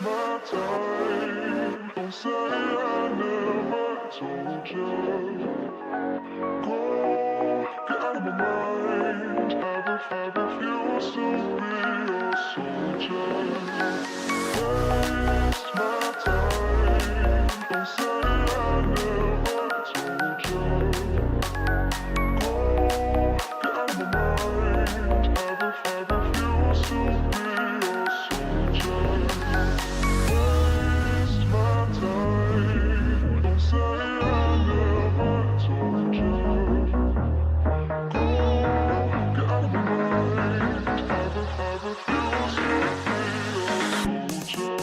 my time. Don't say I never told you. Go, get out of my mind. I refuse to be your soldier. Waste my time. Don't say I never told you. Go, get out of my mind. I refuse to be your soldier. Waste my time. Don't say I never told you. Go, get out of my mind. I refuse to be your soldier.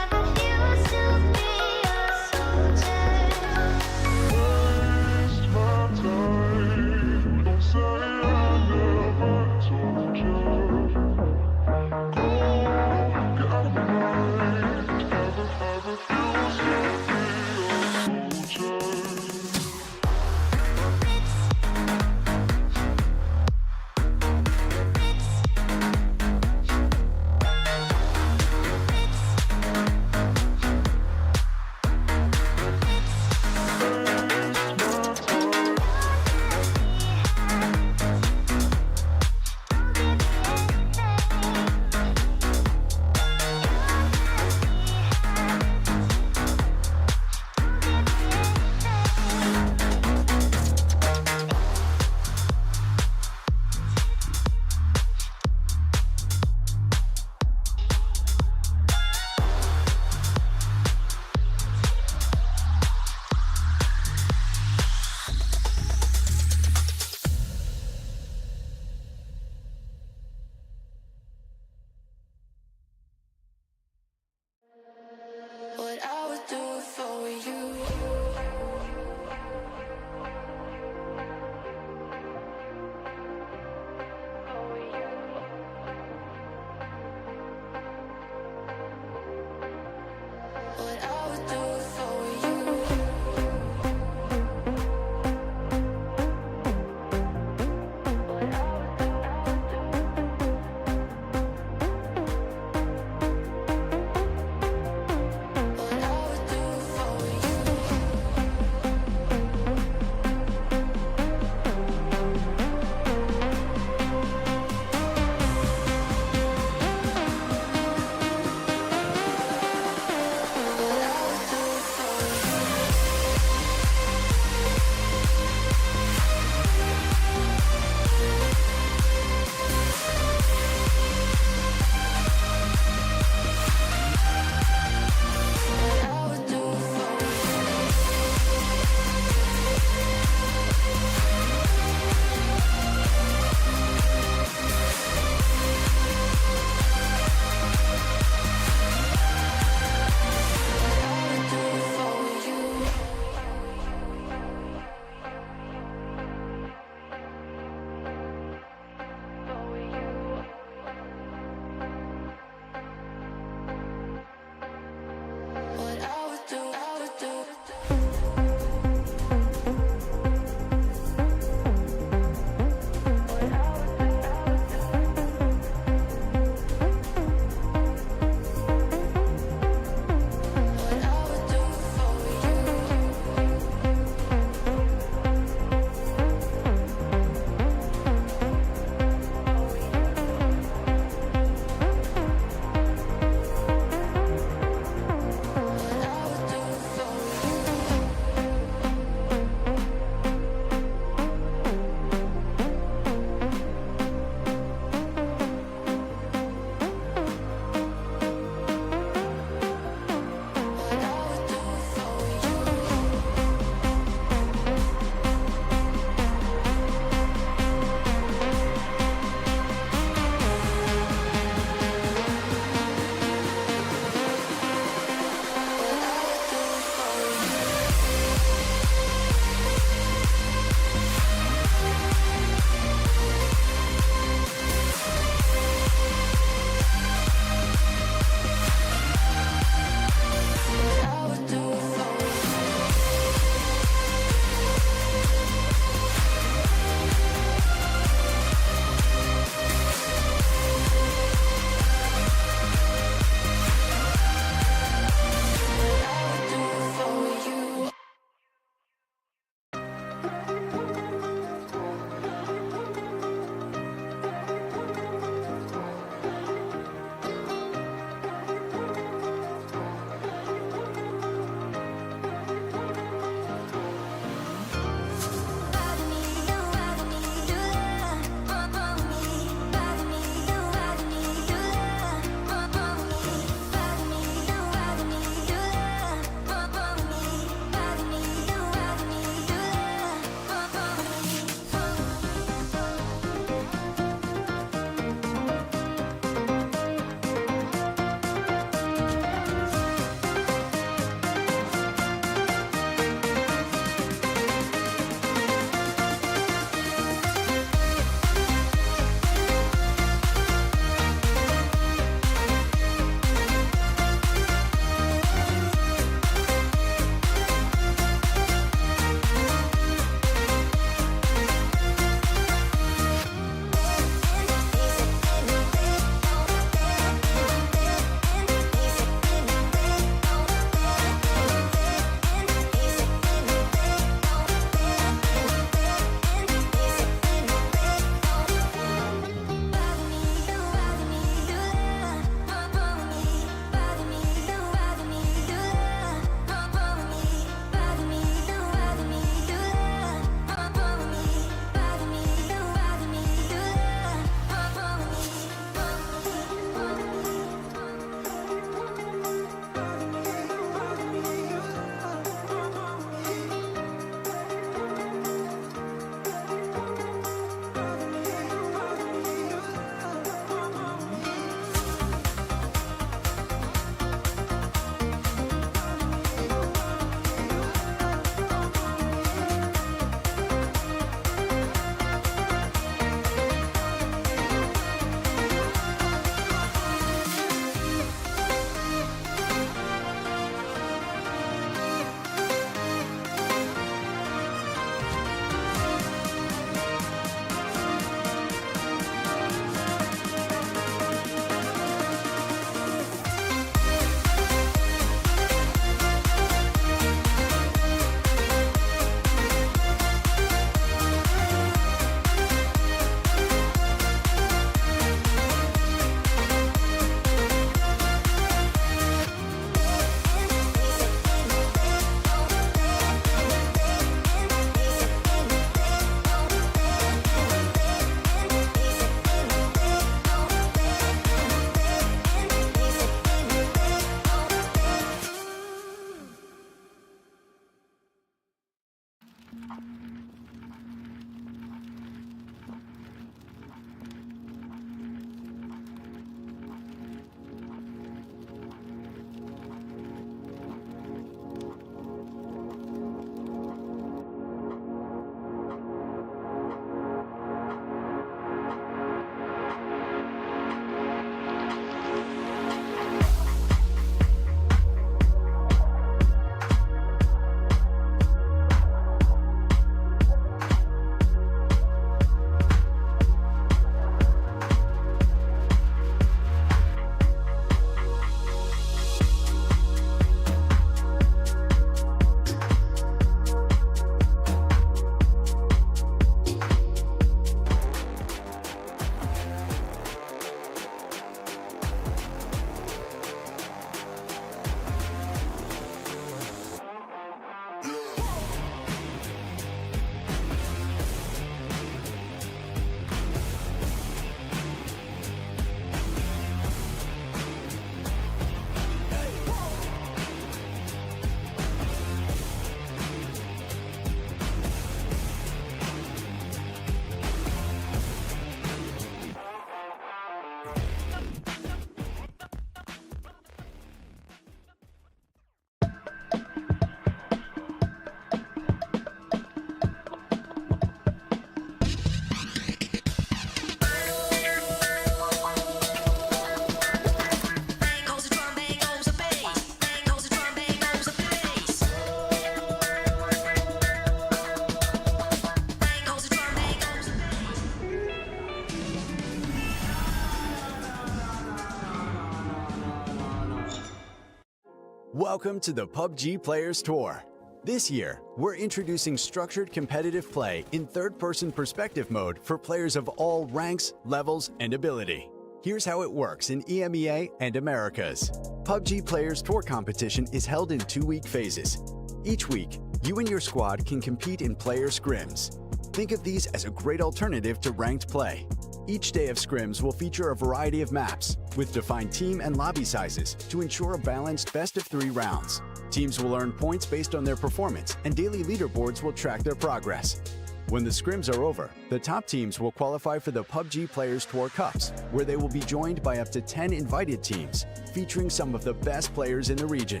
Welcome to the PUBG Players Tour. This year, we're introducing structured competitive play in third-person perspective mode for players of all ranks, levels, and ability. Here's how it works in EMEA and Americas. PUBG Players Tour competition is held in 2-week phases. Each week, you and your squad can compete in player scrims. Think of these as a great alternative to ranked play. Each day of scrims will feature a variety of maps, with defined team and lobby sizes to ensure a balanced best-of-3 rounds. Teams will earn points based on their performance, and daily leaderboards will track their progress. When the scrims are over, the top teams will qualify for the PUBG Players Tour Cups, where they will be joined by up to 10 invited teams, featuring some of the best players in the region.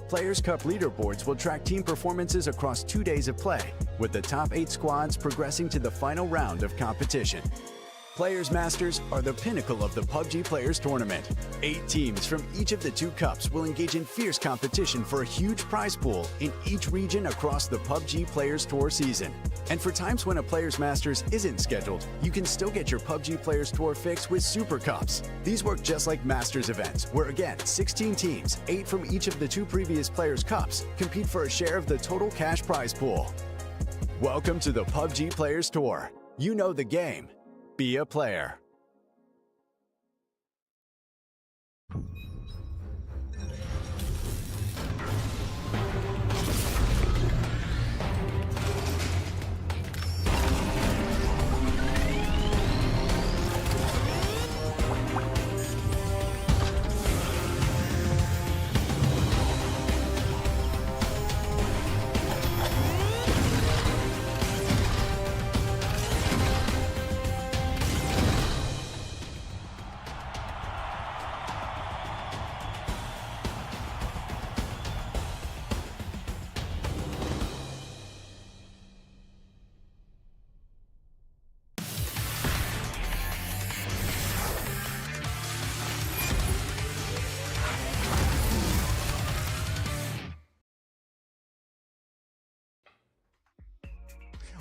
Players Cup leaderboards will track team performances across 2 days of play, with the top 8 squads progressing to the final round of competition. Players Masters are the pinnacle of the PUBG Players Tournament. 8 teams from each of the 2 cups will engage in fierce competition for a huge prize pool in each region across the PUBG Players Tour season. And for times when a Players Masters isn't scheduled, you can still get your PUBG Players Tour fix with Super Cups. These work just like Masters events, where again, 16 teams, 8 from each of the 2 previous Players Cups, compete for a share of the total cash prize pool. Welcome to the PUBG Players Tour. You know the game. Be a player.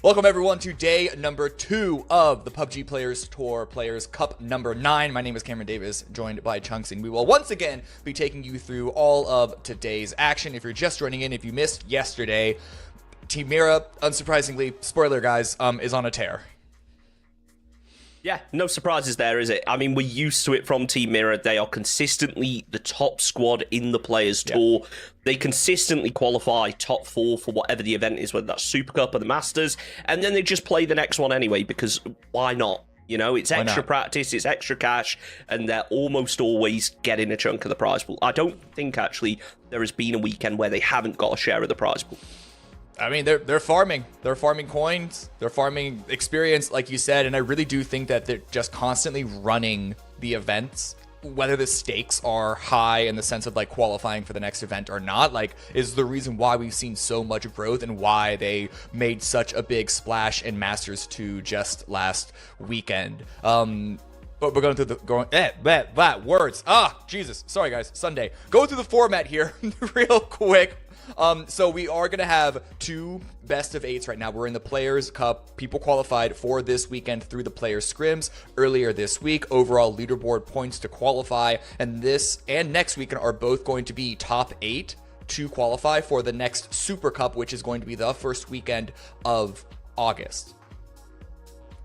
Welcome everyone to day number 2 of the PUBG Players Tour Players Cup number 9. My name is Cameron Davis, joined by Chunks, and we will once again be taking you through all of today's action. If you're just joining in, if you missed yesterday, Team Mira, unsurprisingly, spoiler guys, is on a tear. Yeah, no surprises there, is it? I mean, we're used to it from Team Mirror. They are consistently the top squad in the Players Tour. They consistently qualify top 4 for whatever the event is, whether that's Super Cup or the Masters, and then they just play the next one anyway, because why not? You know, it's extra practice, it's extra cash, and they're almost always getting a chunk of the prize pool. I don't think, actually, there has been a weekend where they haven't got a share of the prize pool. I mean, they're farming. They're farming coins. They're farming experience, like you said. And I really do think that they're just constantly running the events, whether the stakes are high in the sense of like qualifying for the next event or not, like is the reason why we've seen so much growth and why they made such a big splash in Masters 2 just last weekend. But we're going through the words. Jesus. Sorry guys. Sunday. Go through the format here real quick. So we are going to have 2 best of 8s right now. We're in the Players Cup. People qualified for this weekend through the Players Scrims earlier this week. Overall leaderboard points to qualify. And this and next weekend are both going to be top 8 to qualify for the next Super Cup, which is going to be the first weekend of August.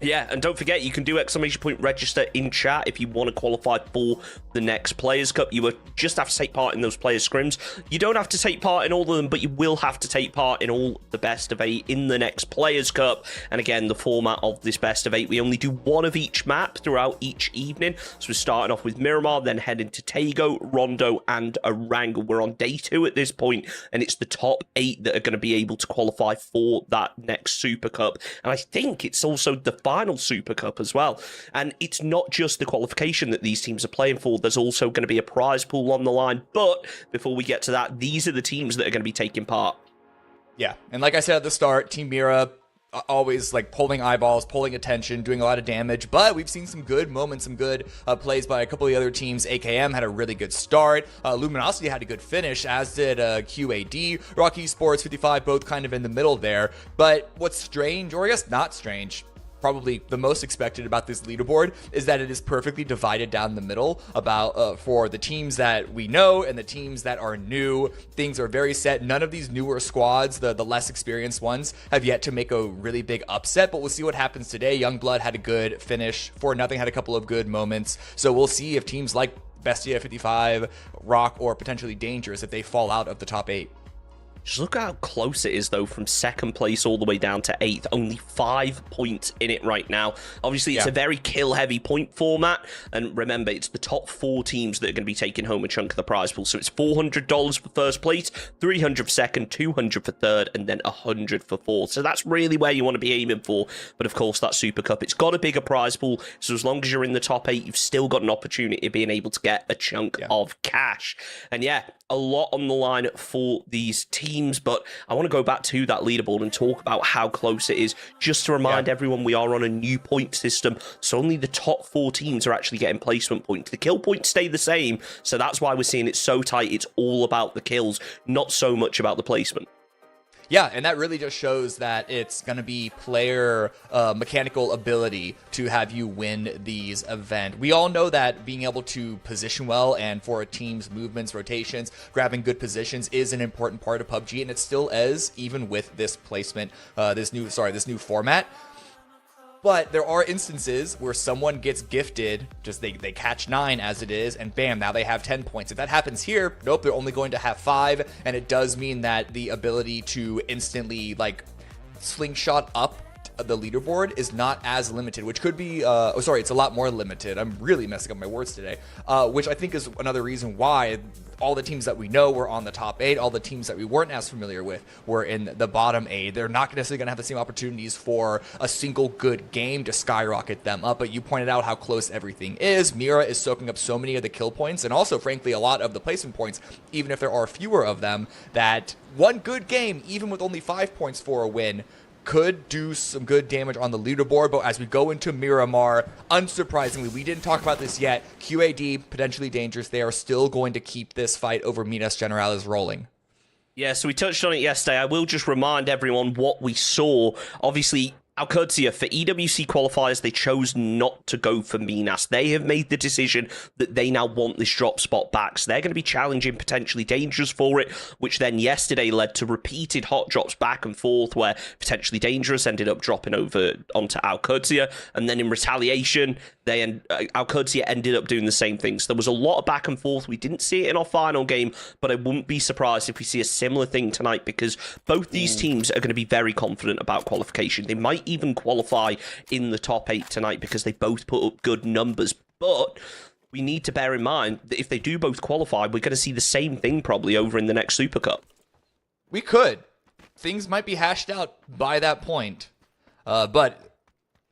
Yeah, and don't forget, you can do exclamation point register in chat if you want to qualify for the next Players Cup. You will just have to take part in those Players Scrims. You don't have to take part in all of them, but you will have to take part in all the best of 8 in the next Players Cup. And again, the format of this best of 8, we only do 1 of each map throughout each evening. So we're starting off with Miramar, then heading to Tago, Rondo, and Erangel. We're on day 2 at this point, and it's the top 8 that are going to be able to qualify for that next Super Cup. And I think it's also the final Super Cup as well. And it's not just the qualification that these teams are playing for. There's also going to be a prize pool on the line. But before we get to that, these are the teams that are going to be taking part. Yeah, and like I said at the start, Team Mira always like pulling eyeballs, pulling attention, doing a lot of damage, but we've seen some good moments, some good plays by a couple of the other teams. AKM had a really good start. Luminosity had a good finish, as did QAD. Rocky Esports 55, both kind of in the middle there. But what's strange, or I guess not strange, probably the most expected about this leaderboard is that it is perfectly divided down the middle about for the teams that we know and the teams that are new. Things are very set. None of these newer squads, the less experienced ones, have yet to make a really big upset, but we'll see what happens today. Youngblood had a good finish. 4-0 had a couple of good moments. So we'll see if teams like Bestia 55, Rock, or potentially Dangerous, if they fall out of the top 8. Just look at how close it is, though, from second place all the way down to 8th. Only 5 points in it right now. Obviously, it's a very kill-heavy point format. And remember, it's the top 4 teams that are going to be taking home a chunk of the prize pool. So it's $400 for first place, $300 for second, $200 for third, and then $100 for fourth. So that's really where you want to be aiming for. But of course, that Super Cup, it's got a bigger prize pool. So as long as you're in the top 8, you've still got an opportunity of being able to get a chunk of cash. And yeah, a lot on the line for these teams, but I want to go back to that leaderboard and talk about how close it is. Just to remind everyone, we are on a new point system, so only the top 4 teams are actually getting placement points. The kill points stay the same, so that's why we're seeing it so tight. It's all about the kills, not so much about the placement. Yeah, and that really just shows that it's going to be player mechanical ability to have you win these events. We all know that being able to position well and for a team's movements, rotations, grabbing good positions is an important part of PUBG, and it still is, even with this placement, this new format. But there are instances where someone gets gifted, just they catch 9 as it is, and bam, now they have 10 points. If that happens here, nope, they're only going to have 5, and it does mean that the ability to instantly, like, slingshot up the leaderboard is not as limited, which could be, it's a lot more limited. I'm really messing up my words today, which I think is another reason why all the teams that we know were on the top 8, all the teams that we weren't as familiar with were in the bottom 8. They're not necessarily going to have the same opportunities for a single good game to skyrocket them up, but you pointed out how close everything is. Mira is soaking up so many of the kill points and also, frankly, a lot of the placement points, even if there are fewer of them, that one good game, even with only 5 points for a win, could do some good damage on the leaderboard. But as we go into Miramar, unsurprisingly, we didn't talk about this yet, QAD, potentially Dangerous, they are still going to keep this fight over Minas Generales rolling. Yeah, so we touched on it yesterday. I will just remind everyone what we saw. Obviously, Alcurcia, for EWC qualifiers, they chose not to go for Minas. They have made the decision that they now want this drop spot back, so they're going to be challenging potentially Dangerous for it, which then yesterday led to repeated hot drops back and forth, where potentially Dangerous ended up dropping over onto Alcurcia, and then in retaliation, Alcurcia ended up doing the same thing. So there was a lot of back and forth. We didn't see it in our final game, but I wouldn't be surprised if we see a similar thing tonight, because both these teams are going to be very confident about qualification. They might even qualify in the top 8 tonight because they both put up good numbers. But we need to bear in mind that if they do both qualify, we're going to see the same thing probably over in the next Super Cup. We could. Things might be hashed out by that point. But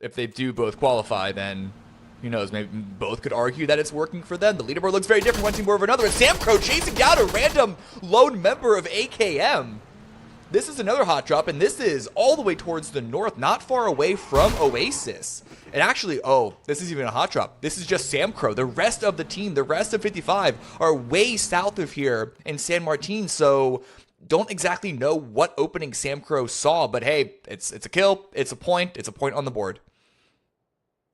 if they do both qualify, then who knows, maybe both could argue that it's working for them. The leaderboard looks very different one team over another. And Sam Crow chasing down a random lone member of AKM. This is another hot drop, and this is all the way towards the north, not far away from Oasis. And actually, this is even a hot drop. This is just Sam Crow. The rest of the team, the rest of 55, are way south of here in San Martin, so don't exactly know what opening Sam Crow saw, but hey, it's a kill, it's a point on the board.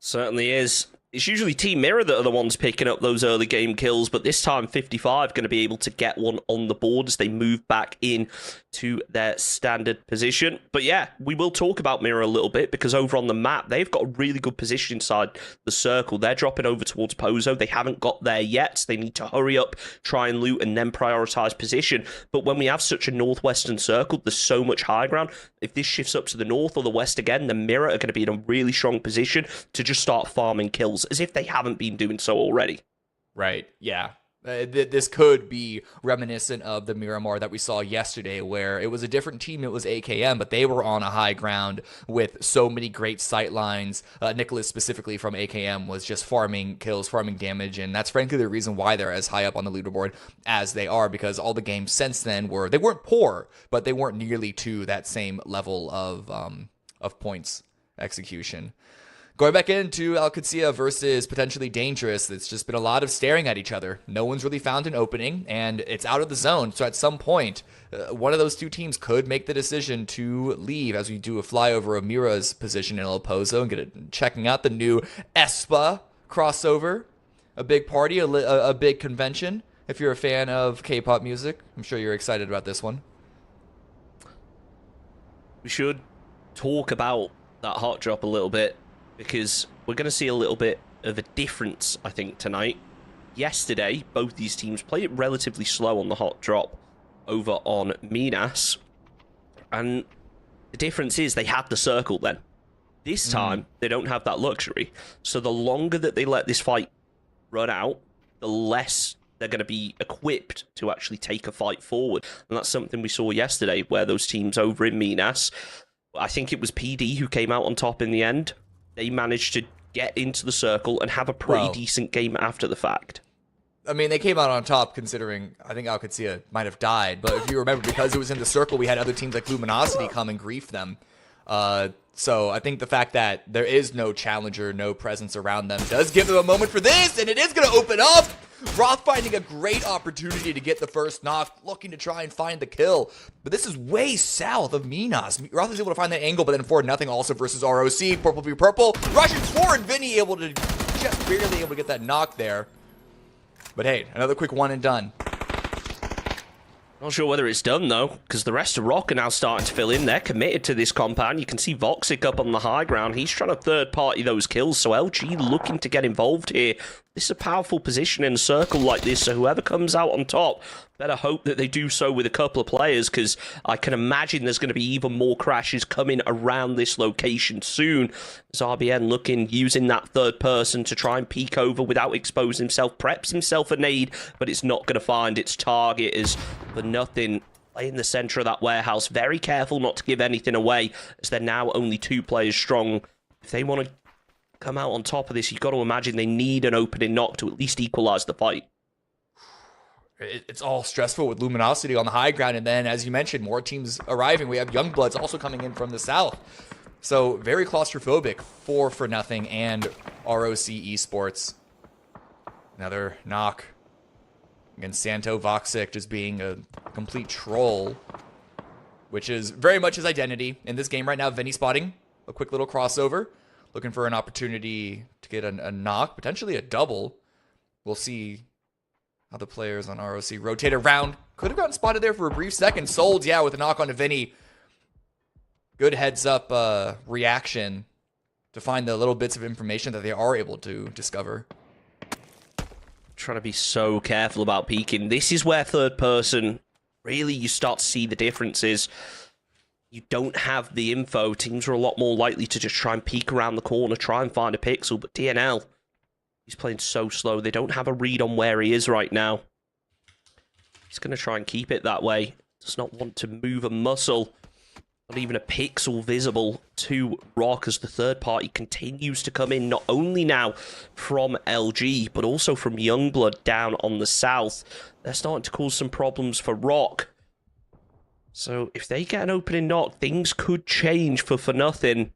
Certainly is. It's usually Team Mirror that are the ones picking up those early game kills, but this time 55 going to be able to get one on the board as they move back in to their standard position. But yeah, we will talk about Mirror a little bit, because over on the map, they've got a really good position inside the circle. They're dropping over towards Pozo. They haven't got there yet, so they need to hurry up, try and loot, and then prioritize position. But when we have such a northwestern circle, there's so much high ground. If this shifts up to the north or the west again, the Mirror are going to be in a really strong position to just start farming kills, as if they haven't been doing so already. Right, yeah. This could be reminiscent of the Miramar that we saw yesterday, where it was a different team. It was AKM, but they were on a high ground with so many great sight lines. Nicholas, specifically from AKM, was just farming kills, farming damage, and that's frankly the reason why they're as high up on the leaderboard as they are, because all the games since then they weren't poor, but they weren't nearly to that same level of points execution. Going back into Alcacia versus potentially Dangerous, it's just been a lot of staring at each other. No one's really found an opening, and it's out of the zone. So at some point, one of those two teams could make the decision to leave as we do a flyover of Mira's position in El Pozo and checking out the new Espa crossover. A big party, a big convention. If you're a fan of K-pop music, I'm sure you're excited about this one. We should talk about that hot drop a little bit, because we're going to see a little bit of a difference, I think, tonight. Yesterday, both these teams played it relatively slow on the hot drop over on Minas. And the difference is they had the circle then. This time, they don't have that luxury. So the longer that they let this fight run out, the less they're going to be equipped to actually take a fight forward. And that's something we saw yesterday, where those teams over in Minas, I think it was PD who came out on top in the end. They managed to get into the circle and have a pretty decent game after the fact. I mean, they came out on top considering, I think Alcacia might have died. But if you remember, because it was in the circle, we had other teams like Luminosity come and grief them. So I think the fact that there is no challenger, no presence around them does give them a moment for this, and it is going to open up. Roth finding a great opportunity to get the first knock, looking to try and find the kill. But this is way south of Minas. Roth is able to find that angle, but then 4-0 also versus ROC. Purple v Purple. Rushing forward, Vinny able to just barely able to get that knock there. But hey, another quick one and done. Not sure whether it's done, though, because the rest of Rock are now starting to fill in. They're committed to this compound. You can see Voxic up on the high ground. He's trying to third-party those kills, so LG looking to get involved here. This is a powerful position in a circle like this, so whoever comes out on top, better hope that they do so with a couple of players, because I can imagine there's going to be even more crashes coming around this location soon. As RBN looking, using that third person to try and peek over without exposing himself, preps himself a nade, but it's not going to find its target. Is for nothing in the center of that warehouse. Very careful not to give anything away, as they're now only 2 players strong. If they want to come out on top of this, you've got to imagine they need an opening knock to at least equalize the fight. It's all stressful with Luminosity on the high ground, and then, as you mentioned, more teams arriving. We have Youngbloods also coming in from the south. So, very claustrophobic, 4-0 and ROC Esports. Another knock against Santo. Voxic just being a complete troll, which is very much his identity in this game right now. Vinny spotting a quick little crossover, looking for an opportunity to get a knock, potentially a double. We'll see how the players on ROC rotate around. Could have gotten spotted there for a brief second. Sold, yeah, with a knock onto Vinny. Good heads-up reaction to find the little bits of information that they are able to discover. Trying to be so careful about peeking. This is where third person, really, you start to see the differences. You don't have the info. Teams are a lot more likely to just try and peek around the corner, try and find a pixel. But DNL, he's playing so slow. They don't have a read on where he is right now. He's going to try and keep it that way. Does not want to move a muscle. Not even a pixel visible to Rock, as the third party continues to come in, not only now from LG, but also from Youngblood down on the south. They're starting to cause some problems for Rock. So if they get an opening knock, things could change for nothing.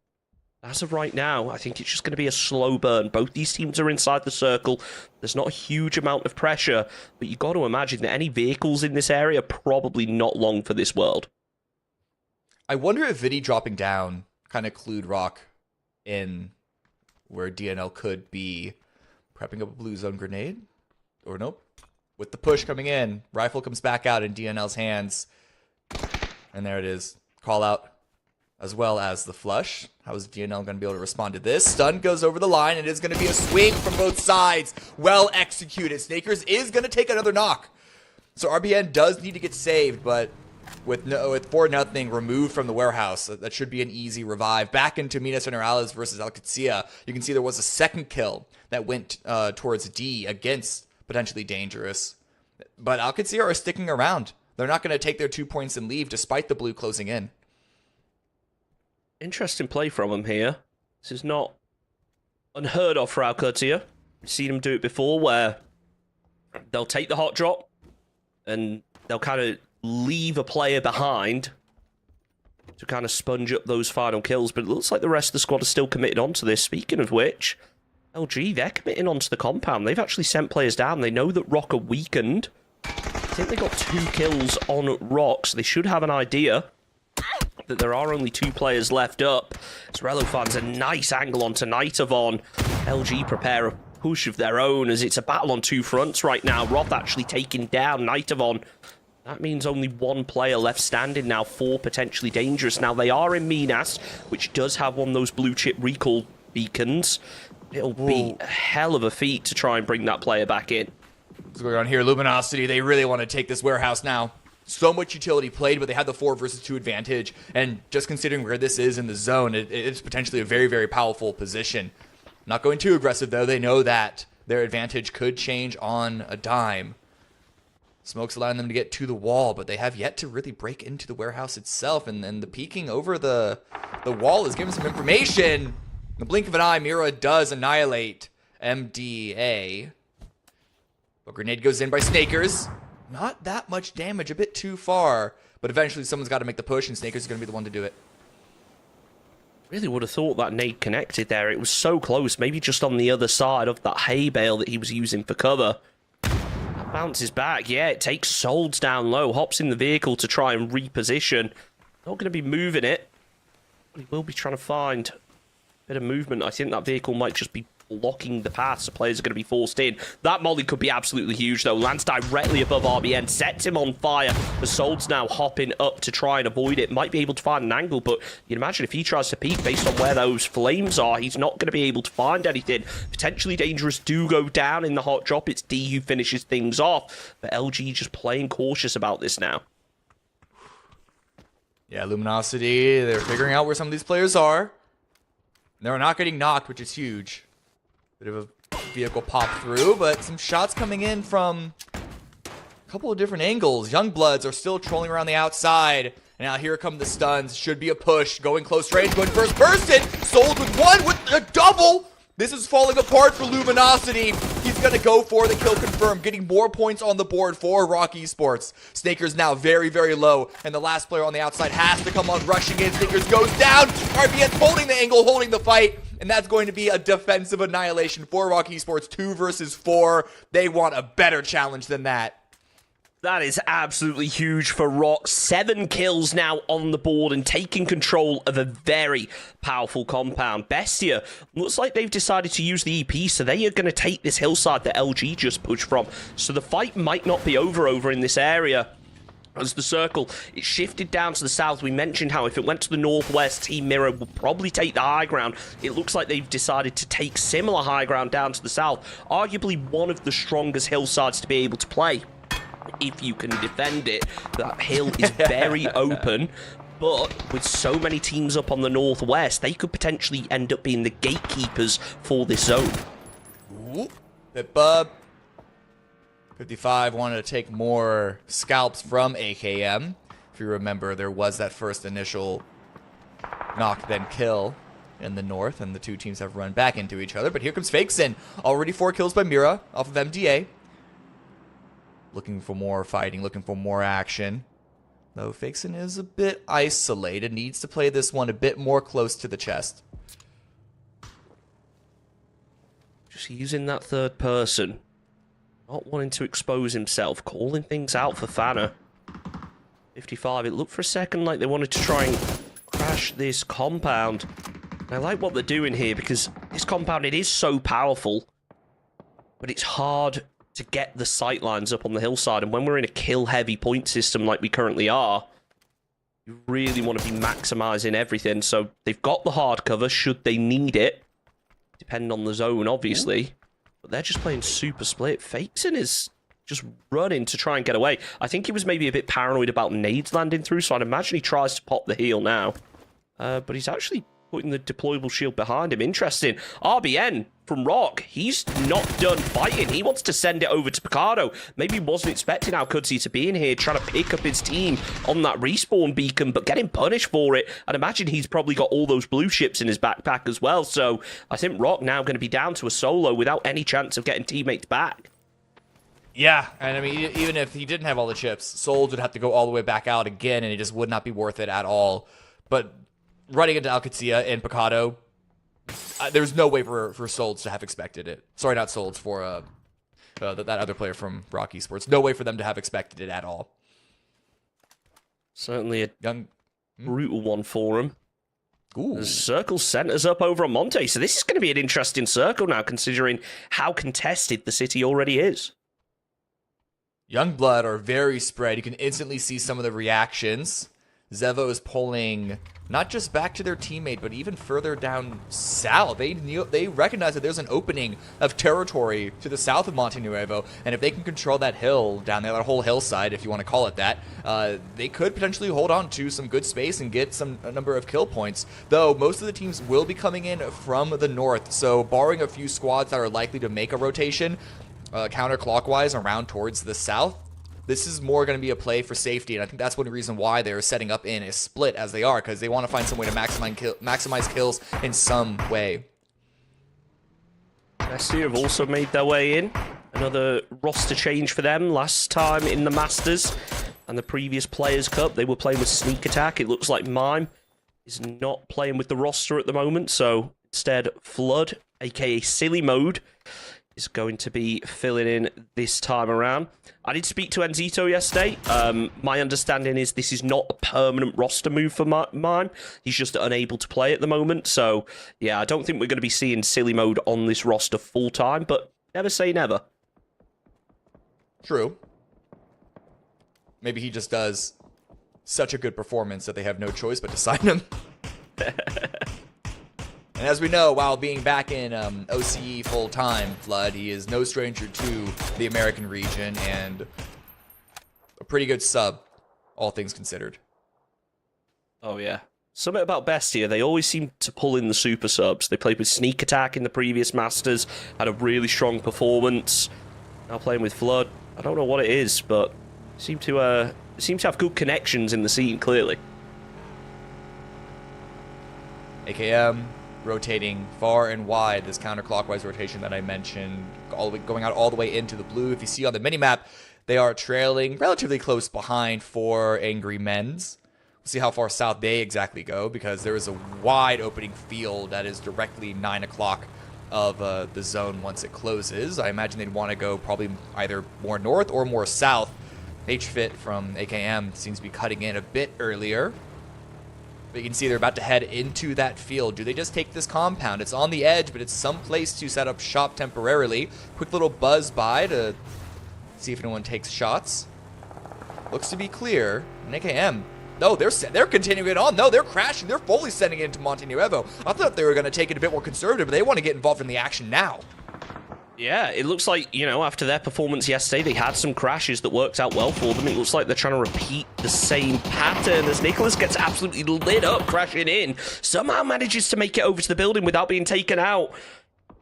As of right now, I think it's just going to be a slow burn. Both these teams are inside the circle. There's not a huge amount of pressure, but you've got to imagine that any vehicles in this area are probably not long for this world. I wonder if Vinny dropping down kind of clued Rock in where DNL could be prepping up a blue zone grenade. Or nope. With the push coming in, rifle comes back out in DNL's hands. And there it is. Call out as well as the flush. How is DNL going to be able to respond to this? Stun goes over the line, and it's going to be a swing from both sides. Well executed. Snakers is going to take another knock. So RBN does need to get saved, but with 4-0 removed from the warehouse, that should be an easy revive. Back into Minas Generales versus Alcacia. You can see there was a second kill that went towards D against potentially Dangerous. But Alcacia are sticking around. They're not going to take their 2 points and leave despite the blue closing in. Interesting play from them here. This is not unheard of for Alcacia. We've seen them do it before, where they'll take the hot drop and they'll kind of leave a player behind to kind of sponge up those final kills, but it looks like the rest of the squad are still committed onto this. Speaking of which, LG, they're committing onto the compound. They've actually sent players down. They know that Rock are weakened. I think they got 2 kills on Rock, so they should have an idea that there are only 2 players left up. Zrello finds a nice angle onto Nightavon. LG prepare a push of their own as it's a battle on 2 fronts right now. Roth actually taking down Nightavon. That means only 1 player left standing now, 4 potentially dangerous. Now they are in Minas, which does have one of those blue chip recall beacons. It'll be a hell of a feat to try and bring that player back in. What's going on here? Luminosity, they really want to take this warehouse now. So much utility played, but they had the 4 versus 2 advantage. And just considering where this is in the zone, it's potentially a very, very powerful position. Not going too aggressive, though. They know that their advantage could change on a dime. Smoke's allowing them to get to the wall, but they have yet to really break into the warehouse itself. And the peeking over the wall is giving some information. In the blink of an eye, Mira does annihilate MDA. But grenade goes in by Snakers. Not that much damage, a bit too far. But eventually someone's got to make the push, and Snakers is going to be the one to do it. Really would have thought that nade connected there. It was so close, maybe just on the other side of that hay bale that he was using for cover. That bounces back. Yeah, it takes Solds down low, hops in the vehicle to try and reposition. Not going to be moving it. But he will be trying to find a bit of movement. I think that vehicle might just be blocking the path, so players are going to be forced in. That molly could be absolutely huge, though. Lands directly above RBN, sets him on fire. The Sold's now hopping up to try and avoid it. Might be able to find an angle, but you'd imagine if he tries to peek based on where those flames are, he's not going to be able to find anything. Potentially dangerous do go down in the hot drop. It's D who finishes things off, but LG just playing cautious about this now. Yeah, Luminosity, they're figuring out where some of these players are. They're not getting knocked, which is huge. Bit of a vehicle pop through, but some shots coming in from a couple of different angles. Youngbloods are still trolling around the outside. And now here come the stuns. Should be a push. Going close range, going first person. Sold with 1 with a double. This is falling apart for Luminosity. He's going to go for the kill confirm, getting more points on the board for Rock Esports. Snaker's now very, very low, and the last player on the outside has to come on rushing in. Snaker's goes down. RBN's holding the angle, holding the fight, and that's going to be a defensive annihilation for Rock Esports. 2 versus 4. They want a better challenge than that. That is absolutely huge for Rock. 7 kills now on the board and taking control of a very powerful compound. Bestia, looks like they've decided to use the EP, so they are going to take this hillside that LG just pushed from. So the fight might not be over in this area. As the circle, it shifted down to the south. We mentioned how if it went to the northwest, Team Mirror would probably take the high ground. It looks like they've decided to take similar high ground down to the south. Arguably one of the strongest hillsides to be able to play. If you can defend it. That hill is very open, but with so many teams up on the northwest, they could potentially end up being the gatekeepers for this zone. Ooh. Bit bub. 55 wanted to take more scalps from AKM. If you remember, there was that first initial knock then kill in the north, and the 2 teams have run back into each other. But here comes Fakeson. Already 4 kills by Mira off of MDA. Looking for more fighting, looking for more action. Though Fakeson is a bit isolated, needs to play this one a bit more close to the chest. Just using that third person. Not wanting to expose himself, calling things out for Fanner. 55, it looked for a second like they wanted to try and crash this compound. And I like what they're doing here because this compound, it is so powerful, but it's hard to get the sight lines up on the hillside, and when we're in a kill-heavy point system like we currently are, you really want to be maximizing everything. So they've got the hard cover should they need it, depending on the zone, obviously. But they're just playing super split. Fakeson is just running to try and get away. I think he was maybe a bit paranoid about nades landing through, so I'd imagine he tries to pop the heel now. But he's actually putting the deployable shield behind him. Interesting. RBN from Rock, he's not done fighting. He wants to send it over to Picardo. Maybe wasn't expecting Al Qudsi to be in here trying to pick up his team on that respawn beacon, but getting punished for it. I'd imagine he's probably got all those blue chips in his backpack as well. So I think Rock now going to be down to a solo without any chance of getting teammates back. Yeah, and I mean, even if he didn't have all the chips, Souls would have to go all the way back out again, and it just would not be worth it at all. But running into Alcatia and Picado, there's no way for Solds to have expected it. Sorry, not Solds, for that other player from Rock Esports. No way for them to have expected it at all. Certainly a brutal one for him. Ooh. The circle centers up over on Monte, so this is going to be an interesting circle now, considering how contested the city already is. Youngblood are very spread. You can instantly see some of the reactions. Zevo is pulling not just back to their teammate, but even further down south. They recognize that there's an opening of territory to the south of Monte Nuevo, and if they can control that hill down there, that whole hillside, if you want to call it that, they could potentially hold on to some good space and get a number of kill points. Though most of the teams will be coming in from the north, so barring a few squads that are likely to make a rotation counterclockwise around towards the south, this is more going to be a play for safety, and I think that's one reason why they're setting up in a split as they are, because they want to find some way to maximize kills in some way. Bestia have also made their way in. Another roster change for them. Last time in the Masters and the previous Players Cup, they were playing with Sneak Attack. It looks like Mime is not playing with the roster at the moment, so instead Flood, aka Silly Mode, is going to be filling in this time around. I did speak to Enzito yesterday. My understanding is this is not a permanent roster move for Mime. He's just unable to play at the moment. So, yeah, I don't think we're going to be seeing Silly Mode on this roster full-time, but never say never. True. Maybe he just does such a good performance that they have no choice but to sign him. And as we know, while being back in OCE full-time, Flood, he is no stranger to the American region and a pretty good sub, all things considered. Oh, yeah. Something about Bestia, they always seem to pull in the super subs. They played with Sneak Attack in the previous Masters, had a really strong performance. Now playing with Flood. I don't know what it is, but seem to have good connections in the scene, clearly. AKM rotating far and wide, this counterclockwise rotation that I mentioned, going out all the way into the blue. If you see on the minimap, they are trailing relatively close behind for Angry Men's. We'll see how far south they exactly go, because there is a wide opening field that is directly 9 o'clock of the zone once it closes. I imagine they'd want to go probably either more north or more south. HFit from AKM seems to be cutting in a bit earlier. But you can see they're about to head into that field. Do they just take this compound? It's on the edge, but it's some place to set up shop temporarily. Quick little buzz by to see if anyone takes shots. Looks to be clear. And AKM, no, they're continuing it on. No, they're crashing. They're fully sending it into Monte Nuevo. I thought they were going to take it a bit more conservative, but they want to get involved in the action now. Yeah, it looks like, you know, after their performance yesterday, they had some crashes that worked out well for them. It looks like they're trying to repeat the same pattern as Nicholas gets absolutely lit up, crashing in. Somehow manages to make it over to the building without being taken out.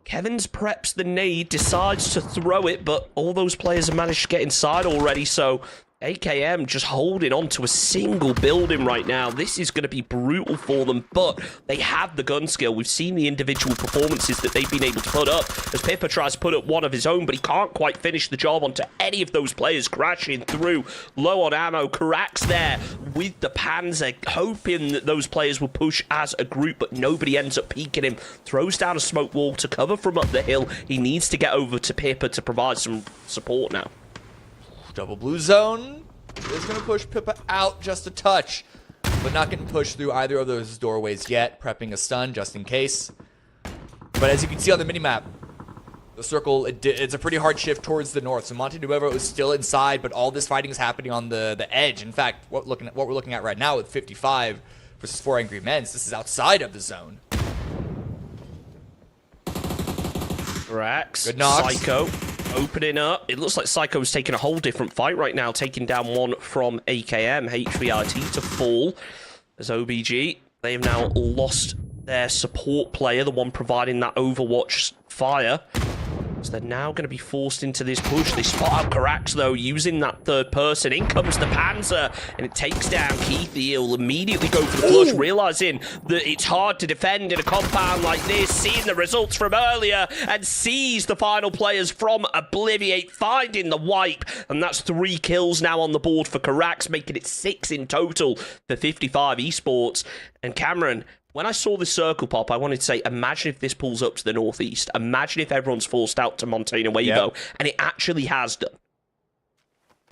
Kevin's preps the nade, decides to throw it, but all those players have managed to get inside already, so AKM just holding on to a single building right now. This is going to be brutal for them, but they have the gun skill. We've seen the individual performances that they've been able to put up, as Pippa tries to put up one of his own, but he can't quite finish the job onto any of those players, crashing through, low on ammo, cracks there with the Panzer, hoping that those players will push as a group, but nobody ends up peeking him. Throws down a smoke wall to cover from up the hill. He needs to get over to Pippa to provide some support now. Double blue zone is going to push Pippa out just a touch, but not getting pushed through either of those doorways yet. Prepping a stun just in case. But as you can see on the minimap, the circle, it's a pretty hard shift towards the north. So Monte Nuevo is still inside, but all this fighting is happening on the edge. In fact, what we're looking at right now with 55 versus 4 Angry Men's, this is outside of the zone. Rax, good knocks. Psycho opening up. It looks like Psycho's taking a whole different fight right now, taking down one from AKM. HVRT to fall as OBG. They have now lost their support player, the one providing that Overwatch fire. So they're now going to be forced into this push. They spot out Karax, though, using that third person. In comes the Panzer, and it takes down Keith. He'll immediately go for the flush, realizing that it's hard to defend in a compound like this, seeing the results from earlier, and sees the final players from Obliviate, finding the wipe. And that's 3 kills now on the board for Karax, making it 6 in total for 55 Esports. And Cameron, when I saw this circle pop, I wanted to say, imagine if this pulls up to the northeast. Imagine if everyone's forced out to Montana Weibo, and it actually has done.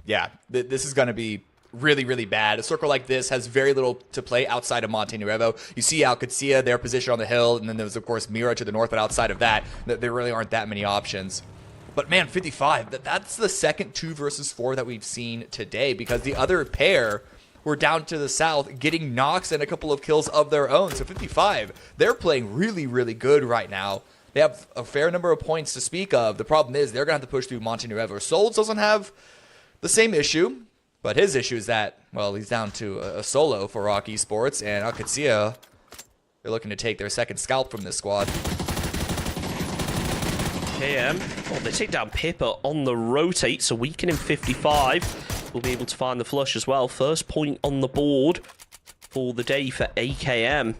Yeah, this is going to be really, really bad. A circle like this has very little to play outside of Montana Revo. You see Alcatsia, their position on the hill, and then there's, of course, Mira to the north, but outside of that, there really aren't that many options. But man, 55, that's the second 2 versus 4 that we've seen today, because the other pair were down to the south getting knocks and a couple of kills of their own. So 55, they're playing really, really good right now. They have a fair number of points to speak of. The problem is they're going to have to push through Montana Revo. Souls doesn't have the same issue, but his issue is that, well, he's down to a solo for Rock Esports, and Alcatsia, they're looking to take their second scalp from this squad. KM, oh, they take down Pippa on the rotate, so weakening 55. Will be able to find the flush as well. First point on the board for the day for AKM.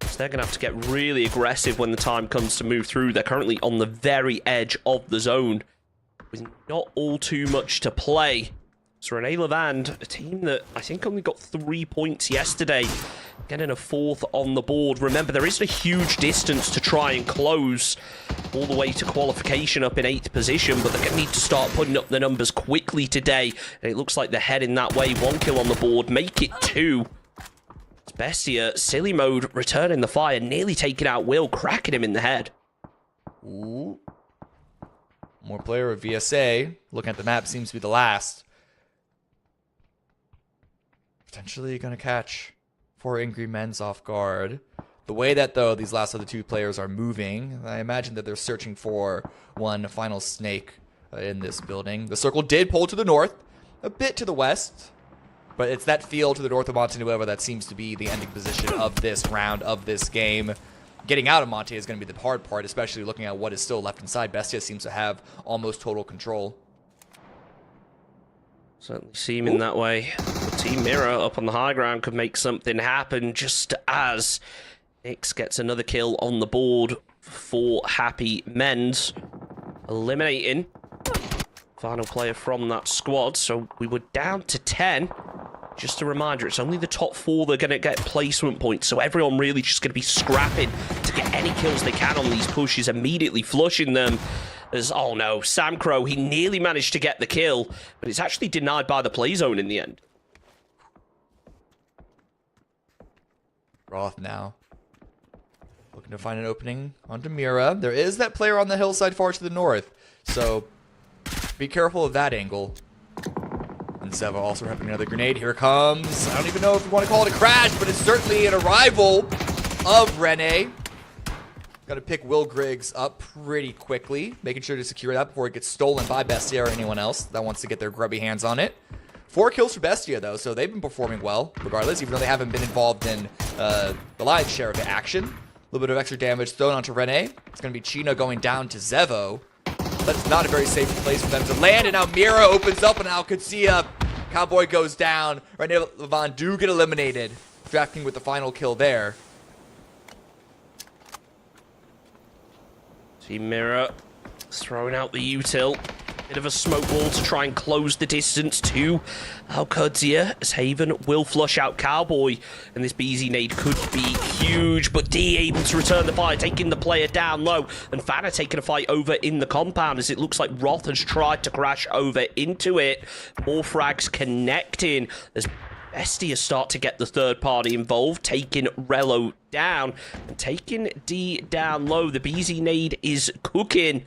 So they're going to have to get really aggressive when the time comes to move through. They're currently on the very edge of the zone with not all too much to play. So Rene Levand, a team that I think only got 3 points yesterday, getting a 4th on the board. Remember, there isn't a huge distance to try and close all the way to qualification up in 8th position, but they're going to need to start putting up the numbers quickly today. And it looks like they're heading that way. 1 kill on the board, make it 2. It's Bestia, silly mode, returning the fire, nearly taking out Will, cracking him in the head. Ooh. More player of VSA. Looking at the map, seems to be the last. Potentially going to catch 4 angry men's off guard. The way that, though, these last other 2 players are moving, I imagine that they're searching for one final snake in this building. The circle did pull to the north, a bit to the west, but it's that field to the north of Montenuevo that seems to be the ending position of this round, of this game. Getting out of Monte is going to be the hard part, especially looking at what is still left inside. Bestia seems to have almost total control. Certainly seeming that way. Team Mirror up on the high ground could make something happen, just as Nix gets another kill on the board for Happy Men's, eliminating final player from that squad. So we were down to 10. Just a reminder, it's only the top 4 that are going to get placement points, so everyone really just going to be scrapping to get any kills they can on these pushes, immediately flushing them. As, oh no, Sam Crow, he nearly managed to get the kill, but it's actually denied by the play zone in the end. Roth now looking to find an opening onto Mira. There is that player on the hillside far to the north, so be careful of that angle. And Seva also having another grenade. Here it comes. I don't even know if you want to call it a crash, but it's certainly an arrival of Rene. Got to pick Will Griggs up pretty quickly, making sure to secure that before it gets stolen by Bestia or anyone else that wants to get their grubby hands on it. 4 kills for Bestia, though, so they've been performing well, regardless, even though they haven't been involved in the lion's share of the action. A little bit of extra damage thrown onto Rene. It's going to be Chino going down to Zevo. That's not a very safe place for them to land, and now Mira opens up, and Alcatsia. Cowboy goes down. Rene Levant do get eliminated, drafting with the final kill there. Team Mirror throwing out the util. Bit of a smoke wall to try and close the distance to Alcadzia, as Haven will flush out Cowboy, and this BZ nade could be huge, but D able to return the fire, taking the player down low, and Fanna taking a fight over in the compound, as it looks like Roth has tried to crash over into it. More frags connecting as Bestia start to get the third party involved, taking Rello down and taking D down low. The BZ nade is cooking.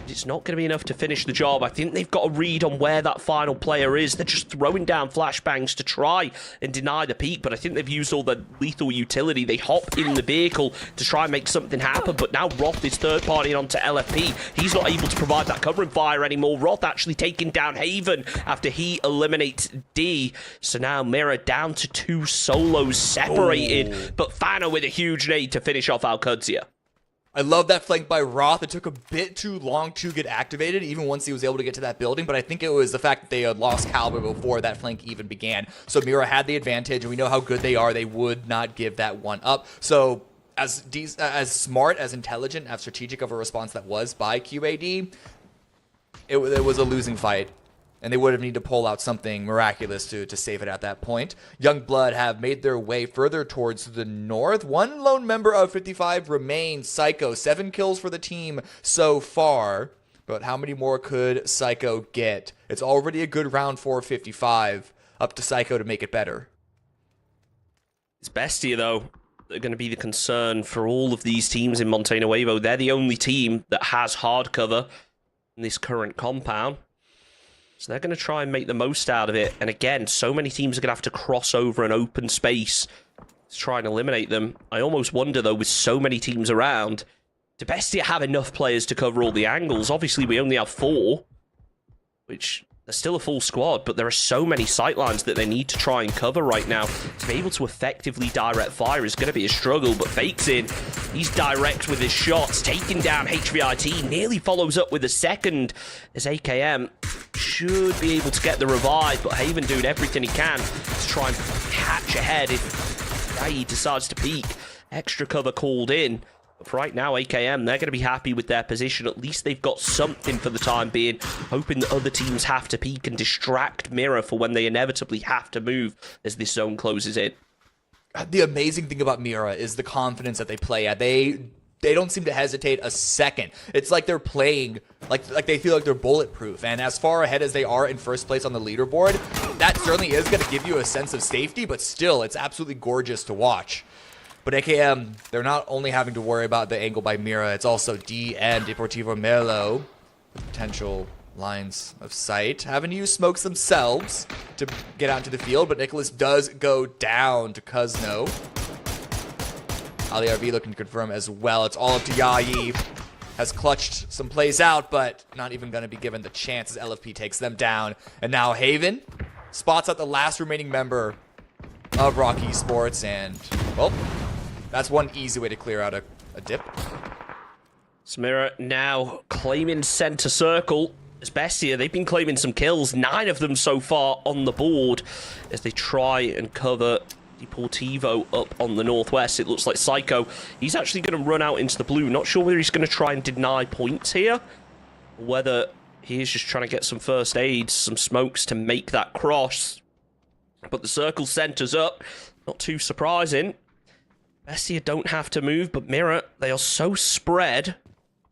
It's not going to be enough to finish the job. I think they've got a read on where that final player is. They're just throwing down flashbangs to try and deny the peak, but I think they've used all the lethal utility. They hop in the vehicle to try and make something happen, but now Roth is third partying onto LFP. He's not able to provide that covering fire anymore. Roth actually taking down Haven after he eliminates D. So now Mirror down to 2 solos separated, but Fano with a huge nade to finish off Alcadzia. I love that flank by Roth. It took a bit too long to get activated, even once he was able to get to that building, but I think it was the fact that they had lost caliber before that flank even began. So Mira had the advantage, and we know how good they are. They would not give that one up. So as smart, as intelligent, as strategic of a response that was by QAD, it was a losing fight. And they would have needed to pull out something miraculous to save it at that point. Youngblood have made their way further towards the north. One lone member of 55 remains, Psycho. 7 kills for the team so far. But how many more could Psycho get? It's already a good round for 55. Up to Psycho to make it better. It's Bestia, though, that are going to be the concern for all of these teams in Montana Nuevo. They're the only team that has hard cover in this current compound. So they're going to try and make the most out of it. And again, so many teams are going to have to cross over an open space to try and eliminate them. I almost wonder, though, with so many teams around, do Bestia have enough players to cover all the angles? Obviously, we only have 4, which they're still a full squad, but there are so many sightlines that they need to try and cover right now. To be able to effectively direct fire is going to be a struggle, but Fake's in. He's direct with his shots, taking down HVIT, nearly follows up with a second as AKM should be able to get the revive, but Haven doing everything he can to try and catch ahead if he decides to peek. Extra cover called in. But for right now, AKM, they're going to be happy with their position. At least they've got something for the time being, hoping that other teams have to peek and distract Mira for when they inevitably have to move as this zone closes in. The amazing thing about Mira is the confidence that they play at. They don't seem to hesitate a second. It's like they're playing, like they feel like they're bulletproof. And as far ahead as they are in first place on the leaderboard, that certainly is going to give you a sense of safety, but still, it's absolutely gorgeous to watch. But AKM, they're not only having to worry about the angle by Mira, it's also D and Deportivo Merlo, potential lines of sight. Having to use smokes themselves to get out into the field, but Nicholas does go down to Kuzno. Ali RV looking to confirm as well. It's all up to Yayi. Has clutched some plays out, but not even going to be given the chance as LFP takes them down. And now Haven spots out the last remaining member of Rock Esports, and, well, that's one easy way to clear out a dip. Samira now claiming center circle. As Bestia, they've been claiming some kills, 9 of them so far on the board, as they try and cover Deportivo up on the northwest. It looks like Psycho, he's actually going to run out into the blue. Not sure whether he's going to try and deny points here, or whether he is just trying to get some first aids, some smokes to make that cross. But the circle centers up, not too surprising. Bestia don't have to move, but Mira, they are so spread.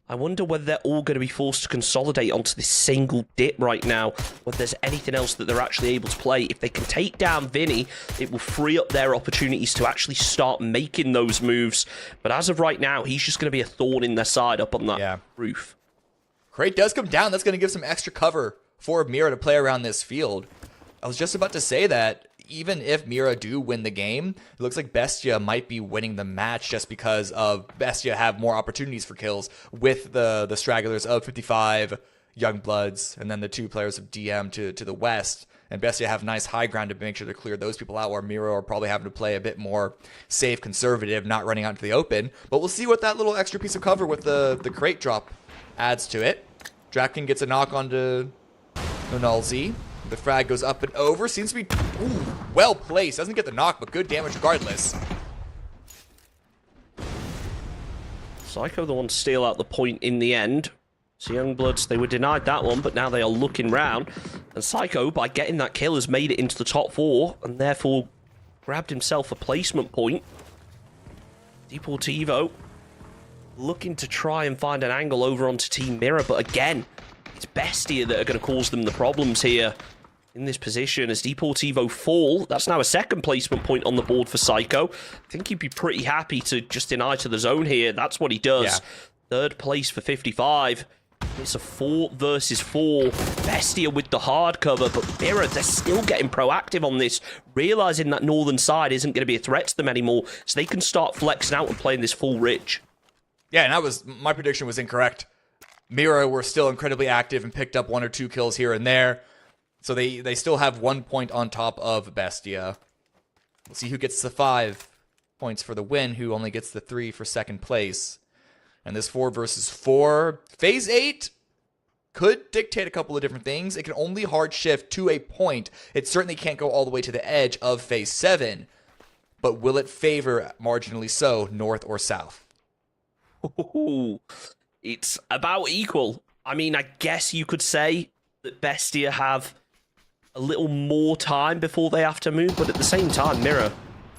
I wonder whether they're all going to be forced to consolidate onto this single dip right now, whether there's anything else that they're actually able to play. If they can take down Vinny, it will free up their opportunities to actually start making those moves. But as of right now, he's just going to be a thorn in their side up on that roof. Crate does come down. That's going to give some extra cover for Mira to play around this field. I was just about to say that even if Mira do win the game, it looks like Bestia might be winning the match just because of Bestia have more opportunities for kills with the stragglers of 55, Youngbloods, and then the 2 players of DM to the west. And Bestia have nice high ground to make sure to clear those people out, where Mira are probably having to play a bit more safe, conservative, not running out into the open. But we'll see what that little extra piece of cover with the crate drop adds to it. Draken gets a knock onto Nonalzi. The frag goes up and over. Seems to be well placed. Doesn't get the knock, but good damage regardless. Psycho the one to steal out the point in the end. So Youngbloods, they were denied that one, but now they are looking round. And Psycho, by getting that kill, has made it into the top 4, and therefore grabbed himself a placement point. Deportivo looking to try and find an angle over onto Team Mira, but again, it's Bestia that are going to cause them the problems here in this position. As Deportivo fall, that's now a second placement point on the board for Psycho. I think he'd be pretty happy to just deny to the zone here. That's what he does. Yeah. Third place for 55. It's a 4 versus 4. Bestia with the hard cover, but Mira, they're still getting proactive on this, realizing that northern side isn't going to be a threat to them anymore, so they can start flexing out and playing this full ridge. Yeah, and my prediction was incorrect. Mira were still incredibly active and picked up 1 or 2 kills here and there. So they still have 1 point on top of Bestia. We'll see who gets the 5 points for the win, who only gets the 3 for second place. And this 4 versus 4, Phase 8 could dictate a couple of different things. It can only hard shift to a point. It certainly can't go all the way to the edge of Phase 7. But will it favor, marginally so, north or south? Ooh, it's about equal. I mean, I guess you could say that Bestia have a little more time before they have to move, but at the same time, Mirror,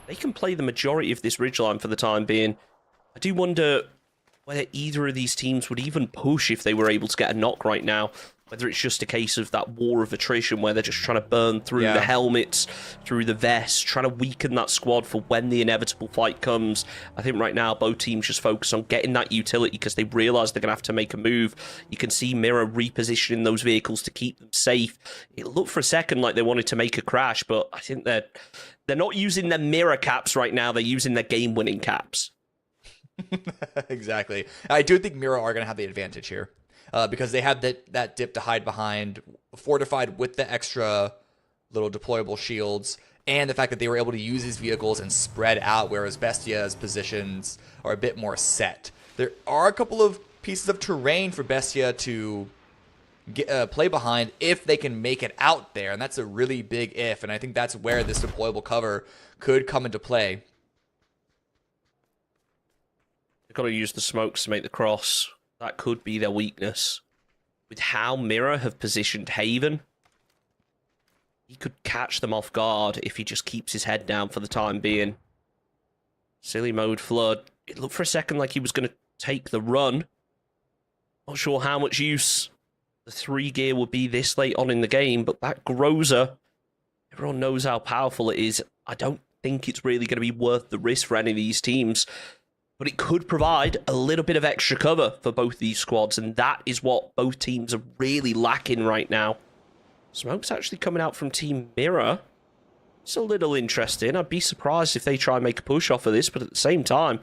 they can play the majority of this ridgeline for the time being. I do wonder whether either of these teams would even push if they were able to get a knock right now. Whether it's just a case of that war of attrition where they're just trying to burn through the helmets, through the vests, trying to weaken that squad for when the inevitable fight comes. I think right now both teams just focus on getting that utility because they realize they're going to have to make a move. You can see Mirror repositioning those vehicles to keep them safe. It looked for a second like they wanted to make a crash, but I think they're not using their Mirror caps right now. They're using their game-winning caps. Exactly. I do think Mirror are going to have the advantage here. Because they have that dip to hide behind, fortified with the extra little deployable shields, and the fact that they were able to use these vehicles and spread out, whereas Bestia's positions are a bit more set. There are a couple of pieces of terrain for Bestia to play behind if they can make it out there, and that's a really big if, and I think that's where this deployable cover could come into play. They've got to use the smokes to make the cross. That could be their weakness. With how Mirror have positioned Haven, he could catch them off guard if he just keeps his head down for the time being. Silly mode Flood. It looked for a second like he was going to take the run. Not sure how much use the 3 gear would be this late on in the game, but that Groza, everyone knows how powerful it is. I don't think it's really going to be worth the risk for any of these teams. But it could provide a little bit of extra cover for both these squads, and that is what both teams are really lacking right now. Smoke's actually coming out from Team Mirror. It's a little interesting. I'd be surprised if they try and make a push off of this, but at the same time,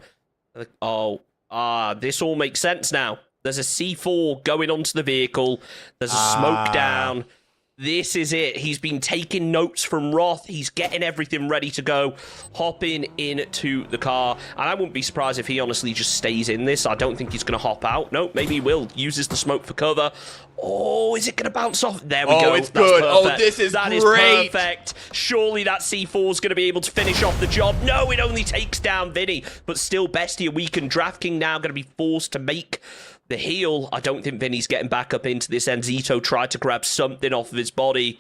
this all makes sense now. There's a C4 going onto the vehicle. There's a smoke down. This is it. He's been taking notes from Roth. He's getting everything ready to go, hopping into the car. And I wouldn't be surprised if he honestly just stays in this. I don't think he's going to hop out. No, maybe he will. Uses the smoke for cover. Oh, is it going to bounce off? There we go. Oh, it's good. Perfect. Oh, this is that great. That is perfect. Surely that C4 is going to be able to finish off the job. No, it only takes down Vinny. But still, Bestia weakened. DraftKings now going to be forced to make the heal. I don't think Vinny's getting back up into this. Enzito tried to grab something off of his body.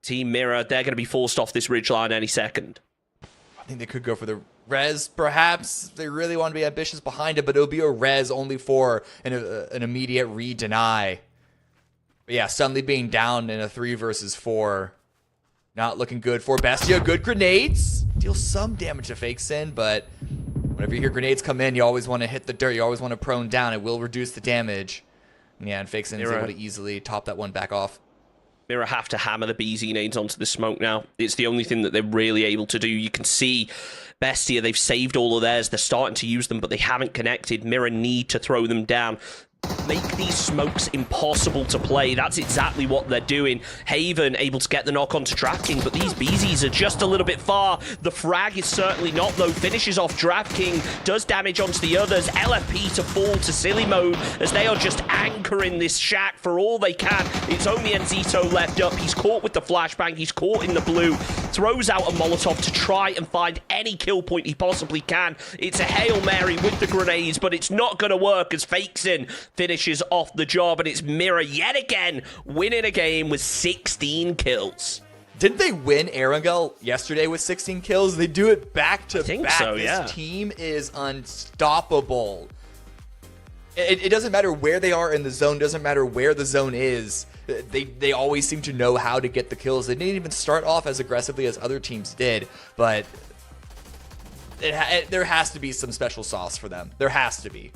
Team Mirror, they're going to be forced off this ridgeline any second. I think they could go for the res, perhaps. They really want to be ambitious behind it, but it'll be a res only for an immediate re-deny. But yeah, suddenly being down in a 3 versus 4. Not looking good for Bestia. Good grenades. Deal some damage to Fake Sin, but whenever you hear grenades come in, you always want to hit the dirt. You always want to prone down. It will reduce the damage. Yeah, and Fake Sin is able to easily top that one back off. Mirror have to hammer the BZ nades onto the smoke now. It's the only thing that they're really able to do. You can see Bestia, they've saved all of theirs. They're starting to use them, but they haven't connected. Mirror need to throw them down. Make these smokes impossible to play. That's exactly what they're doing. Haven able to get the knock onto DraftKings, but these BZs are just a little bit far. The frag is certainly not, though. Finishes off DraftKings, does damage onto the others. LFP to fall to silly mode as they are just anchoring this shack for all they can. It's only Enzito left up. He's caught with the flashbang. He's caught in the blue. Throws out a Molotov to try and find any kill point he possibly can. It's a Hail Mary with the grenades, but it's not going to work as Fakesin finishes off the job, and it's Mirror yet again winning a game with 16 kills. Didn't they win Erangel yesterday with 16 kills? They do it back to back. So, yeah. This team is unstoppable. It doesn't matter where they are in the zone, doesn't matter where the zone is. They always seem to know how to get the kills. They didn't even start off as aggressively as other teams did, but there has to be some special sauce for them. There has to be.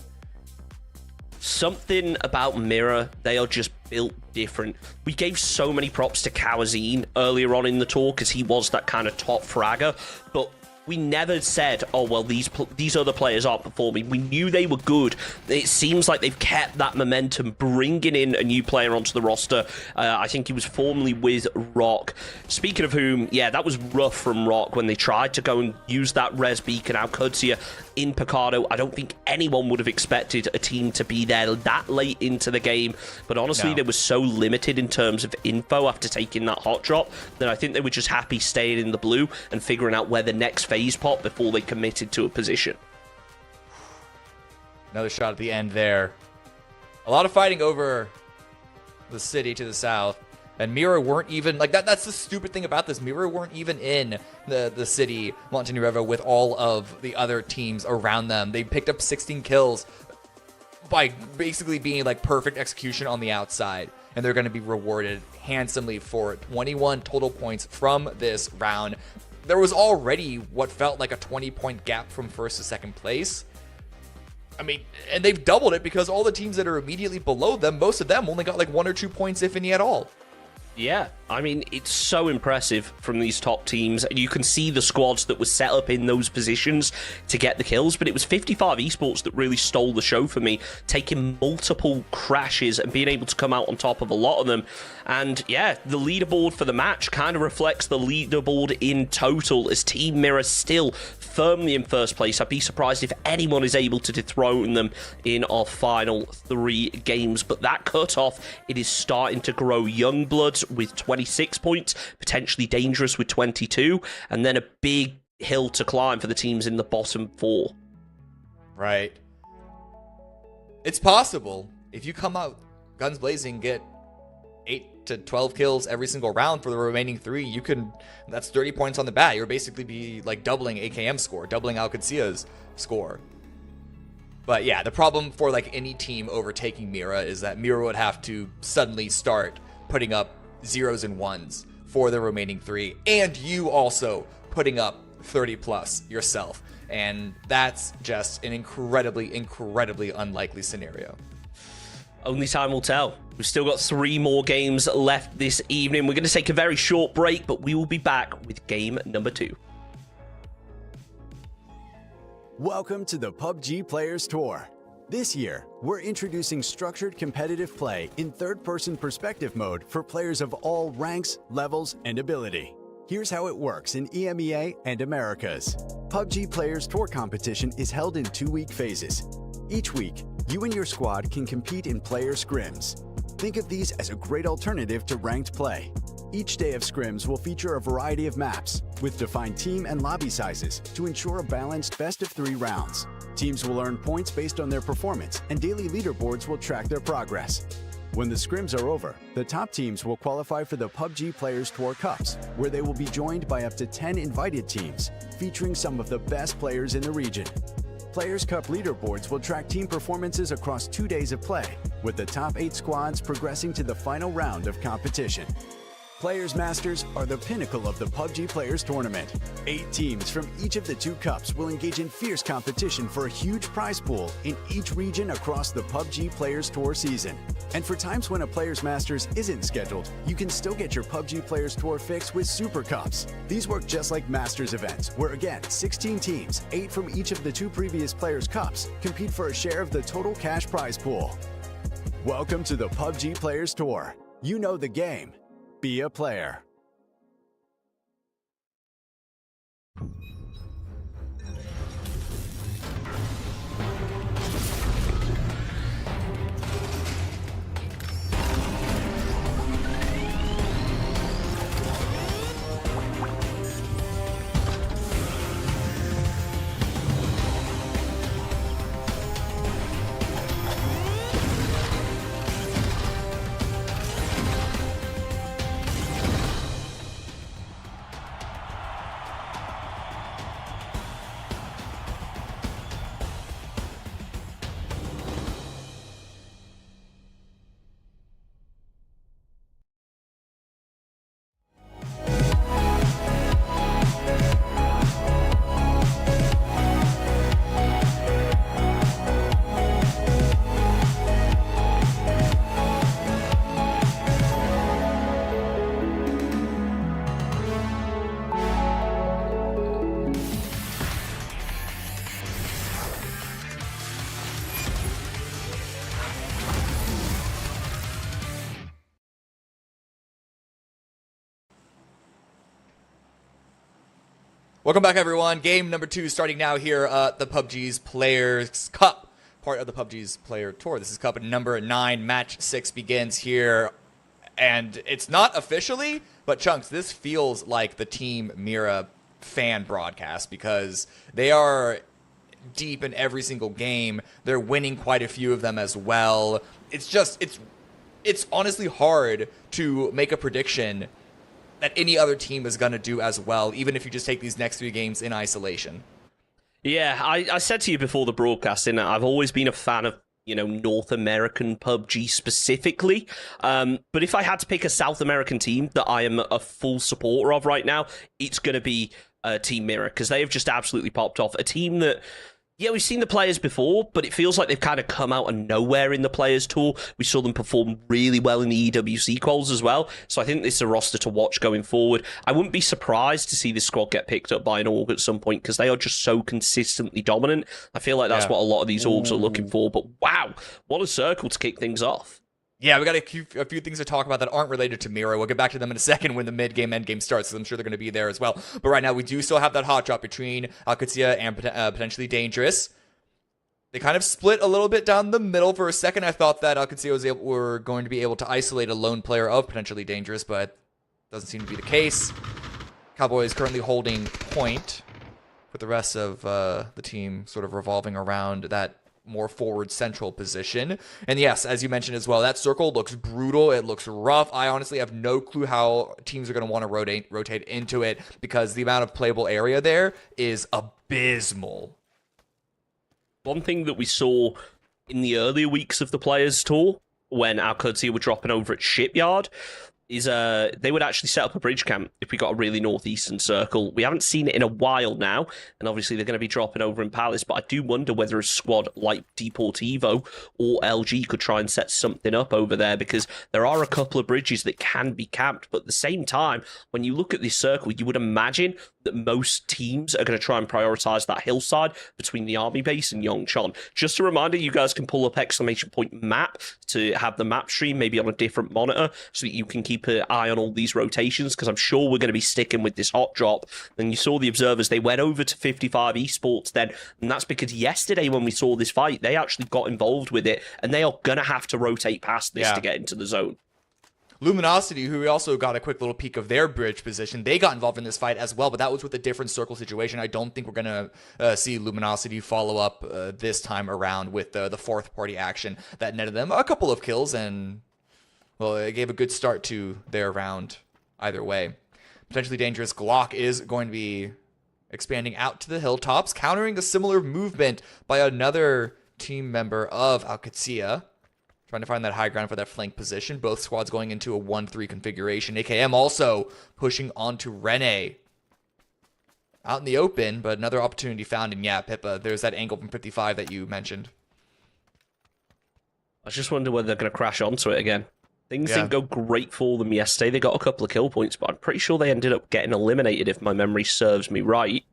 Something about Mirror, they are just built different. We gave so many props to Kawazine earlier on in the tour because he was that kind of top fragger, but we never said, oh, well, these other players aren't performing. We knew they were good. It seems like they've kept that momentum, bringing in a new player onto the roster. I think he was formerly with Rock. Speaking of whom, yeah, that was rough from Rock when they tried to go and use that res beacon out Kudsia in Picardo. I don't think anyone would have expected a team to be there that late into the game, but honestly, they were so limited in terms of info after taking that hot drop that I think they were just happy staying in the blue and figuring out where the next phase popped before they committed to a position. Another shot at the end there. A lot of fighting over the city to the south. And Mira weren't even, like, that's the stupid thing about this. Mira weren't even in the city, Montenuevo, with all of the other teams around them. They picked up 16 kills by basically being, like, perfect execution on the outside. And they're going to be rewarded handsomely for 21 total points from this round. There was already what felt like a 20-point gap from first to second place. I mean, and they've doubled it because all the teams that are immediately below them, most of them only got like 1 or 2 points, if any at all. Yeah, I mean, it's so impressive from these top teams. You can see the squads that were set up in those positions to get the kills, but it was 55 Esports that really stole the show for me, taking multiple crashes and being able to come out on top of a lot of them. And yeah, the leaderboard for the match kind of reflects the leaderboard in total, as Team Mirror still firmly in first place. I'd be surprised if anyone is able to dethrone them in our final 3 games. But that cutoff, it is starting to grow. Youngbloods with 26 points, potentially Dangerous with 22, and then a big hill to climb for the teams in the bottom 4. Right. It's possible. If you come out guns blazing, get 8 to 12 kills every single round for the remaining 3, you can, that's 30 points on the bat. You're basically be like doubling AKM's score, doubling Alcancia's score. But yeah, the problem for like any team overtaking Mira is that Mira would have to suddenly start putting up 0s and 1s for the remaining 3, and you also putting up 30 plus yourself. And that's just an incredibly, incredibly unlikely scenario. Only time will tell. We've still got 3 more games left this evening. We're going to take a very short break, but we will be back with game number 2. Welcome to the PUBG Players Tour. This year, we're introducing structured competitive play in third-person perspective mode for players of all ranks, levels, and ability. Here's how it works in EMEA and Americas. PUBG Players Tour competition is held in 2-week phases. Each week, you and your squad can compete in player scrims. Think of these as a great alternative to ranked play. Each day of scrims will feature a variety of maps with defined team and lobby sizes to ensure a balanced best-of-3 rounds. Teams will earn points based on their performance, and daily leaderboards will track their progress. When the scrims are over, the top teams will qualify for the PUBG Players Tour Cups, where they will be joined by up to 10 invited teams, featuring some of the best players in the region. Players Cup leaderboards will track team performances across 2 days of play, with the top 8 squads progressing to the final round of competition. Players Masters are the pinnacle of the PUBG Players Tournament. 8 teams from each of the 2 cups will engage in fierce competition for a huge prize pool in each region across the PUBG Players Tour season. And for times when a Players Masters isn't scheduled, you can still get your PUBG Players Tour fix with Super Cups. These work just like Masters events, where again, 16 teams, 8 from each of the 2 previous Players Cups, compete for a share of the total cash prize pool. Welcome to the PUBG Players Tour. You know the game. Be a player. Welcome back, everyone. Game number 2 starting now here at the PUBG's Players Cup, part of the PUBG's Player Tour. This is Cup number 9. Match 6 begins here, and it's not officially, but Chunks, this feels like the Team Mira fan broadcast because they are deep in every single game. They're winning quite a few of them as well. It's honestly hard to make a prediction that any other team is going to do as well, even if you just take these next 3 games in isolation. Yeah, I said to you before the broadcasting that I've always been a fan of, North American PUBG specifically. But if I had to pick a South American team that I am a full supporter of right now, it's going to be Team Mira, because they have just absolutely popped off. A team that, yeah, we've seen the players before, but it feels like they've kind of come out of nowhere in the Players Tour. We saw them perform really well in the EWC quals as well, so I think this is a roster to watch going forward. I wouldn't be surprised to see this squad get picked up by an Org at some point, because they are just so consistently dominant. I feel like that's what a lot of these Orgs are looking for, but wow, what a circle to kick things off. Yeah, we got a few things to talk about that aren't related to Mira. We'll get back to them in a second when the mid-game, end-game starts, because I'm sure they're going to be there as well. But right now, we do still have that hot drop between Alcatia and potentially Dangerous. They kind of split a little bit down the middle. For a second, I thought that Alcatia were going to be able to isolate a lone player of potentially Dangerous, but doesn't seem to be the case. Cowboys currently holding point, with the rest of the team sort of revolving around that more forward central position. And yes, as you mentioned as well, that circle looks brutal. It looks rough. I honestly have no clue how teams are going to want to rotate into it, because the amount of playable area there is abysmal. One thing that we saw in the earlier weeks of the Players Tour, when Alcatia were dropping over at Shipyard, is they would actually set up a bridge camp if we got a really northeastern circle. We haven't seen it in a while now, and obviously they're going to be dropping over in Palace, but I do wonder whether a squad like Deportivo or LG could try and set something up over there, because there are a couple of bridges that can be camped, but at the same time, when you look at this circle, you would imagine that most teams are going to try and prioritize that hillside between the army base and Yongchon. Just a reminder, you guys can pull up !map to have the map stream maybe on a different monitor so that you can keep an eye on all these rotations, because I'm sure we're going to be sticking with this hot drop. And you saw the observers, they went over to 55 Esports then, and that's because yesterday when we saw this fight, they actually got involved with it, and they are going to have to rotate past this to get into the zone. Luminosity, who we also got a quick little peek of their bridge position, they got involved in this fight as well, but that was with a different circle situation. I don't think we're going to see Luminosity follow up this time around with the fourth party action that netted them a couple of kills, and, well, it gave a good start to their round either way. Potentially Dangerous Glock is going to be expanding out to the hilltops, countering a similar movement by another team member of Alcatia. Trying to find that high ground for that flank position. Both squads going into a 1-3 configuration. AKM also pushing onto Rene. Out in the open, but another opportunity found. And yeah, Pippa, there's that angle from 55 that you mentioned. I just wonder whether they're going to crash onto it again. Things didn't go great for them yesterday. They got a couple of kill points, but I'm pretty sure they ended up getting eliminated, if my memory serves me right.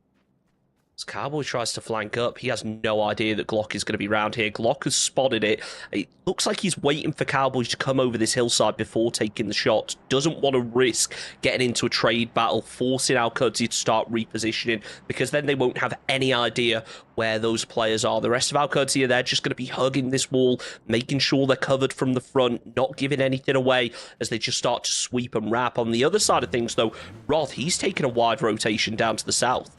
As Cowboy tries to flank up, he has no idea that Glock is going to be round here. Glock has spotted it. It looks like he's waiting for Cowboys to come over this hillside before taking the shot. Doesn't want to risk getting into a trade battle, forcing Alcatia to start repositioning, because then they won't have any idea where those players are. The rest of Alcatia, they're just going to be hugging this wall, making sure they're covered from the front, not giving anything away as they just start to sweep and wrap. On the other side of things, though, Roth, he's taken a wide rotation down to the south.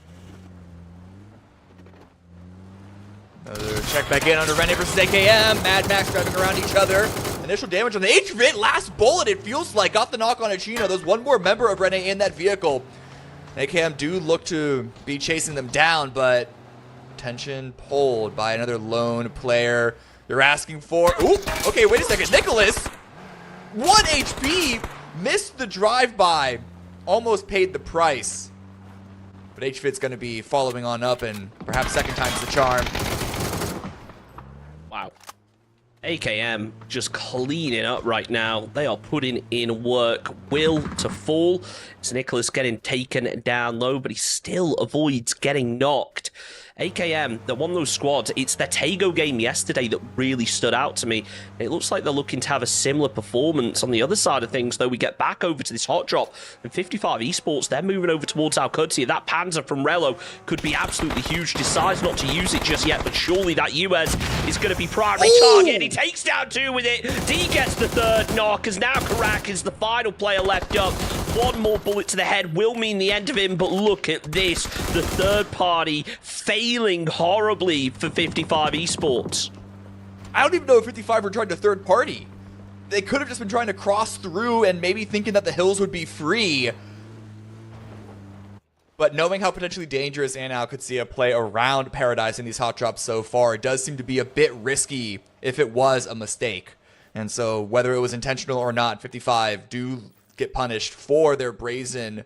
Another check back in under Rene versus AKM. Mad Max driving around each other. Initial damage on the HVIT. Last bullet, it feels like. Got the knock on Achino. There's one more member of Rene in that vehicle. AKM do look to be chasing them down, but tension pulled by another lone player. They're asking for... Ooh, okay, wait a second. Nicholas, 1 HP, missed the drive-by. Almost paid the price. But HVIT's going to be following on up, and perhaps second time's the charm. Wow. AKM just cleaning up right now. They are putting in work. Will to fall. It's Nicholas getting taken down low, but he still avoids getting knocked. AKM, they're one of those squads. It's their Tago game yesterday that really stood out to me. It looks like they're looking to have a similar performance on the other side of things, though. We get back over to this hot drop, and 55 Esports, they're moving over towards Alcudia. That Panzer from Relo could be absolutely huge. Decides not to use it just yet, but surely that US is going to be primary target, and he takes down 2 with it. D gets the 3rd knock, as now Karak is the final player left up. 1 more bullet to the head will mean the end of him, but look at this. The 3rd party failing horribly for 55 Esports. I don't even know if 55 were trying to third party. They could have just been trying to cross through and maybe thinking that the hills would be free. But knowing how potentially dangerous and Alcudia play around Paradise in these hot drops so far, it does seem to be a bit risky if it was a mistake. And so whether it was intentional or not, 55 do get punished for their brazen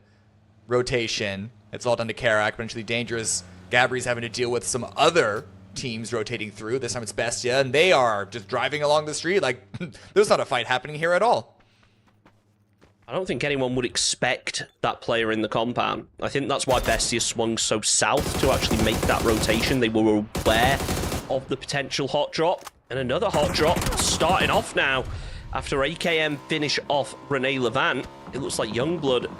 rotation. It's all done to Karak, potentially dangerous. Gabri's having to deal with some other teams rotating through. This time it's Bestia, and they are just driving along the street like there's not a fight happening here at all. I don't think anyone would expect that player in the compound. I think that's why Bestia swung so south to actually make that rotation. They were aware of the potential hot drop. And another hot drop starting off now. After AKM finish off Rene Levant, it looks like Youngblood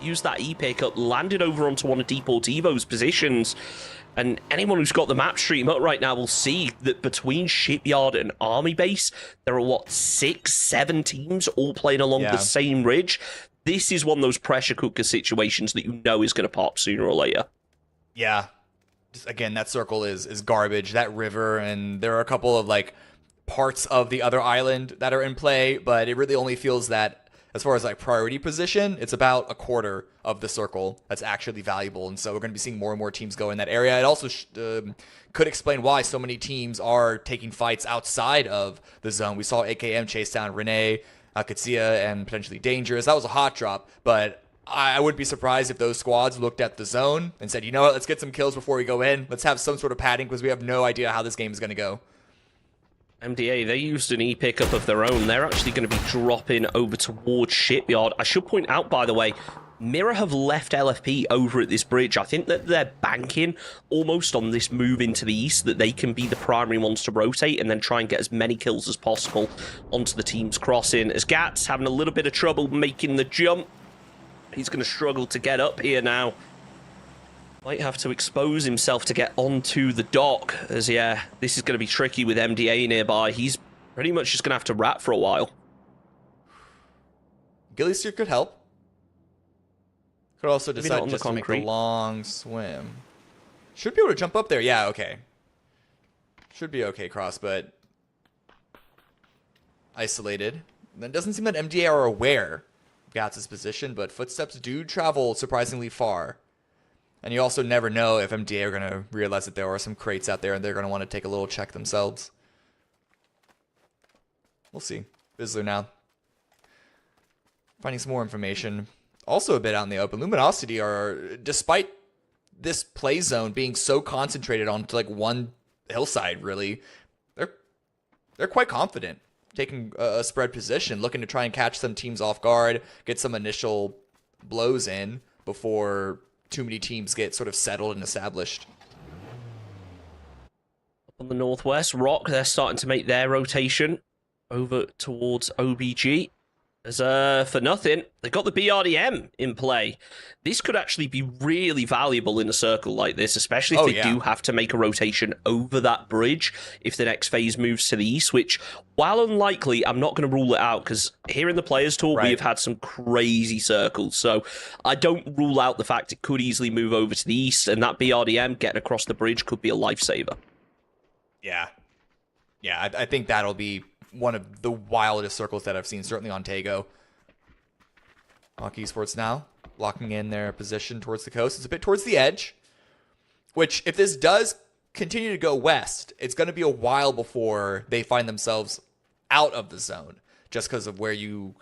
used that E-pick up, landed over onto one of Deportivo's positions. And anyone who's got the map stream up right now will see that between Shipyard and Army Base, there are, what, 6, 7 teams all playing along the same ridge? This is one of those pressure cooker situations that you know is going to pop sooner or later. Yeah. Just, again, that circle is garbage. That river, and there are a couple of, like, parts of the other island that are in play, but it really only feels that as far as like priority position, it's about a quarter of the circle that's actually valuable. And so we're going to be seeing more and more teams go in that area. It also could explain why so many teams are taking fights outside of the zone. We saw AKM chase down Rene, Katsia, and potentially Dangerous. That was a hot drop, but I wouldn't be surprised if those squads looked at the zone and said, you know what, let's get some kills before we go in. Let's have some sort of padding because we have no idea how this game is going to go. MDA, they used an E-pickup of their own. They're actually going to be dropping over towards Shipyard. I should point out, by the way, Mirror have left LFP over at this bridge. I think that they're banking almost on this move into the east, that they can be the primary ones to rotate and then try and get as many kills as possible onto the team's crossing. As Gats having a little bit of trouble making the jump. He's going to struggle to get up here now. Might have to expose himself to get onto the dock, as yeah, this is going to be tricky with MDA nearby. He's pretty much just going to have to rat for a while. Ghillie Steer could help. Could also decide just to make the long swim. Should be able to jump up there. Yeah, okay. Should be okay, Cross, but isolated. Then it doesn't seem that MDA are aware of Gats' position, but footsteps do travel surprisingly far. And you also never know if MDA are going to realize that there are some crates out there and they're going to want to take a little check themselves. We'll see. Bizzler now. Finding some more information. Also a bit out in the open. Luminosity are, despite this play zone being so concentrated onto like one hillside, really, they're quite confident. Taking a spread position, looking to try and catch some teams off guard, get some initial blows in before too many teams get sort of settled and established. On the northwest, Rock, they're starting to make their rotation over towards OBG. As for nothing, they got the BRDM in play. This could actually be really valuable in a circle like this, especially if they do have to make a rotation over that bridge if the next phase moves to the east, which, while unlikely, I'm not going to rule it out, because here in the Players Tour, we have had some crazy circles. So I don't rule out the fact it could easily move over to the east, and that BRDM getting across the bridge could be a lifesaver. Yeah. Yeah, I think that'll be one of the wildest circles that I've seen, certainly on Tago. Hawk Esports now locking in their position towards the coast. It's a bit towards the edge, which if this does continue to go west, it's going to be a while before they find themselves out of the zone, just because of where you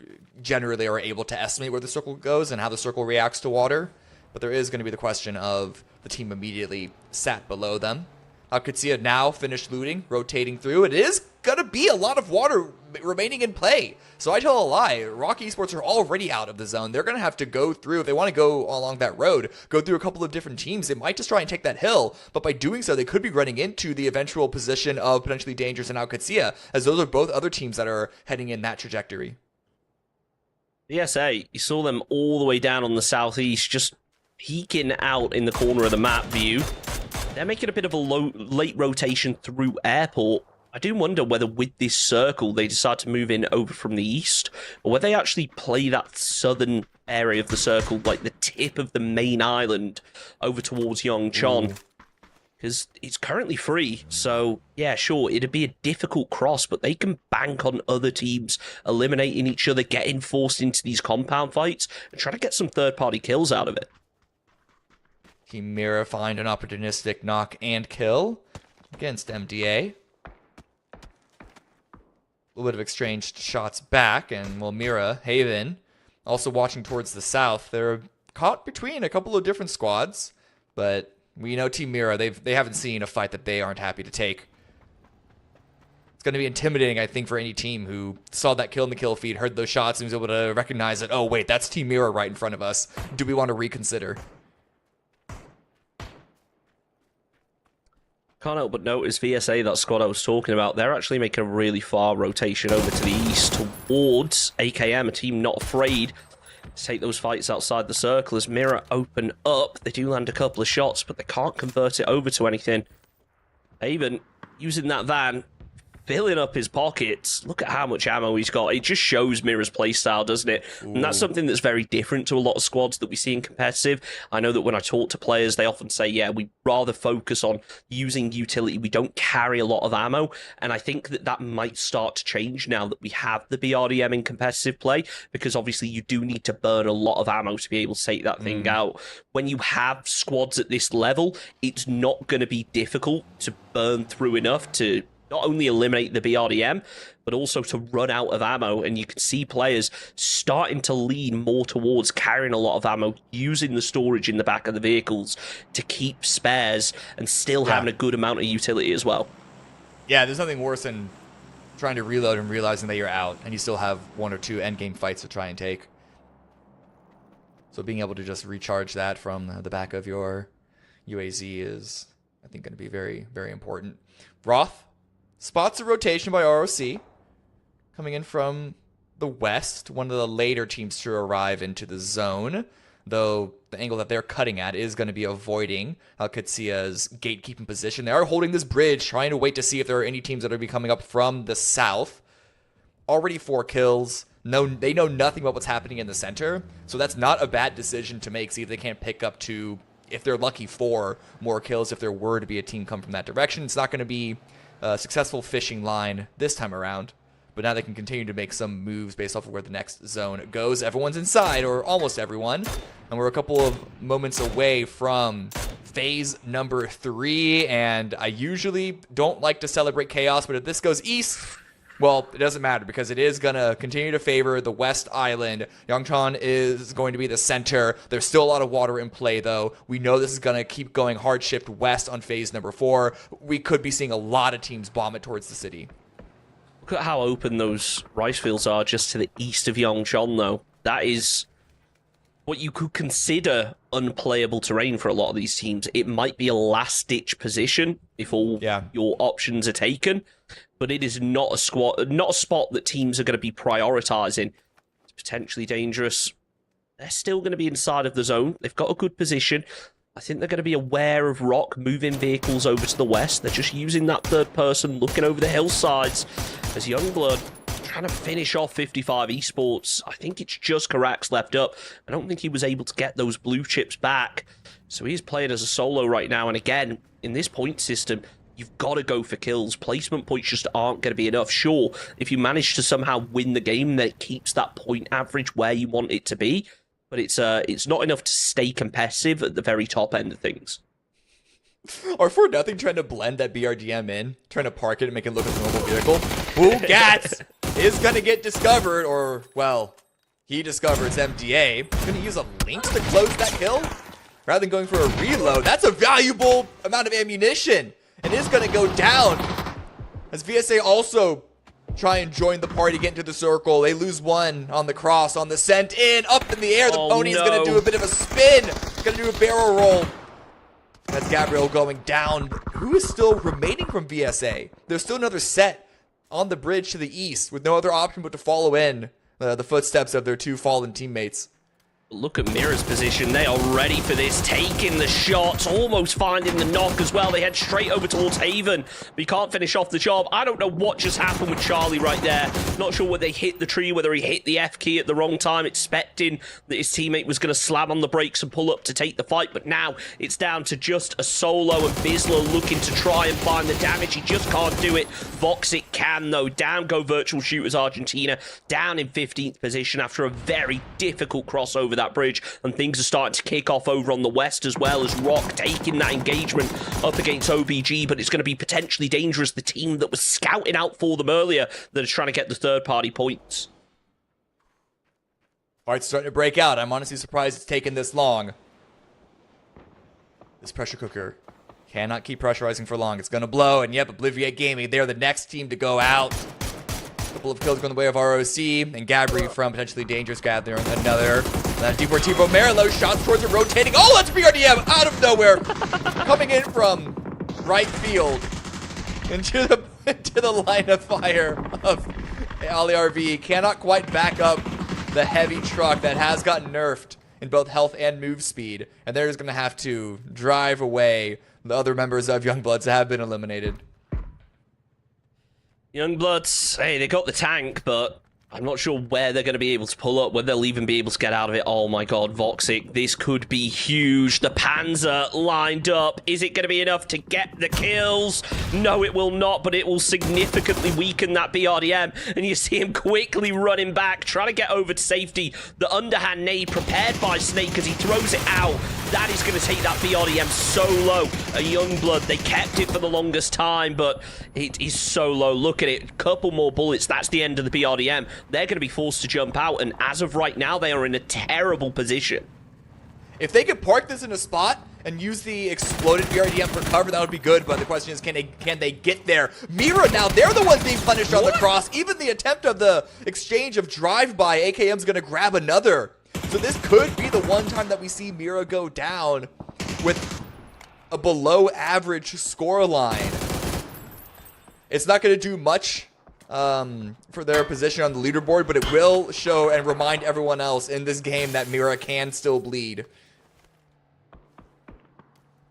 generally are able to estimate where the circle goes and how the circle reacts to water. But there is going to be the question of the team immediately sat below them. Katsia now finished looting, rotating through. It is going to be a lot of water remaining in play. So I tell a lie. Rock Esports are already out of the zone. They're going to have to go through, if they want to go along that road, go through a couple of different teams. They might just try and take that hill, but by doing so, they could be running into the eventual position of potentially Dangerous and Alcatsia, as those are both other teams that are heading in that trajectory. PSA, you saw them all the way down on the southeast, just peeking out in the corner of the map view. They're making a bit of a late rotation through airport. I do wonder whether with this circle they decide to move in over from the east, or whether they actually play that southern area of the circle, like the tip of the main island, over towards Yongchon. Because it's currently free, so yeah, sure, it'd be a difficult cross, but they can bank on other teams eliminating each other, getting forced into these compound fights, and try to get some third-party kills out of it. Team Mira find an opportunistic knock and kill against MDA. A little bit of exchanged shots back, and well, Mira, Haven, also watching towards the south. They're caught between a couple of different squads, but we know Team Mira, they haven't seen a fight that they aren't happy to take. It's going to be intimidating, I think, for any team who saw that kill in the kill feed, heard those shots, and was able to recognize that, oh, wait, that's Team Mira right in front of us. Do we want to reconsider? Can't help but notice VSA, that squad I was talking about, they're actually making a really far rotation over to the east towards AKM, a team not afraid to take those fights outside the circle. As Mira open up, they do land a couple of shots, but they can't convert it over to anything. Haven using that van, filling up his pockets. Look at how much ammo he's got. It just shows Mira's playstyle, doesn't it? Ooh. And that's something that's very different to a lot of squads that we see in competitive. I know that when I talk to players, they often say, yeah, we rather focus on using utility. We don't carry a lot of ammo. And I think that that might start to change now that we have the BRDM in competitive play, because obviously you do need to burn a lot of ammo to be able to take that thing out. When you have squads at this level, it's not going to be difficult to burn through enough to not only eliminate the BRDM, but also to run out of ammo. And you can see players starting to lean more towards carrying a lot of ammo, using the storage in the back of the vehicles to keep spares and still having a good amount of utility as well. Yeah, there's nothing worse than trying to reload and realizing that you're out and you still have one or two endgame fights to try and take. So being able to just recharge that from the back of your UAZ is, I think, going to be very, very important. Roth spots a rotation by ROC coming in from the west, one of the later teams to arrive into the zone, though the angle that they're cutting at is going to be avoiding Alcatsia's gatekeeping position. They are holding this bridge, trying to wait to see if there are any teams that are coming up from the south. Already 4 kills. No, they know nothing about what's happening in the center, so that's not a bad decision to make. See if they can't pick up to, if they're lucky, 4 more kills if there were to be a team come from that direction. It's not going to be a successful fishing line this time around, but now they can continue to make some moves based off of where the next zone goes. Everyone's inside, or almost everyone, and we're a couple of moments away from phase number 3, and I usually don't like to celebrate chaos, but if this goes east, well, it doesn't matter because it is going to continue to favor the West Island. Yongchon is going to be the center. There's still a lot of water in play, though. We know this is going to keep going hard shift west on phase number 4. We could be seeing a lot of teams bomb it towards the city. Look at how open those rice fields are just to the east of Yongchon, though. That is what you could consider unplayable terrain for a lot of these teams. It might be a last-ditch position if all your options are taken, but it is not a spot that teams are going to be prioritizing. It's potentially dangerous. They're still going to be inside of the zone. They've got a good position. I think they're going to be aware of Rock moving vehicles over to the west. They're just using that third person, looking over the hillsides as Youngblood trying to finish off 55 Esports. I think it's just Karax left up. I don't think he was able to get those blue chips back. So he's playing as a solo right now. And again, in this point system, you've got to go for kills. Placement points just aren't going to be enough. Sure, if you manage to somehow win the game, then it keeps that point average where you want it to be. But it's not enough to stay competitive at the very top end of things. Or for nothing, trying to blend that BRDM in, trying to park it and make it look like a normal vehicle. Gats is going to get discovered, or, well, he discovers MDA. Going to use a lynx to close that kill? Rather than going for a reload, that's a valuable amount of ammunition. And is going to go down. As VSA also try and join the party, get into the circle. They lose one on the cross, on the sent in, up in the air. The pony's gonna do a bit of a spin, gonna do a barrel roll. That's Gabriel going down. Who is still remaining from VSA? There's still another set on the bridge to the east with no other option but to follow in the footsteps of their two fallen teammates. Look at Mira's position. They are ready for this. Taking the shots, almost finding the knock as well. They head straight over towards Haven. But he can't finish off the job. I don't know what just happened with Charlie right there. Not sure whether they hit the tree, whether he hit the F key at the wrong time, expecting that his teammate was going to slam on the brakes and pull up to take the fight. But now it's down to just a solo, and Bislo looking to try and find the damage. He just can't do it. Voxic can, though. Down go Virtual Shooters Argentina. Down in 15th position after a very difficult crossover that bridge, and things are starting to kick off over on the west as well, as Rock taking that engagement up against OBG, but it's going to be potentially dangerous. The team that was scouting out for them earlier that are trying to get the third-party points. Fight's starting to break out. I'm honestly surprised it's taken this long. This pressure cooker cannot keep pressurizing for long. It's going to blow, and yep, Obliviate Gaming, they're the next team to go out. Couple of kills going the way of ROC, and Gabri from potentially dangerous gathering another. Deportivo Merlo, shots towards it, rotating. Oh, that's BRDM out of nowhere, coming in from right field into the line of fire of Ali RV. Cannot quite back up the heavy truck that has gotten nerfed in both health and move speed, and they're just going to have to drive away the other members of Youngbloods that have been eliminated. Youngbloods, hey, they got the tank, but I'm not sure where they're going to be able to pull up, whether they'll even be able to get out of it. Oh my god, Voxic, this could be huge. The Panzer lined up. Is it going to be enough to get the kills? No, it will not, but it will significantly weaken that BRDM. And you see him quickly running back, trying to get over to safety. The underhand nade prepared by Snake as he throws it out. That is going to take that BRDM so low. A Youngblood, they kept it for the longest time, but it is so low. Look at it. Couple more bullets. That's the end of the BRDM. They're going to be forced to jump out, and as of right now, they are in a terrible position. If they could park this in a spot and use the exploded BRDM for cover, that would be good, but the question is, can they get there? Mira now, they're the ones being punished on the cross. Even the attempt of the exchange of drive-by, AKM's going to grab another. So this could be the one time that we see Mira go down with a below-average score line. It's not going to do much for their position on the leaderboard, but it will show and remind everyone else in this game that Mira can still bleed.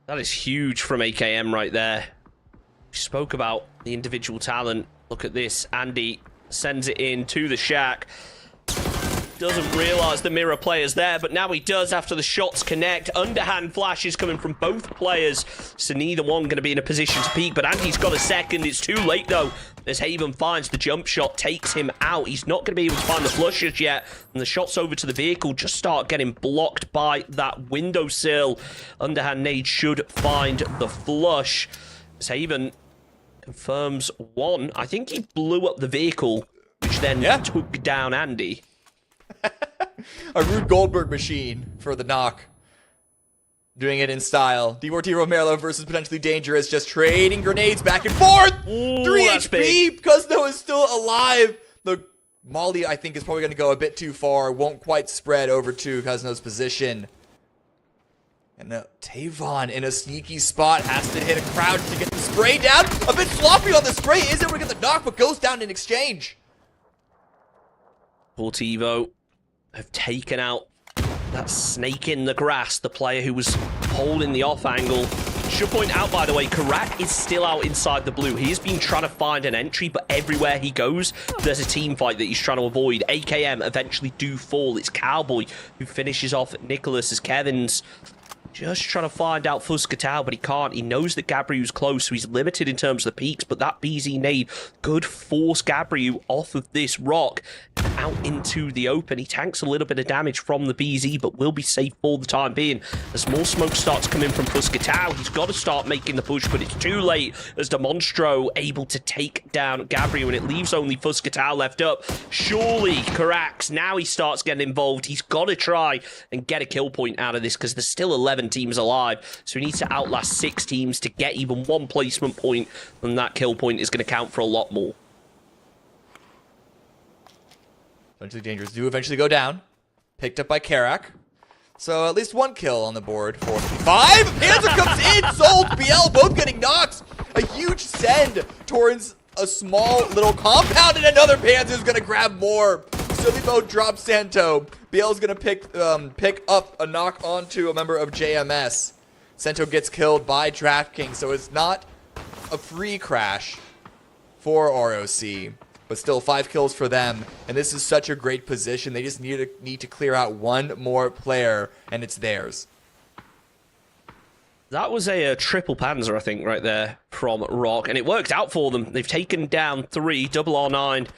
That is huge from AKM right there. We spoke about the individual talent. Look at this. Andy sends it in to the shack. Doesn't realize the Mira player's there, but now he does after the shots connect. Underhand flashes coming from both players, so neither one going to be in a position to peek, but Andy's got a second. It's too late, though, as Haven finds the jump shot, takes him out. He's not going to be able to find the flushes yet, and the shots over to the vehicle just start getting blocked by that windowsill. Underhand nade should find the flush, as Haven confirms one. I think he blew up the vehicle, which then took down Andy. A Rude Goldberg machine for the knock. Doing it in style. Deportivo Merlo versus potentially dangerous. Just trading grenades back and forth. Ooh, 3 HP. Cuzno is still alive. The Molly, I think, is probably going to go a bit too far. Won't quite spread over to Cuzno's position. And Tavon in a sneaky spot has to hit a crouch to get the spray down. A bit sloppy on the spray. Is able to get the knock, but goes down in exchange. Portivo have taken out that snake in the grass, the player who was holding the off angle. Should point out, by the way, Karat is still out inside the blue. He's been trying to find an entry, but everywhere he goes, there's a team fight that he's trying to avoid. AKM eventually do fall. It's Cowboy who finishes off Nicholas as Kevin's just trying to find out Fuscatao, but he can't. He knows that Gabriel's close, so he's limited in terms of the peaks, but that BZ nade could force Gabriel off of this rock out into the open. He tanks a little bit of damage from the BZ, but will be safe for the time being. As more smoke starts coming from Fuscatao, he's got to start making the push, but it's too late as Demonstro able to take down Gabriel, and it leaves only Fuscatao left up. Surely, Carax, now he starts getting involved. He's got to try and get a kill point out of this, because there's still 11 teams alive, so he needs to outlast 6 teams to get even 1 placement point, and that kill point is going to count for a lot more. Eventually, Dangers do eventually go down. Picked up by Karak. So at least one kill on the board for 5. Panzer comes in. Sold, BL, both getting knocks. A huge send towards a small little compound, and another Panzer's going to grab more. Silly Mode drops Sento. BL's going to pick up a knock onto a member of JMS. Sento gets killed by DraftKings, so it's not a free crash for ROC. But still, 5 kills for them, and this is such a great position. They just need to clear out one more player, and it's theirs. That was a triple Panzer, I think, right there from Rock, and it worked out for them. They've taken down 3. Double R9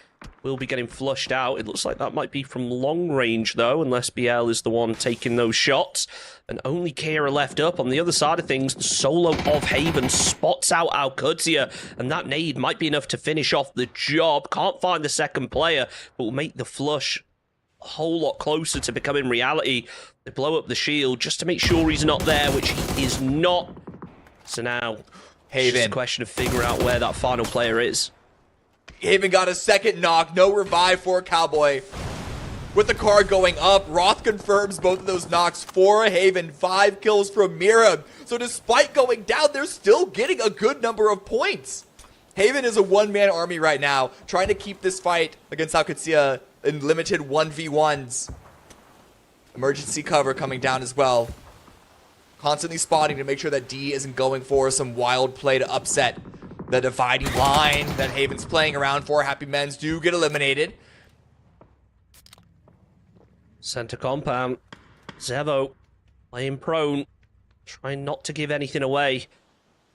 will be getting flushed out. It looks like that might be from long range, though, unless BL is the one taking those shots. And only Kira left up. On the other side of things, the solo of Haven spots out Alcudia, and that nade might be enough to finish off the job. Can't find the second player, but will make the flush a whole lot closer to becoming reality. They blow up the shield just to make sure he's not there, which he is not. So now, Haven. it's just a question of figuring out where that final player is. Haven got a second knock. No revive for Cowboy. With the card going up, Roth confirms both of those knocks for Haven. 5 kills from Mira. So despite going down, they're still getting a good number of points. Haven is a one-man army right now, trying to keep this fight against Alcudia in limited 1v1s. Emergency cover coming down as well. Constantly spotting to make sure that D isn't going for some wild play to upset the dividing line that Haven's playing around for. Happy Men's do get eliminated. Center compound. Zevo playing prone. Trying not to give anything away.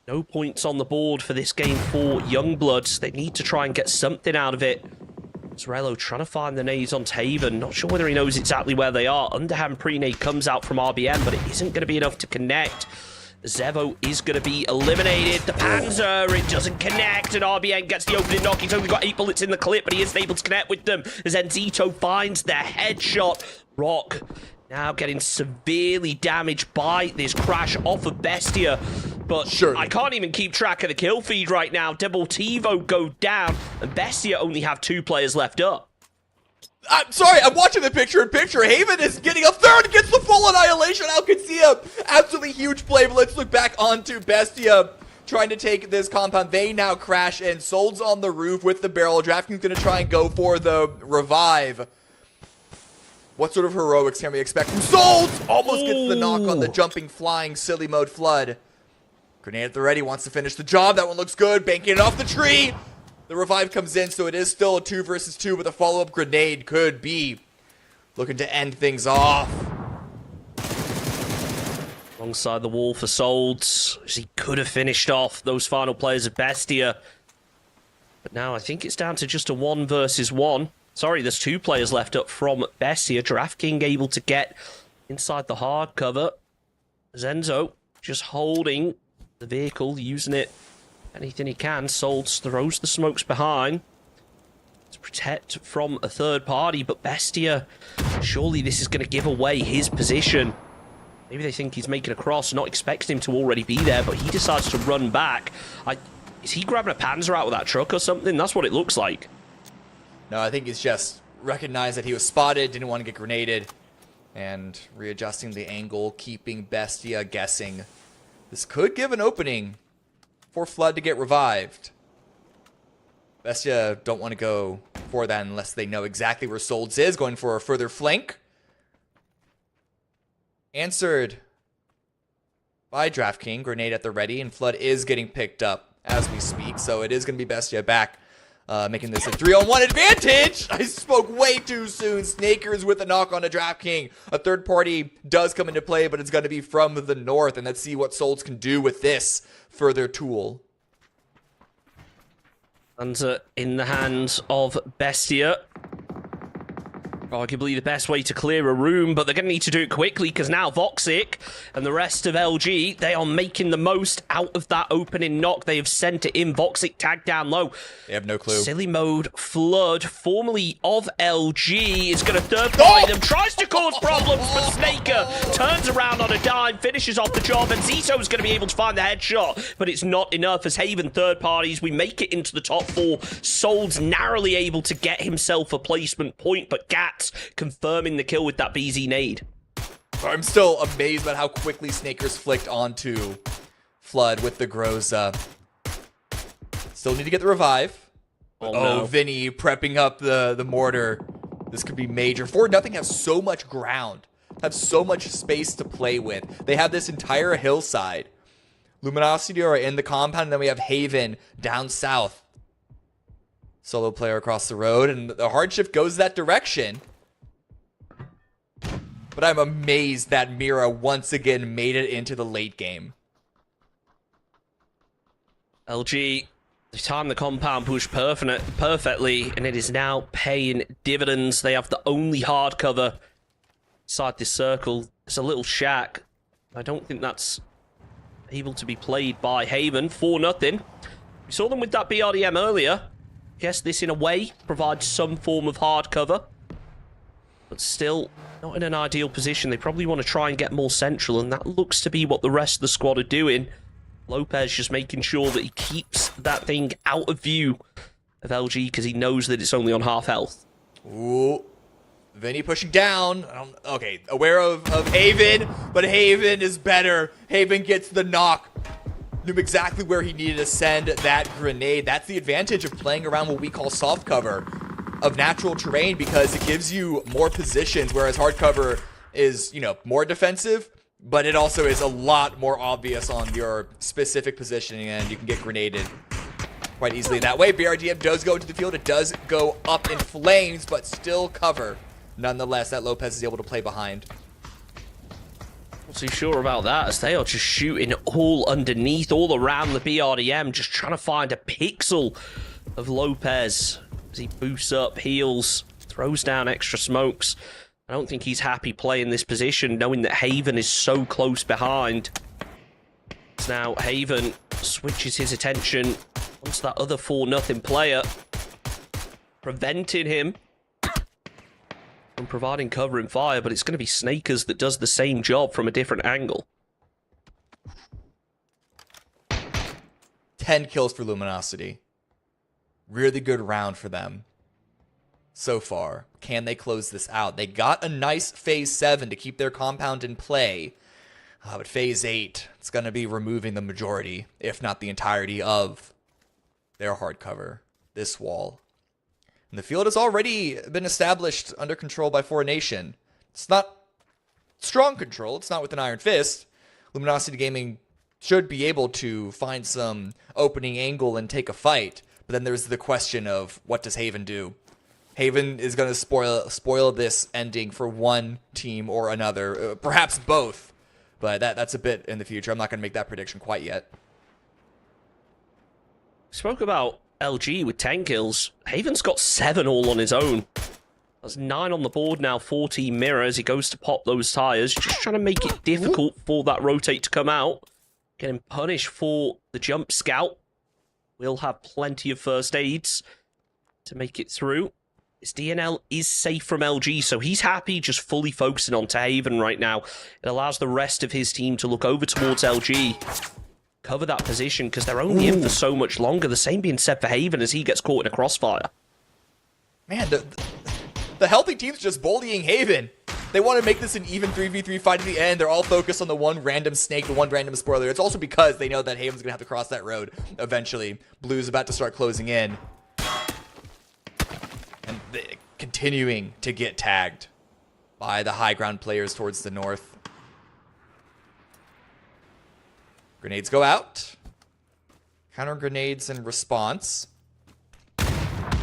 No points on the board for this game for Youngbloods. They need to try and get something out of it. Zrello trying to find the nades on Haven. Not sure whether he knows exactly where they are. Underhand pre-nade comes out from RBM, but it isn't going to be enough to connect. Zevo is going to be eliminated. The Panzer, it doesn't connect, and RBN gets the opening knock. He's only got 8 bullets in the clip, but he isn't able to connect with them. As Enzito finds the headshot. Rock now getting severely damaged by this crash off of Bestia. But Surely. I can't even keep track of the kill feed right now. Deportivo go down, and Bestia only have 2 players left up. I'm sorry, I'm watching the picture-in-picture. Haven is getting a third, gets the full annihilation. Alcudia, absolutely huge play, but let's look back onto Bestia trying to take this compound. They now crash in. Sold's on the roof with the barrel. DraftKings going to try and go for the revive. What sort of heroics can we expect from Sold? Almost gets the knock on the jumping, flying, silly mode Flood. Grenade at the ready, wants to finish the job. That one looks good, banking it off the tree. The revive comes in, so it is still a 2 versus 2, but the follow-up grenade could be looking to end things off. Alongside the wall for Solds, as he could have finished off those final players of Bestia. But now I think it's down to just a 1 versus 1. Sorry, there's 2 players left up from Bestia. DraftKings able to get inside the hard cover. Zenzo just holding the vehicle, using it anything he can. Solds throws the smokes behind to protect from a third party, but Bestia, surely this is going to give away his position. Maybe they think he's making a cross, not expecting him to already be there, but he decides to run back. Is he grabbing a Panzer out of that truck or something? That's what it looks like. No, I think he's just recognized that he was spotted, didn't want to get grenaded, and readjusting the angle, keeping Bestia guessing. This could give an opening for Flood to get revived. Bestia don't want to go for that unless they know exactly where Solds is, going for a further flank. Answered by DraftKings, grenade at the ready, and Flood is getting picked up as we speak, so it is going to be Bestia back, making this a 3-on-1 advantage. I spoke way too soon. Snakers with a knock on a DraftKings. A third party does come into play, but it's going to be from the north, and let's see what Solds can do with this further tool. And in the hands of Bestia. Arguably the best way to clear a room, but they're going to need to do it quickly because now Voxic and the rest of LG, they are making the most out of that opening knock. They have sent it in. Voxic tagged down low. They have no clue. Silly Mode Flood, formerly of LG, is going to third-party them. Tries to cause problems, but Snaker turns around on a dime, finishes off the job, and Zito is going to be able to find the headshot, but it's not enough as Haven third parties. We make it into the top 4. Sold's narrowly able to get himself a placement point, but Gats confirming the kill with that BZ nade. I'm still amazed about how quickly Snakers flicked onto Flood with the Groza. Still need to get the revive. Oh, no. Vinny prepping up the mortar. This could be major. 4-0 have so much ground, have so much space to play with. They have this entire hillside. Luminosity are in the compound, and then we have Haven down south. Solo player across the road, and the hard shift goes that direction. But I'm amazed that Mira once again made it into the late game. LG, they timed the compound push perfectly, and it is now paying dividends. They have the only hard cover inside this circle. It's a little shack. I don't think that's able to be played by Haven. 4-0. We saw them with that BRDM earlier. Guess this, in a way, provides some form of hard cover. But still, not in an ideal position. They probably want to try and get more central, and that looks to be what the rest of the squad are doing. Lopez just making sure that he keeps that thing out of view of LG, because he knows that it's only on half health. Ooh. Vinny pushing down. Okay, aware of Haven, but Haven is better. Haven gets the knock. Knew exactly where he needed to send that grenade. That's the advantage of playing around what we call soft cover of natural terrain, because it gives you more positions, whereas hard cover is, you know, more defensive, but it also is a lot more obvious on your specific positioning, and you can get grenaded quite easily that way. BRDM does go into the field. It does go up in flames, but still cover. Nonetheless, that Lopez is able to play behind. Not too sure about that, as they are just shooting all underneath, all around the BRDM, just trying to find a pixel of Lopez as he boosts up, heals, throws down extra smokes. I don't think he's happy playing this position, knowing that Haven is so close behind. So now Haven switches his attention onto that other 4-0 player, preventing him from providing cover and fire, but it's going to be Snakers that does the same job from a different angle. 10 kills for Luminosity. Really good round for them so far. Can they close this out? They got a nice Phase 7 to keep their compound in play. But Phase 8, it's going to be removing the majority, if not the entirety, of their hard cover. This wall. And the field has already been established under control by 4Nation. It's not strong control. It's not with an iron fist. Luminosity Gaming should be able to find some opening angle and take a fight. But then there's the question of, what does Haven do? Haven is going to spoil this ending for one team or another. Perhaps both. But that's a bit in the future. I'm not going to make that prediction quite yet. Spoke about LG with 10 kills. Haven's got 7 all on his own. That's 9 on the board now, 14 mirror as he goes to pop those tires. Just trying to make it difficult for that rotate to come out. Getting punished for the jump scout. We'll have plenty of first aids to make it through. His DNL is safe from LG, so he's happy just fully focusing on Haven right now. It allows the rest of his team to look over towards LG. Cover that position, because they're only in for so much longer. The same being said for Haven as he gets caught in a crossfire. Man, the healthy team's just bullying Haven. They want to make this an even 3v3 fight at the end. They're all focused on the one random snake, the one random spoiler. It's also because they know that Haven's going to have to cross that road eventually. Blue's about to start closing in. And continuing to get tagged by the high ground players towards the north. Grenades go out. Counter grenades in response.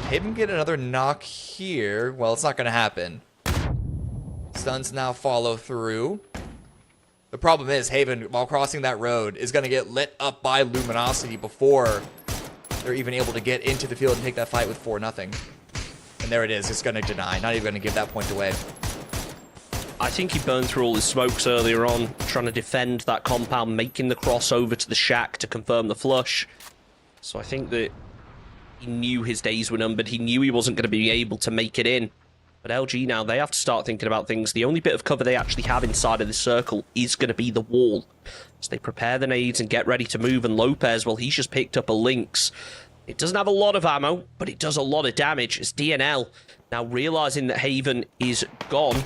Haven get another knock here. Well, it's not going to happen. Stuns now follow through. The problem is Haven, while crossing that road, is going to get lit up by Luminosity before they're even able to get into the field and take that fight with 4-0. And there it is. It's going to deny. Not even going to give that point away. I think he burned through all his smokes earlier on, trying to defend that compound, making the crossover to the shack to confirm the flush. So I think that he knew his days were numbered. He knew he wasn't going to be able to make it in. But LG now, they have to start thinking about things. The only bit of cover they actually have inside of the circle is going to be the wall. So they prepare the nades and get ready to move. And Lopez, well, he's just picked up a Lynx. It doesn't have a lot of ammo, but it does a lot of damage. As DNL, now realizing that Haven is gone,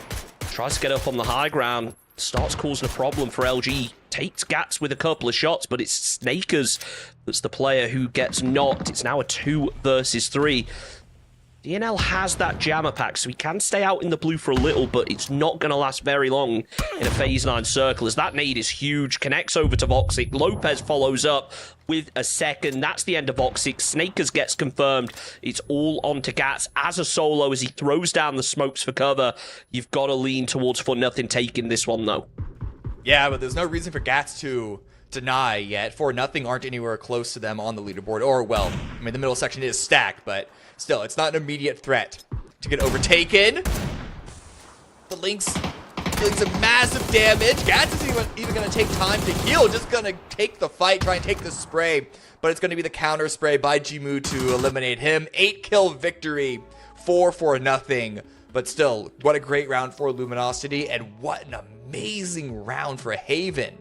tries to get up on the high ground, starts causing a problem for LG. Takes Gats with a couple of shots, but it's Snakers that's the player who gets knocked. It's now a 2 versus 3. DNL has that jammer pack, so he can stay out in the blue for a little, but it's not going to last very long in a phase 9 circle, as that nade is huge. Connects over to Voxic. Lopez follows up with a second. That's the end of Voxic. Snakers gets confirmed. It's all on to Gats as a solo as he throws down the smokes for cover. You've got to lean towards for nothing taking this one, though. Yeah, but there's no reason for Gats to deny yet. For nothing aren't anywhere close to them on the leaderboard. Or, well, I mean, the middle section is stacked, but still, it's not an immediate threat to get overtaken. The Lynx dealing some massive damage. Gats isn't even going to take time to heal. Just going to take the fight, try and take the spray. But it's going to be the counter spray by Jimu to eliminate him. 8-kill victory, 4-0. But still, what a great round for Luminosity, and what an amazing round for Haven.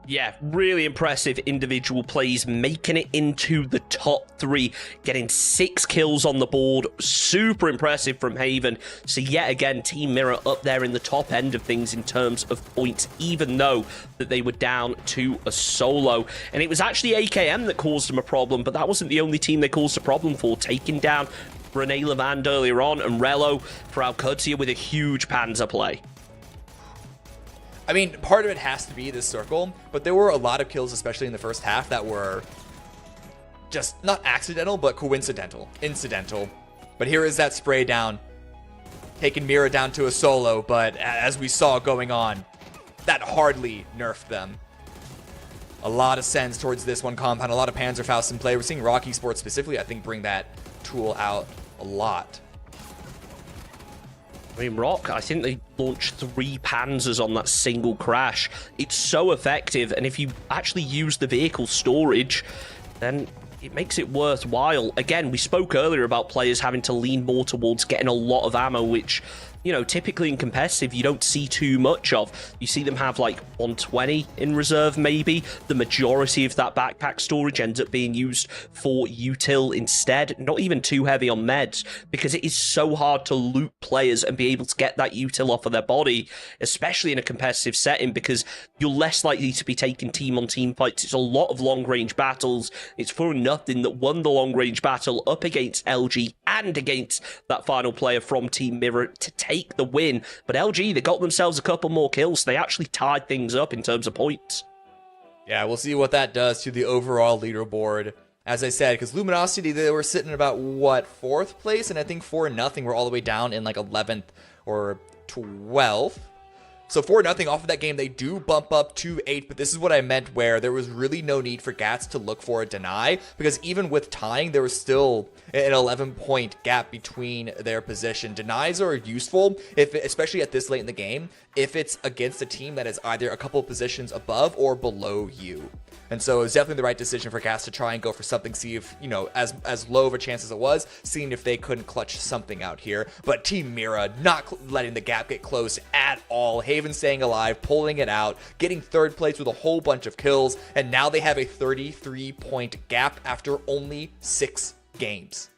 Yeah, really impressive individual plays, making it into the top 3, getting 6 kills on the board. Super impressive from Haven. So yet again, Team Mirror up there in the top end of things in terms of points, even though that they were down to a solo. And it was actually AKM that caused them a problem, but that wasn't the only team they caused a problem for, taking down Rene Levand earlier on, and Rello for Alcudia with a huge Panzer play. I mean, part of it has to be this circle, but there were a lot of kills, especially in the first half, that were just not accidental, but coincidental, incidental. But here is that spray down, taking Mira down to a solo, but as we saw going on, that hardly nerfed them. A lot of sends towards this one compound, a lot of Panzerfaust in play. We're seeing Rock Esports specifically, I think, bring that tool out a lot. I mean, Rock, I think they launched 3 Panzers on that single crash. It's so effective, and if you actually use the vehicle storage, then it makes it worthwhile. Again, we spoke earlier about players having to lean more towards getting a lot of ammo, which, you know, typically in competitive, you don't see too much of. You see them have like 120 in reserve, maybe. The majority of that backpack storage ends up being used for util instead. Not even too heavy on meds, because it is so hard to loot players and be able to get that util off of their body, especially in a competitive setting, because you're less likely to be taking team-on-team fights. It's a lot of long-range battles. It's for nothing that won the long-range battle up against LG and against that final player from Team Mirror to take the win. But LG, they got themselves a couple more kills. They actually tied things up in terms of points. Yeah, we'll see what that does to the overall leaderboard. As I said, because Luminosity, they were sitting about, what, 4th place? And I think 4-0 were all the way down in like 11th or 12th. So 4-0 off of that game, they do bump up to 8, but this is what I meant, where there was really no need for Gats to look for a deny, because even with tying, there was still an 11-point gap between their position. Denies are useful, especially at this late in the game, if it's against a team that is either a couple positions above or below you. And so it was definitely the right decision for Gats to try and go for something, see if, you know, as low of a chance as it was, seeing if they couldn't clutch something out here. But Team Mira not letting the gap get close at all. Haven staying alive, pulling it out, getting 3rd place with a whole bunch of kills, and now they have a 33-point gap after only 6 games.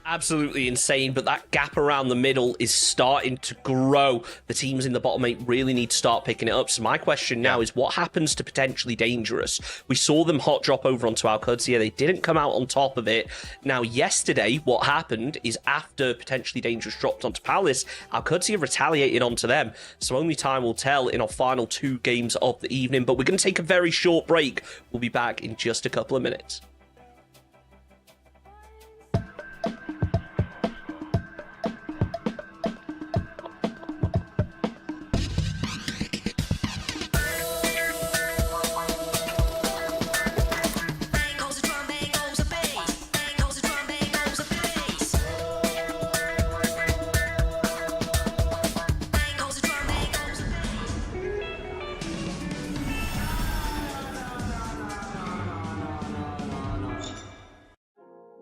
Absolutely insane, but that gap around the middle is starting to grow. The teams in the bottom 8 really need to start picking it up. So my question now is, what happens to Potentially Dangerous? We saw them hot drop over onto Alcudia. They didn't come out on top of it. Now, yesterday, what happened is after Potentially Dangerous dropped onto Palace, Alcudia retaliated onto them. So only time will tell in our final 2 games of the evening. But we're going to take a very short break. We'll be back in just a couple of minutes.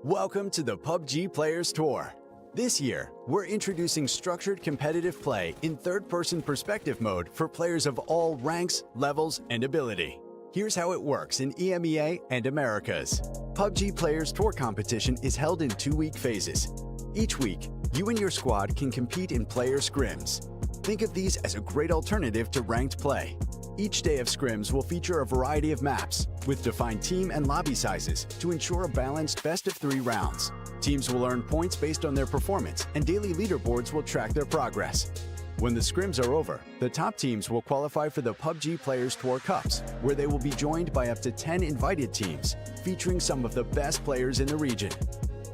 Welcome to the PUBG Players Tour. This year, we're introducing structured competitive play in third-person perspective mode for players of all ranks, levels, and ability. Here's how it works in EMEA and Americas. PUBG Players Tour competition is held in 2-week phases. Each week, you and your squad can compete in player scrims. Think of these as a great alternative to ranked play. Each day of scrims will feature a variety of maps, with defined team and lobby sizes to ensure a balanced best-of-3 rounds. Teams will earn points based on their performance, and daily leaderboards will track their progress. When the scrims are over, the top teams will qualify for the PUBG Players Tour Cups, where they will be joined by up to 10 invited teams, featuring some of the best players in the region.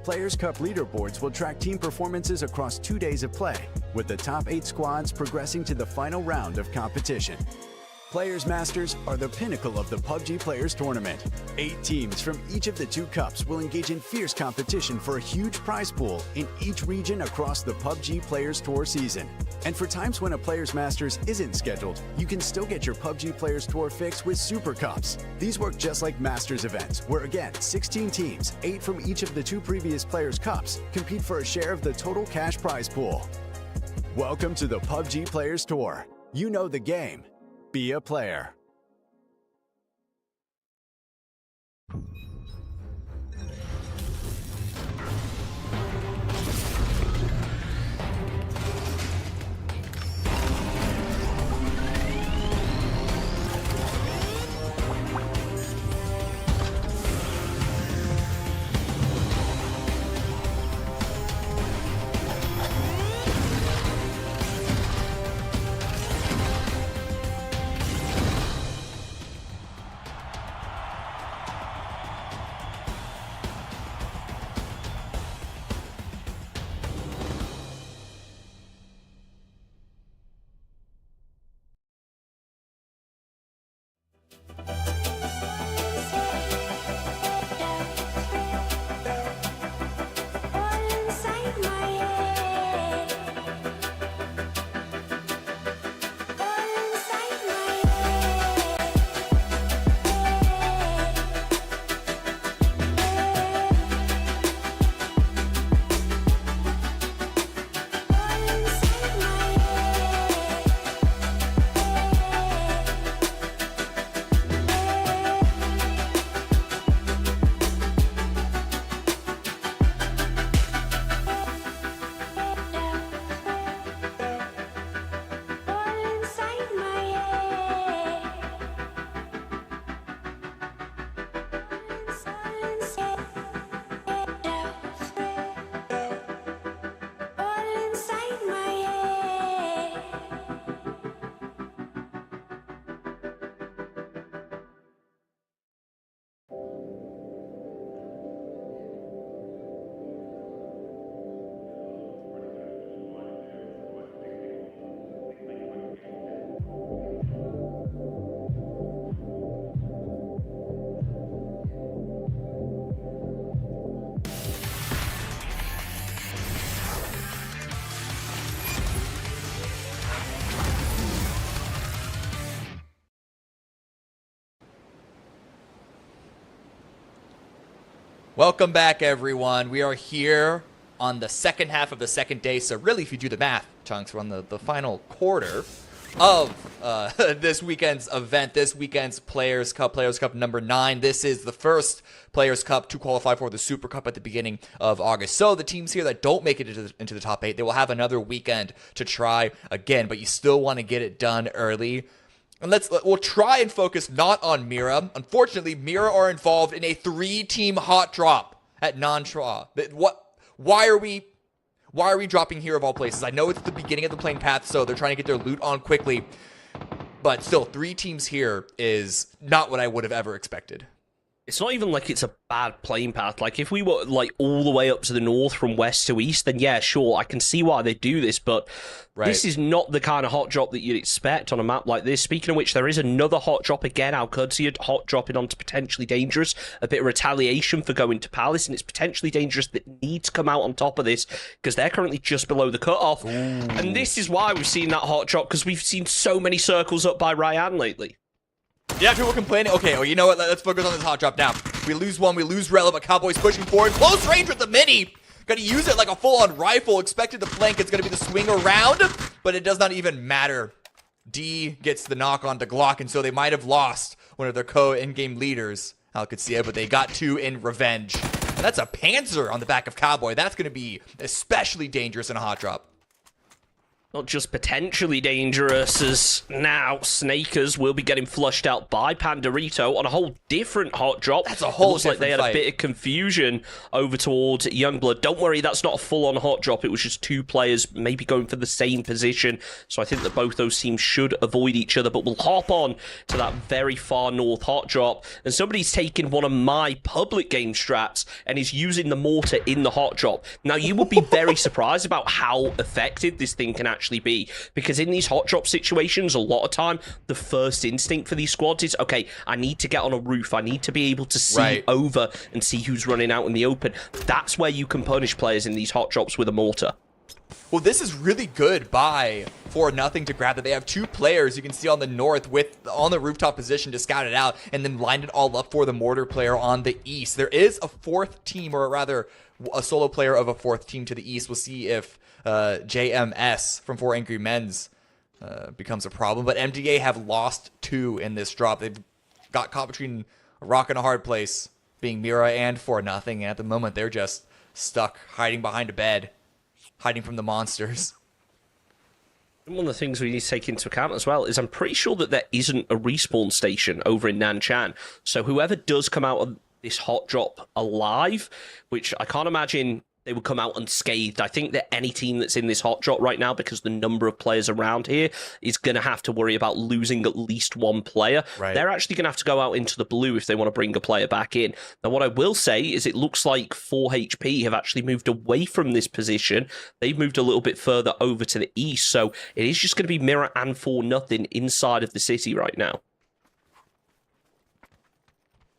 Players Cup leaderboards will track team performances across 2 days of play, with the top 8 squads progressing to the final round of competition. Players Masters are the pinnacle of the PUBG Players Tournament. 8 teams from each of the 2 cups will engage in fierce competition for a huge prize pool in each region across the PUBG Players Tour season. And for times when a Players Masters isn't scheduled, you can still get your PUBG Players Tour fix with Super Cups. These work just like Masters events, where again, 16 teams, 8 from each of the 2 previous Players Cups, compete for a share of the total cash prize pool. Welcome to the PUBG Players Tour. You know the game. Be a player. Welcome back, everyone. We are here on the second half of the second day. So really, if you do the math, Chunks, we're on the final quarter of this weekend's event, this weekend's Players Cup number 9. This is the first Players Cup to qualify for the Super Cup at the beginning of August. So the teams here that don't make it into the top 8, they will have another weekend to try again, but you still want to get it done early. And we'll try and focus not on Mira. Unfortunately, Mira are involved in a 3-team hot drop at non-Tra. Why are we dropping here of all places? I know it's the beginning of the playing path, so they're trying to get their loot on quickly. But still, 3 teams here is not what I would have ever expected. It's not even like it's a bad playing path. Like, if we were, like, all the way up to the north from west to east, then yeah, sure, I can see why they do this, but this is not the kind of hot drop that you'd expect on a map like this. Speaking of which, there is another hot drop again. How could you hot dropping onto potentially dangerous? A bit of retaliation for going to Palace, and it's potentially dangerous that need to come out on top of this, because they're currently just below the cutoff. Ooh. And this is why we've seen that hot drop, because we've seen so many circles up by Ryan lately. Yeah, people complaining. Okay, well, you know what? Let's focus on this hot drop now. We lose one, we lose Rella, but Cowboys pushing forward. Close range with the mini. Gonna use it like a full-on rifle. Expected to flank. It's gonna be the swing around, but it does not even matter. D gets the knock onto Glock, and so they might have lost one of their co-in-game leaders, Al could see it, but they got 2 in revenge. And that's a Panzer on the back of Cowboy. That's gonna be especially dangerous in a hot drop. Not just potentially dangerous, as now Snakers will be getting flushed out by Pandorito on a whole different hot drop. That's a whole It looks like they had different a bit of confusion over towards Youngblood. Don't worry, that's not a full-on hot drop. It was just 2 players maybe going for the same position. So I think that both those teams should avoid each other. But we'll hop on to that very far north hot drop. And somebody's taken one of my public game strats and is using the mortar in the hot drop. Now, you would be very surprised about how effective this thing can actually be, because in these hot drop situations, a lot of time the first instinct for these squads is, okay, I need to get on a roof, I need to be able to see over and see who's running out in the open. That's where you can punish players in these hot drops with a mortar. Well, this is really good by 4-0 to grab that. They have 2 players you can see on the north on the rooftop position to scout it out, and then lined it all up for the mortar player on the east. There is a 4th team, or rather a solo player of a 4th team to the east. We'll see if JMS from 4 Angry Men's becomes a problem. But MDA have lost 2 in this drop. They've got caught between a rock and a hard place, being Mira and 4-0. And at the moment, they're just stuck hiding behind a bed, hiding from the monsters. One of the things we need to take into account as well is I'm pretty sure that there isn't a respawn station over in Nanshan. So whoever does come out of this hot drop alive, which I can't imagine they would come out unscathed. I think that any team that's in this hot drop right now, because the number of players around here, is going to have to worry about losing at least 1 player. Right. They're actually going to have to go out into the blue if they want to bring a player back in. Now, what I will say is it looks like 4HP have actually moved away from this position. They've moved a little bit further over to the east, so it is just going to be Mirror and 4-0 inside of the city right now.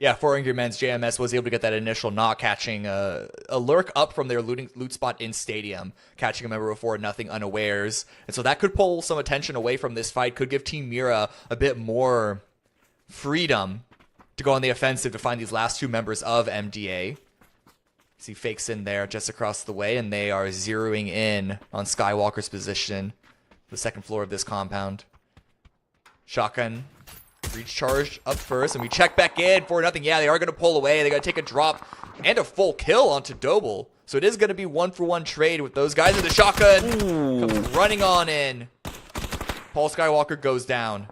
Yeah, 4 Angry Men's JMS was able to get that initial knock, catching a lurk up from their loot spot in Stadium, catching a member of 4-0 unawares. And so that could pull some attention away from this fight, could give Team Mira a bit more freedom to go on the offensive to find these last 2 members of MDA. See Fakes in there just across the way, and they are zeroing in on Skywalker's position, the 2nd floor of this compound. Shotgun. Reach charge up first, and we check back in. 4-0. Yeah, they are going to pull away. They got to take a drop and a full kill onto Doble. So it is going to be 1-for-1 trade with those guys in the shotgun. Comes running on in. Paul Skywalker goes down.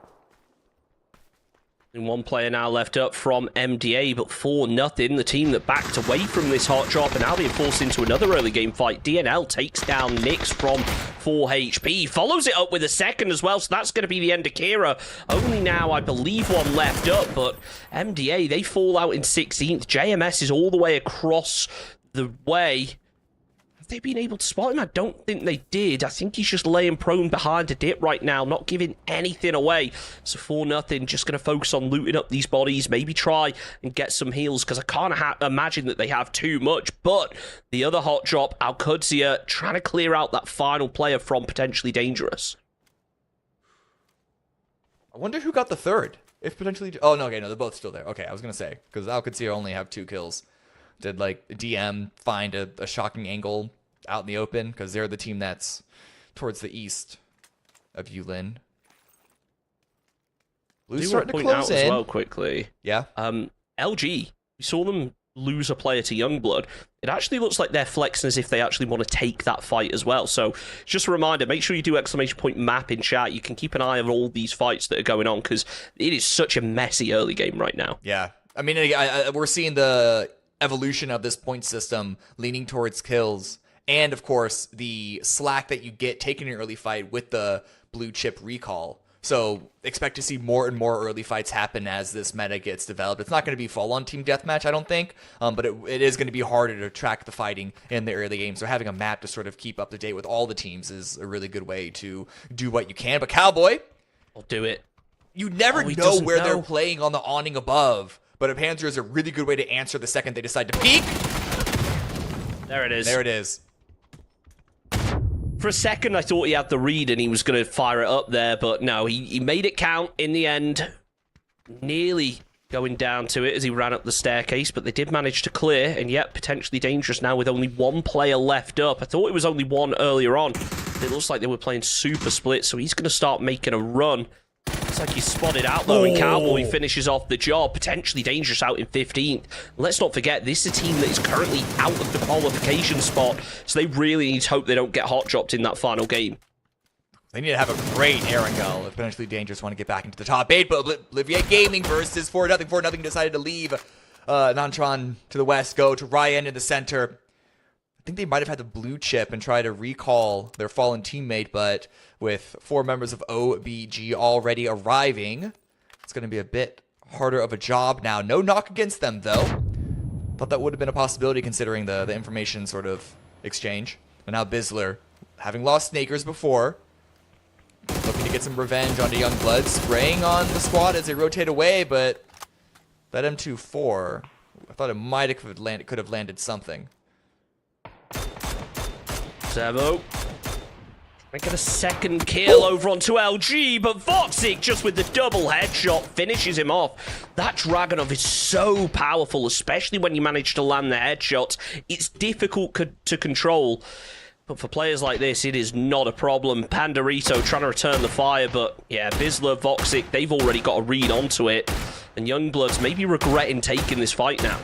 And 1 player now left up from MDA, but 4-0, the team that backed away from this hot drop and now being forced into another early game fight. DNL takes down Nix from 4HP, follows it up with a 2nd as well, so that's going to be the end of Kira. Only now, I believe, 1 left up, but MDA, they fall out in 16th. JMS is all the way across the way. Have they been able to spot him? I don't think they did. I think he's just laying prone behind a dip right now, not giving anything away. So 4-0, just going to focus on looting up these bodies, maybe try and get some heals, because I can't imagine that they have too much. But the other hot drop, Alcudzia, trying to clear out that final player from potentially dangerous. I wonder who got the 3rd. If potentially... Oh, no, okay, no, they're both still there. Okay, I was going to say, because Alcudzia only have 2 kills. Did, like, DM find a shocking angle out in the open? Because they're the team that's towards the east of Yulin. Blue's starting to close in. As well, quickly. Yeah. LG, we saw them lose a player to Youngblood. It actually looks like they're flexing as if they actually want to take that fight as well. So, just a reminder, make sure you do !map in chat. You can keep an eye on all these fights that are going on, because it is such a messy early game right now. Yeah. I mean, we're seeing the evolution of this point system leaning towards kills, and of course the slack that you get taking an early fight with the blue chip recall. So expect to see more and more early fights happen as this meta gets developed. It's not going to be full on team deathmatch, I don't think, but it is going to be harder to track the fighting in the early game. So having a map to sort of keep up to date with all the teams is a really good way to do what you can. But Cowboy, I'll do it. You never know where they're playing on the awning above. But a Panzer is a really good way to answer the second they decide to peek. There it is. There it is. For a second, I thought he had the read and he was going to fire it up there, but no, he made it count in the end. Nearly going down to it as he ran up the staircase, but they did manage to clear, and yet potentially dangerous now with only one player left up. I thought it was only one earlier on. It looks like they were playing super split, so he's going to start making a run. Looks like he's spotted out though, and Cowboy finishes off the job. Potentially dangerous out in 15th. Let's not forget, this is a team that is currently out of the qualification spot, so they really need to hope they don't get hot dropped in that final game. They need to have a great Erangel if potentially dangerous want to get back into the top 8, but Olivier Gaming versus 4-0. 4-0 decided to leave Nantron to the west, go to Ryan in the center. I think they might have had the blue chip and try to recall their fallen teammate, but with 4 members of OBG already arriving, it's going to be a bit harder of a job now. No knock against them, though. Thought that would have been a possibility considering the information sort of exchange. And now Bizzler, having lost Snakers before, looking to get some revenge onto Youngblood, spraying on the squad as they rotate away, but that M24, I thought it might have could have landed something. Savo. Trying to get a second kill over onto LG, but Voxic just with the double headshot finishes him off. That Dragunov is so powerful, especially when you manage to land the headshots. It's difficult to control. But for players like this, it is not a problem. Pandorito trying to return the fire, but yeah, Bizzler, Voxic, they've already got a read onto it. And Youngbloods maybe regretting taking this fight now.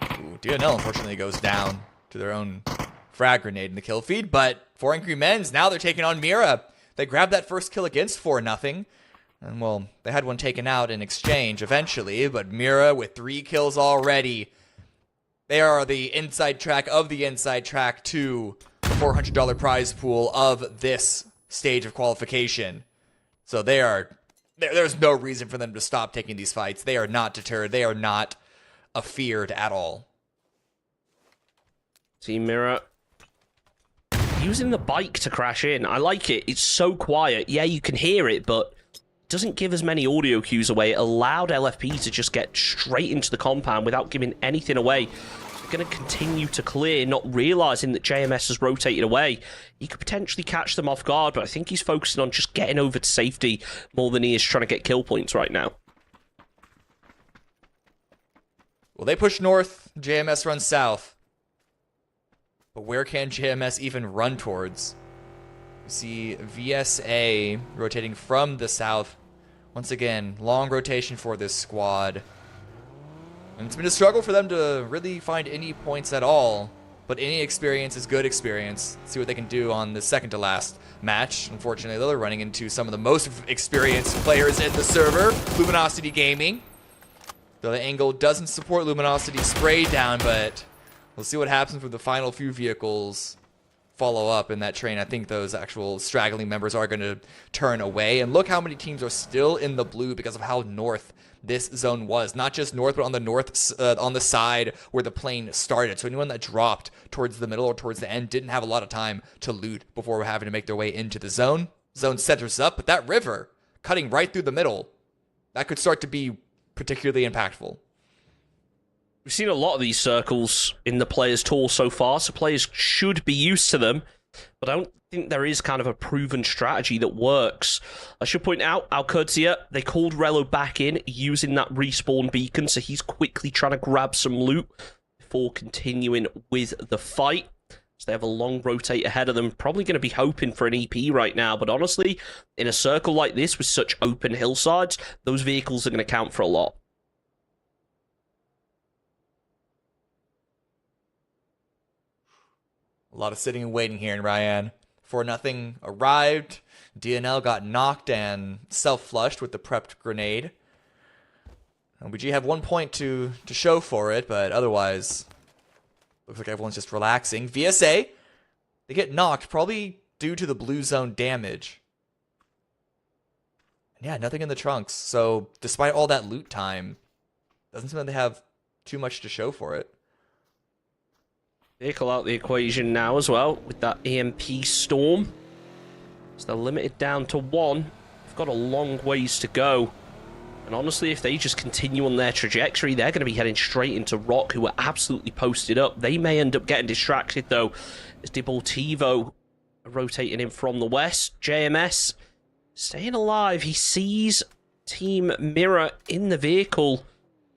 Ooh, DNL unfortunately goes down to their own frag grenade in the kill feed, but for Angry Men's, now they're taking on Mira. They grabbed that first kill against 4-0. And well, they had one taken out in exchange eventually, but Mira with 3 kills already. They are the inside track of the inside track to the $400 prize pool of this stage of qualification. So there's no reason for them to stop taking these fights. They are not deterred. They are not afeared at all. Team Mirror using the bike to crash in. I like it. It's so quiet. Yeah, you can hear it, but it doesn't give as many audio cues away. It allowed LFP to just get straight into the compound without giving anything away. They're going to continue to clear, not realizing that JMS has rotated away. He could potentially catch them off guard, but I think he's focusing on just getting over to safety more than he is trying to get kill points right now. Well, they push north, JMS runs south. But where can JMS even run towards? We see VSA rotating from the south. Once again, long rotation for this squad. And it's been a struggle for them to really find any points at all. But any experience is good experience. Let's see what they can do on the second to last match. Unfortunately, they're running into some of the most experienced players in the server, Luminosity Gaming. Though the angle doesn't support Luminosity spray down, but we'll see what happens with the final few vehicles follow up in that train. I think those actual straggling members are going to turn away. And look how many teams are still in the blue because of how north this zone was. Not just north, but on the north, on the side where the plane started. So anyone that dropped towards the middle or towards the end didn't have a lot of time to loot before having to make their way into the zone. Zone centers up, but that river cutting right through the middle, that could start to be particularly impactful. We've seen a lot of these circles in the Players Tour so far, so players should be used to them, but I don't think there is kind of a proven strategy that works. I should point out, Alcurtia, they called Rello back in using that respawn beacon, so he's quickly trying to grab some loot before continuing with the fight. So they have a long rotate ahead of them, probably going to be hoping for an EP right now, but honestly, in a circle like this with such open hillsides, those vehicles are going to count for a lot. A lot of sitting and waiting here in Ryan. 4-0 arrived. DNL got knocked and self-flushed with the prepped grenade. OBG have 1 point to show for it, but otherwise, looks like everyone's just relaxing. VSA, they get knocked, probably due to the blue zone damage. And yeah, nothing in the trunks. So despite all that loot time, doesn't seem like they have too much to show for it. Vehicle out the equation now as well with that EMP storm. So they're limited down to 1. They've got a long ways to go. And honestly, if they just continue on their trajectory, they're going to be heading straight into Rock, who are absolutely posted up. They may end up getting distracted, though, as Deportivo rotating in from the west. JMS staying alive. He sees Team Mirror in the vehicle.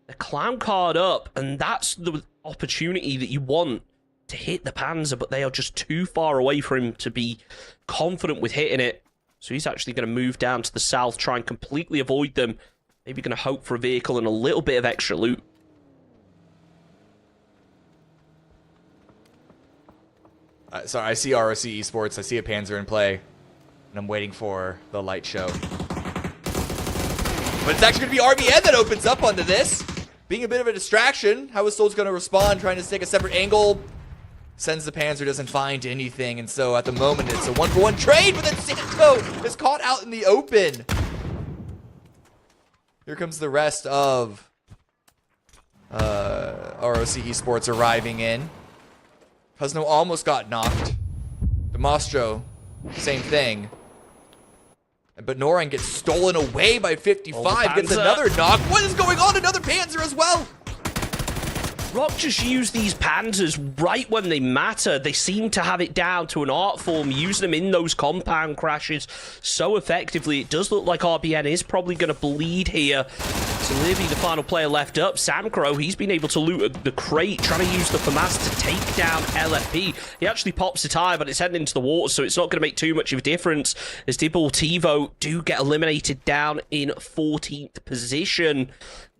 The clown card up, and that's the opportunity that you want to hit the Panzer, but they are just too far away for him to be confident with hitting it. So he's actually going to move down to the south, try and completely avoid them. Maybe going to hope for a vehicle and a little bit of extra loot. Sorry, I see ROC Esports. I see a Panzer in play, and I'm waiting for the light show. But it's actually going to be RBN that opens up onto this. Being a bit of a distraction. How is Souls going to respond? Trying to take a separate angle. Sends the Panzer, doesn't find anything. And so at the moment, it's a 1-for-1 trade. But then Santo is caught out in the open. Here comes the rest of ROC Esports arriving in. Husno almost got knocked. Demostro, same thing. But Noran gets stolen away by 55, gets another knock. What is going on? Another Panzer as well. Rock just used these Panzers right when they matter. They seem to have it down to an art form, using them in those compound crashes so effectively. It does look like RBN is probably going to bleed here. So Livy, the final player left up. Samcro, he's been able to loot the crate, trying to use the FAMAS to take down LFP. He actually pops a tire, but it's heading into the water, so it's not going to make too much of a difference, as Deportivo do get eliminated down in 14th position.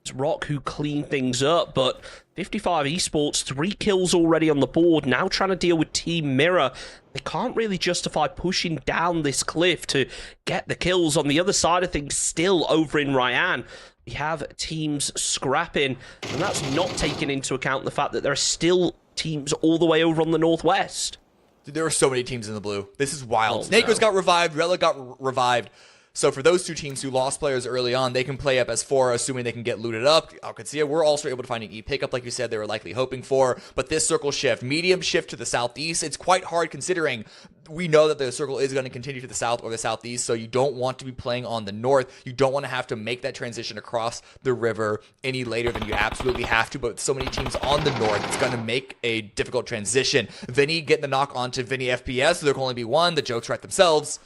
It's Rock who cleaned things up, but 55 Esports, 3 kills already on the board, now trying to deal with Team Mirror. They can't really justify pushing down this cliff to get the kills. On the other side of things, still over in Ryan, we have teams scrapping, and that's not taking into account the fact that there are still teams all the way over on the northwest. Dude, there are so many teams in the blue. This is wild. Oh, Snakeos got revived, Rella got revived. So for those two teams who lost players early on, they can play up as 4, assuming they can get looted up. Alcancia, we're also able to find an E pickup, like you said, they were likely hoping for. But this circle shift, medium shift to the southeast, it's quite hard considering we know that the circle is going to continue to the south or the southeast, so you don't want to be playing on the north. You don't want to have to make that transition across the river any later than you absolutely have to, but with so many teams on the north, it's going to make a difficult transition. Vinny getting the knock onto Vinny FPS, so there can only be one. The jokes write themselves.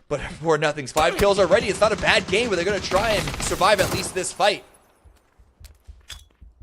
But 4-0's 5 kills already. It's not a bad game, but they're going to try and survive at least this fight.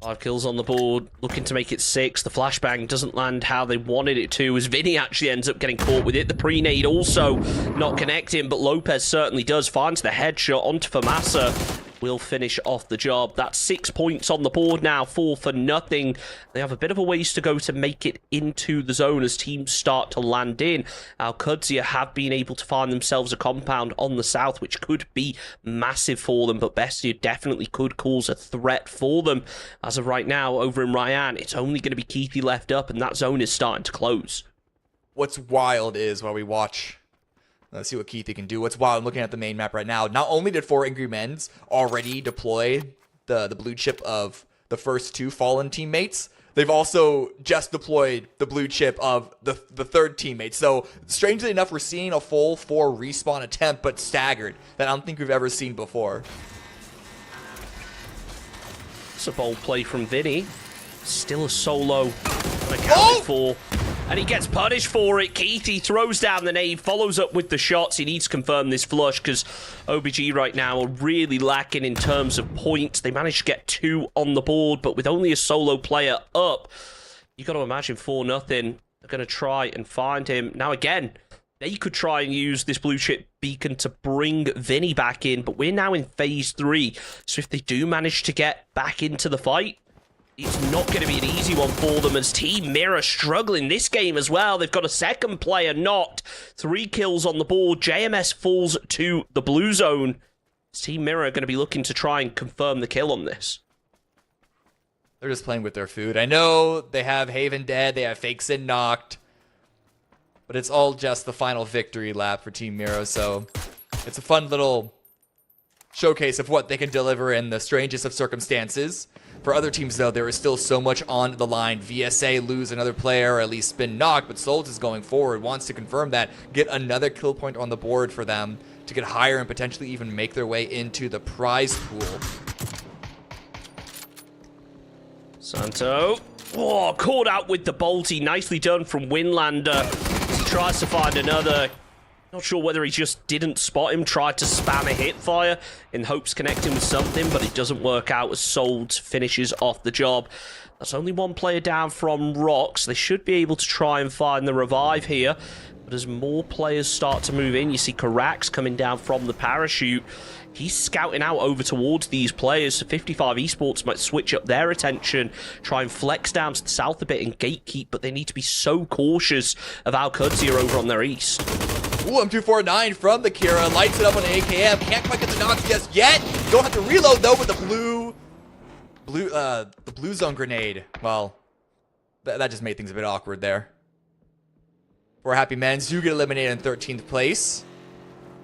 5 kills on the board, looking to make it 6. The flashbang doesn't land how they wanted it to, as Vinny actually ends up getting caught with it. The pre-nade also not connecting, but Lopez certainly does. Finds the headshot onto Famasa. Will finish off the job. That's 6 points on the board now, 4 for nothing. They have a bit of a ways to go to make it into the zone as teams start to land in. Alcudia have been able to find themselves a compound on the south, which could be massive for them, but Bestia definitely could cause a threat for them. As of right now, over in Ryan, it's only going to be Keithy left up, and that zone is starting to close. What's wild is while we watch... Let's see what Keithy can do. What's wild, I'm looking at the main map right now. Not only did 4 Angry Men's already deploy the blue chip of the first 2 fallen teammates, they've also just deployed the blue chip of the third teammate. So, strangely enough, we're seeing a full 4 respawn attempt, but staggered, that I don't think we've ever seen before. It's a bold play from Vinny. Still a solo unaccounted for. And he gets punished for it. Keithy throws down the nade, follows up with the shots. He needs to confirm this flush because OBG right now are really lacking in terms of points. They managed to get 2 on the board, but with only a solo player up, you got to imagine 4-0. They're going to try and find him. Now again, they could try and use this blue chip beacon to bring Vinny back in, but we're now in phase 3. So if they do manage to get back into the fight, it's not going to be an easy one for them, as Team Mirror struggling this game as well. They've got a second player knocked. 3 kills on the board. JMS falls to the blue zone. Team Mirror are going to be looking to try and confirm the kill on this. They're just playing with their food. I know they have Haven dead, they have Fakeson knocked, but it's all just the final victory lap for Team Mirror, so it's a fun little showcase of what they can deliver in the strangest of circumstances. For other teams, though, there is still so much on the line. VSA lose another player, or at least been knocked, but Souls is going forward, wants to confirm that, get another kill point on the board for them to get higher and potentially even make their way into the prize pool. Santo. Oh, caught out with the bolty. Nicely done from Winlander. He tries to find another. Not sure whether he just didn't spot him, tried to spam a hit fire in hopes connecting with something, but it doesn't work out as Solds finishes off the job. That's only one player down from Rocks. They should be able to try and find the revive here. But as more players start to move in, you see Karax coming down from the parachute. He's scouting out over towards these players, so 55 Esports might switch up their attention, try and flex down to the south a bit and gatekeep, but they need to be so cautious of Alcudia over on their east. Ooh, M249 from the Kira, lights it up on an AKM, can't quite get the knocks just yet. Don't have to reload though with the blue zone grenade. Well, that just made things a bit awkward there. For Happy Men's do get eliminated in 13th place.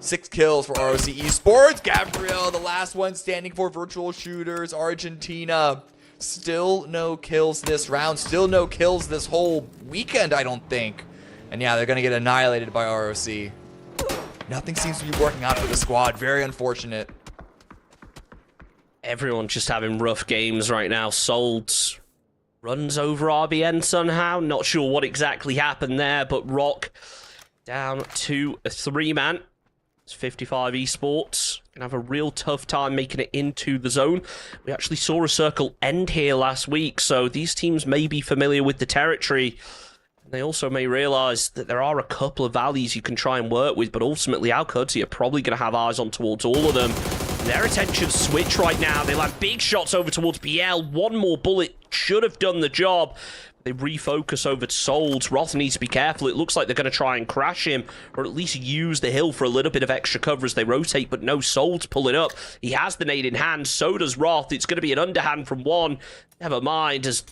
6 kills for ROC Esports. Gabriel, the last one standing for Virtual Shooters Argentina. Still no kills this round. Still no kills this whole weekend, I don't think. And yeah, they're going to get annihilated by ROC. Nothing seems to be working out for the squad. Very unfortunate. Everyone just having rough games right now. Solds runs over RBN somehow. Not sure what exactly happened there, but Rock down to a 3-man. It's 55 Esports. Gonna have a real tough time making it into the zone. We actually saw a circle end here last week, so these teams may be familiar with the territory. They also may realize that there are a couple of valleys you can try and work with, but ultimately Alcudia are probably going to have eyes on towards all of them. And their attention switch right now. They land big shots over towards BL. One more bullet should have done the job. They refocus over to Solds. Roth needs to be careful. It looks like they're going to try and crash him, or at least use the hill for a little bit of extra cover as they rotate, but no, Solds pull it up. He has the nade in hand, so does Roth. It's going to be an underhand from one. Never mind, as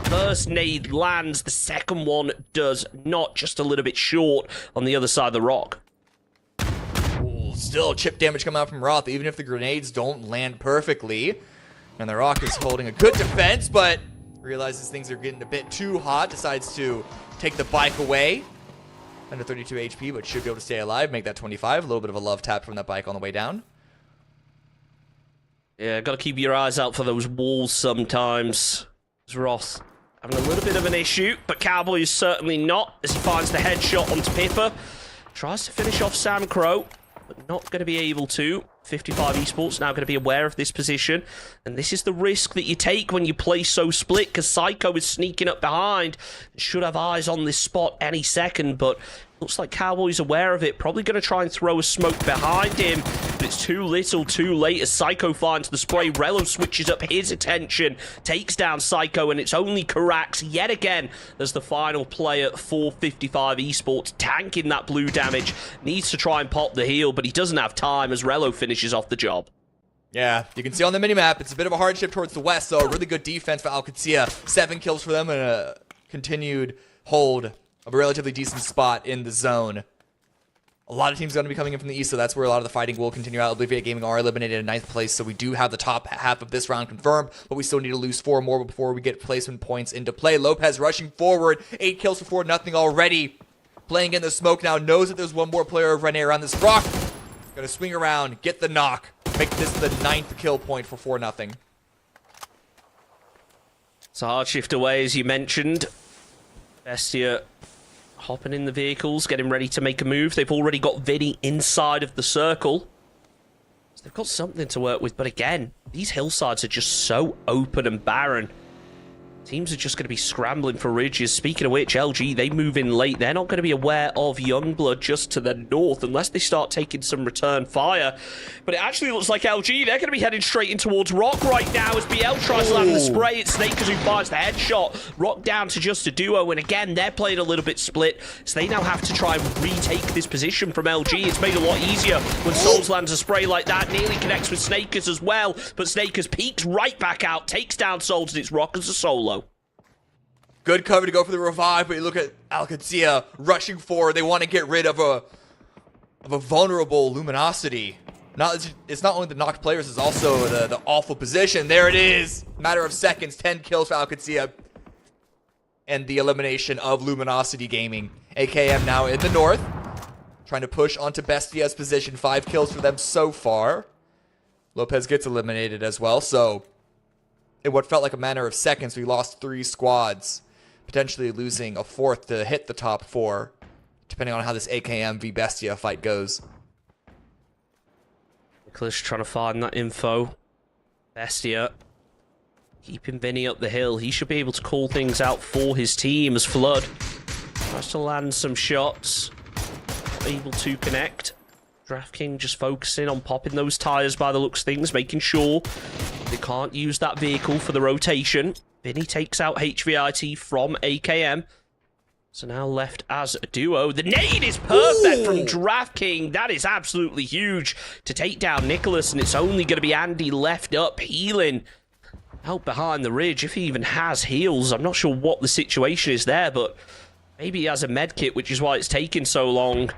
first nade lands, the second one does not, just a little bit short on the other side of the rock. Ooh, still chip damage coming out from Roth, even if the grenades don't land perfectly. And the Rock is holding a good defense, but realizes things are getting a bit too hot, decides to take the bike away. Under 32 HP, but should be able to stay alive, make that 25. A little bit of a love tap from that bike on the way down. Yeah, got to keep your eyes out for those walls sometimes. Roth having a little bit of an issue, but Cowboy is certainly not, as he finds the headshot onto Pippa. Tries to finish off Sam Crow, but not going to be able to. 55 Esports now going to be aware of this position, and this is the risk that you take when you play so split, because Psycho is sneaking up behind. Should have eyes on this spot any second, but looks like Cowboy's aware of it. Probably going to try and throw a smoke behind him, but it's too little, too late as Psycho finds the spray. Rello switches up his attention, takes down Psycho, and it's only Karax yet again as the final player for 55 Esports, tanking that blue damage. Needs to try and pop the heal, but he doesn't have time as Rello finishes off the job. Yeah, you can see on the minimap, it's a bit of a hardship towards the west, so really good defense for Alcudia. 7 kills for them and a continued hold of a relatively decent spot in the zone. A lot of teams are going to be coming in from the east, so that's where a lot of the fighting will continue out. Obliviate Gaming are eliminated in 9th place, so we do have the top half of this round confirmed, but we still need to lose 4 more before we get placement points into play. Lopez rushing forward, 8 kills for 4-0 already. Playing in the smoke now, knows that there's one more player of Rene around this rock. Gonna swing around, get the knock, make this the 9th kill point for 4-0. It's a hard shift away, as you mentioned. Bestia hopping in the vehicles, getting ready to make a move. They've already got Vinny inside of the circle. So they've got something to work with, but again, these hillsides are just so open and barren. Teams are just going to be scrambling for ridges. Speaking of which, LG, they move in late. They're not going to be aware of Youngblood just to the north unless they start taking some return fire. But it actually looks like LG, they're going to be heading straight in towards Rock right now as BL tries to land the spray. It's Snakers who fires the headshot. Rock down to just a duo. And again, they're playing a little bit split. So they now have to try and retake this position from LG. It's made a lot easier when Souls lands a spray like that. Nearly connects with Snakers as well. But Snakers peeks right back out, takes down Souls, and it's Rock as a solo. Good cover to go for the revive, but you look at Alcudia rushing forward. They want to get rid of a vulnerable Luminosity. It's not only the knocked players, it's also the awful position. There it is. Matter of seconds, 10 kills for Alcudia. And the elimination of Luminosity Gaming. AKM now in the north. Trying to push onto Bestia's position. 5 kills for them so far. Lopez gets eliminated as well, so in what felt like a matter of seconds, we lost 3 squads. Potentially losing a 4th to hit the top 4. depending on how this AKM v Bestia fight goes. Nicholas trying to find that info. Bestia keeping Vinny up the hill. He should be able to call things out for his team as Flood tries to land some shots. Not able to connect. DraftKings just focusing on popping those tyres by the looks of things, making sure they can't use that vehicle for the rotation. Vinny takes out HVIT from AKM. So now left as a duo. The nade is perfect from DraftKings. That is absolutely huge to take down Nicholas, and it's only going to be Andy left up healing out behind the ridge, if he even has heals. I'm not sure what the situation is there, but maybe he has a med kit, which is why it's taking so long.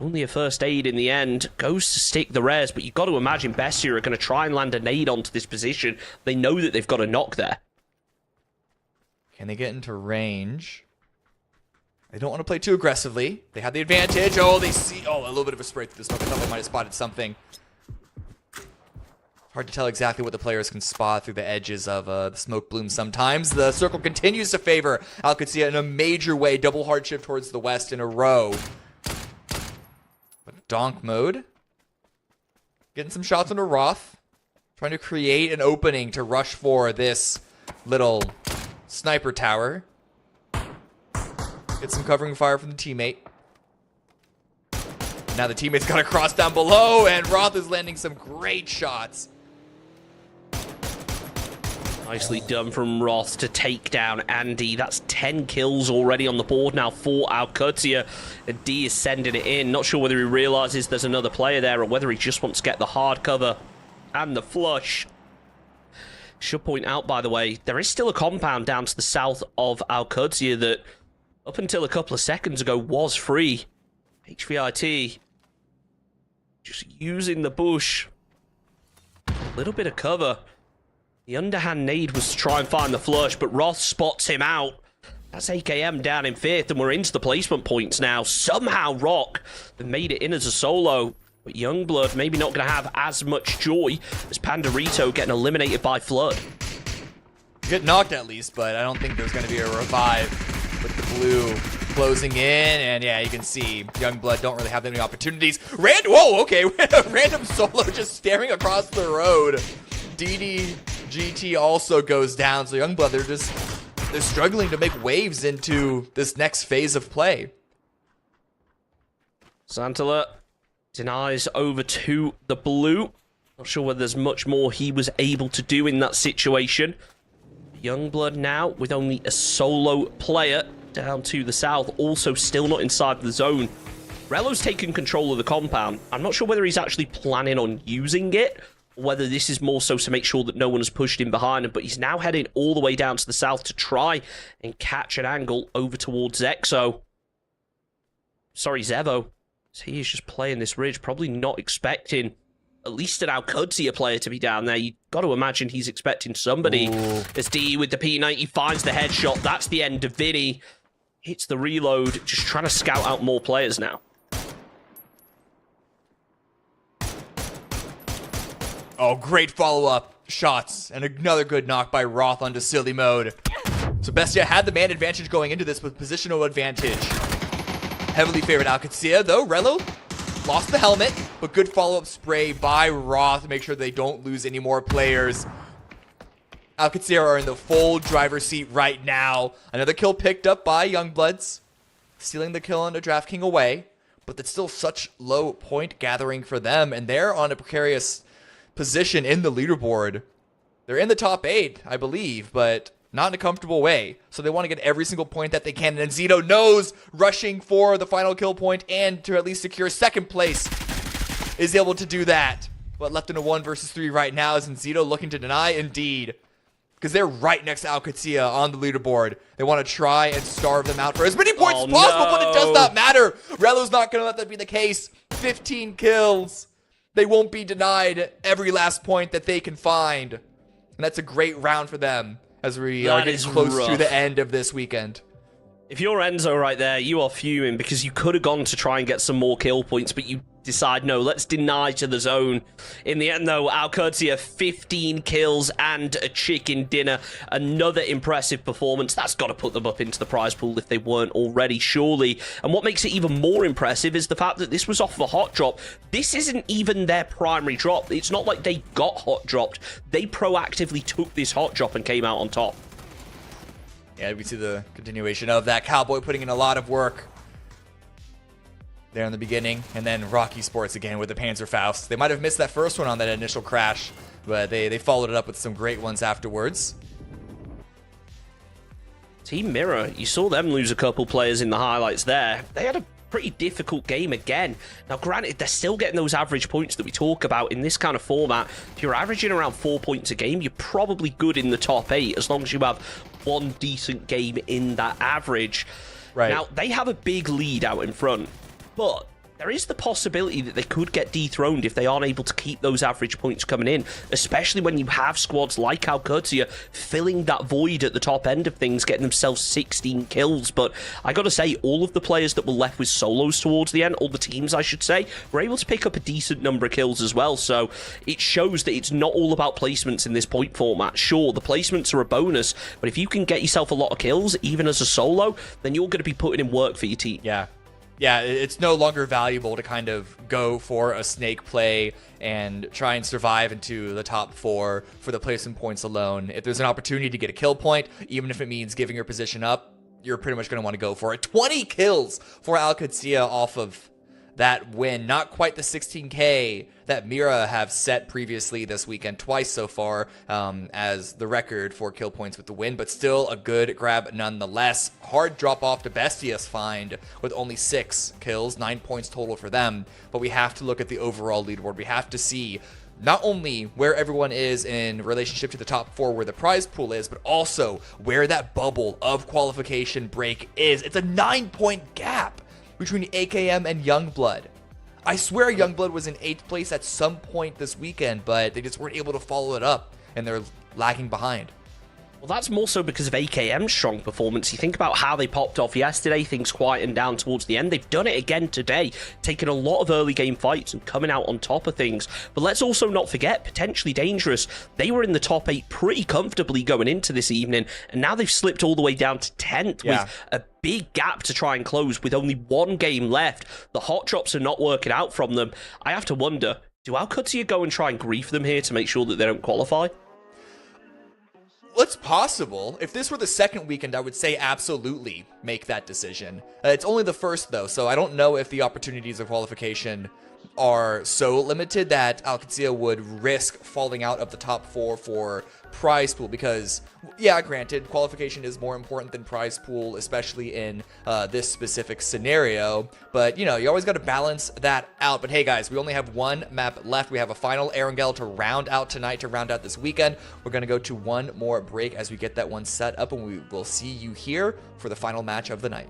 Only a first aid in the end. Goes to stick the res, but you've got to imagine Bestia are going to try and land a nade onto this position. They know that they've got a knock there. Can they get into range? They don't want to play too aggressively. They have the advantage. Oh, they see... Oh, a little bit of a spray through the smoke. I thought they might have spotted something. Hard to tell exactly what the players can spot through the edges of the smoke bloom sometimes. The circle continues to favor Alcatsia in a major way. Double hard shift towards the west in a row. But donk mode. Getting some shots into Roth. Trying to create an opening to rush for this little sniper tower. Get some covering fire from the teammate. Now the teammate's got to cross down below, and Roth is landing some great shots. Nicely done from Roth to take down Andy. That's 10 kills already on the board now for Alcutia. And D is sending it in. Not sure whether he realizes there's another player there or whether he just wants to get the hard cover and the flush. Should point out, by the way, there is still a compound down to the south of Alcutia that up until a couple of seconds ago was free. HVIT just using the bush. A little bit of cover. The underhand nade was to try and find the flush, but Roth spots him out. That's AKM down in 5th, and we're into the placement points now. Somehow Rock have made it in as a solo, but Youngblood maybe not going to have as much joy as Pandorito getting eliminated by Flood. Get knocked at least, but I don't think there's going to be a revive with the blue closing in. And yeah, you can see Youngblood don't really have any opportunities. Whoa, okay. Random solo just staring across the road. DDGT also goes down. So Youngblood, they're struggling to make waves into this next phase of play. Santala denies over to the blue. Not sure whether there's much more he was able to do in that situation. Youngblood now with only a solo player down to the south, also still not inside the zone. Rello's taken control of the compound. I'm not sure whether he's actually planning on using it, or whether this is more so to make sure that no one has pushed in behind him, but he's now heading all the way down to the south to try and catch an angle over towards Zevo. So he is just playing this ridge, probably not expecting at least an Alcutia player to be down there. You've got to imagine he's expecting somebody. As D with the P90 finds the headshot. That's the end of Vinny. Hits the reload, just trying to scout out more players now. Oh, great follow-up shots. And another good knock by Roth onto silly mode. So Bestia had the man advantage going into this with positional advantage. Heavily favored Alcutia, though. Rello lost the helmet, but good follow-up spray by Roth to make sure they don't lose any more players. Alcutia are in the full driver's seat right now. Another kill picked up by Youngbloods, stealing the kill onto DraftKings away, but that's still such low point gathering for them, and they're on a precarious position in the leaderboard. They're in the top 8, I believe, but not in a comfortable way. So they want to get every single point that they can. And Zito knows rushing for the final kill point and to at least secure second place is able to do that. But left in a 1 versus 3 right now is Zito looking to deny indeed. Because they're right next to Alcutia on the leaderboard. They want to try and starve them out for as many points as possible, but it does not matter. Rello's not going to let that be the case. 15 kills. They won't be denied every last point that they can find. And that's a great round for them as we are getting close to the end of this weekend. If you're Enzo right there, you are fuming because you could have gone to try and get some more kill points, but you decide, no, let's deny to the zone. In the end, though, Alcurtia, 15 kills and a chicken dinner. Another impressive performance. That's got to put them up into the prize pool if they weren't already, surely. And what makes it even more impressive is the fact that this was off of a hot drop. This isn't even their primary drop. It's not like they got hot dropped. They proactively took this hot drop and came out on top. Yeah, we see the continuation of that. Cowboy putting in a lot of work there in the beginning, and then Rocky Sports again with the Panzerfaust. They might have missed that first one on that initial crash, but they followed it up with some great ones afterwards. Team Mirror, you saw them lose a couple players in the highlights there. They had a pretty difficult game again. Now, granted, they're still getting those average points that we talk about in this kind of format. If you're averaging around 4 points a game, you're probably good in the top 8, as long as you have one decent game in that average. Right. Now, they have a big lead out in front, but there is the possibility that they could get dethroned if they aren't able to keep those average points coming in, especially when you have squads like Alcurtia filling that void at the top end of things, getting themselves 16 kills. But I gotta say, all of the players that were left with solos towards the end, all the teams I should say, were able to pick up a decent number of kills as well. So it shows that it's not all about placements in this point format. Sure, the placements are a bonus, but if you can get yourself a lot of kills, even as a solo, then you're going to be putting in work for your team. Yeah, it's no longer valuable to kind of go for a snake play and try and survive into the top 4 for the placement points alone. If there's an opportunity to get a kill point, even if it means giving your position up, you're pretty much going to want to go for it. 20 kills for Alcurtia off of that win. Not quite the 16K that Mira have set previously this weekend, twice so far, as the record for kill points with the win, but still a good grab nonetheless. Hard drop off to Bestia's find with only 6 kills, 9 points total for them, but we have to look at the overall leaderboard. We have to see not only where everyone is in relationship to the top 4, where the prize pool is, but also where that bubble of qualification break is. It's a 9-point gap between AKM and Youngblood. I swear Youngblood was in 8th place at some point this weekend, but they just weren't able to follow it up, and they're lagging behind. Well, that's more so because of AKM's strong performance. You think about how they popped off yesterday, things quietened down towards the end. They've done it again today, taking a lot of early game fights and coming out on top of things. But let's also not forget, potentially dangerous. They were in the top 8 pretty comfortably going into this evening, and now they've slipped all the way down to 10th with a big gap to try and close with only 1 game left. The hot drops are not working out from them. I have to wonder, do Alcurtia go and try and grief them here to make sure that they don't qualify? Well, it's possible. If this were the second weekend, I would say absolutely make that decision. It's only the first, though, so I don't know if the opportunities of qualification are so limited that Alcurtia would risk falling out of the top 4 for prize pool, because, yeah, granted, qualification is more important than prize pool, especially in this specific scenario, but, you know, you always got to balance that out. But hey, guys, we only have 1 map left. We have a final Erangel to round out tonight, to round out this weekend. We're going to go to one more break as we get that one set up, and we will see you here for the final match of the night.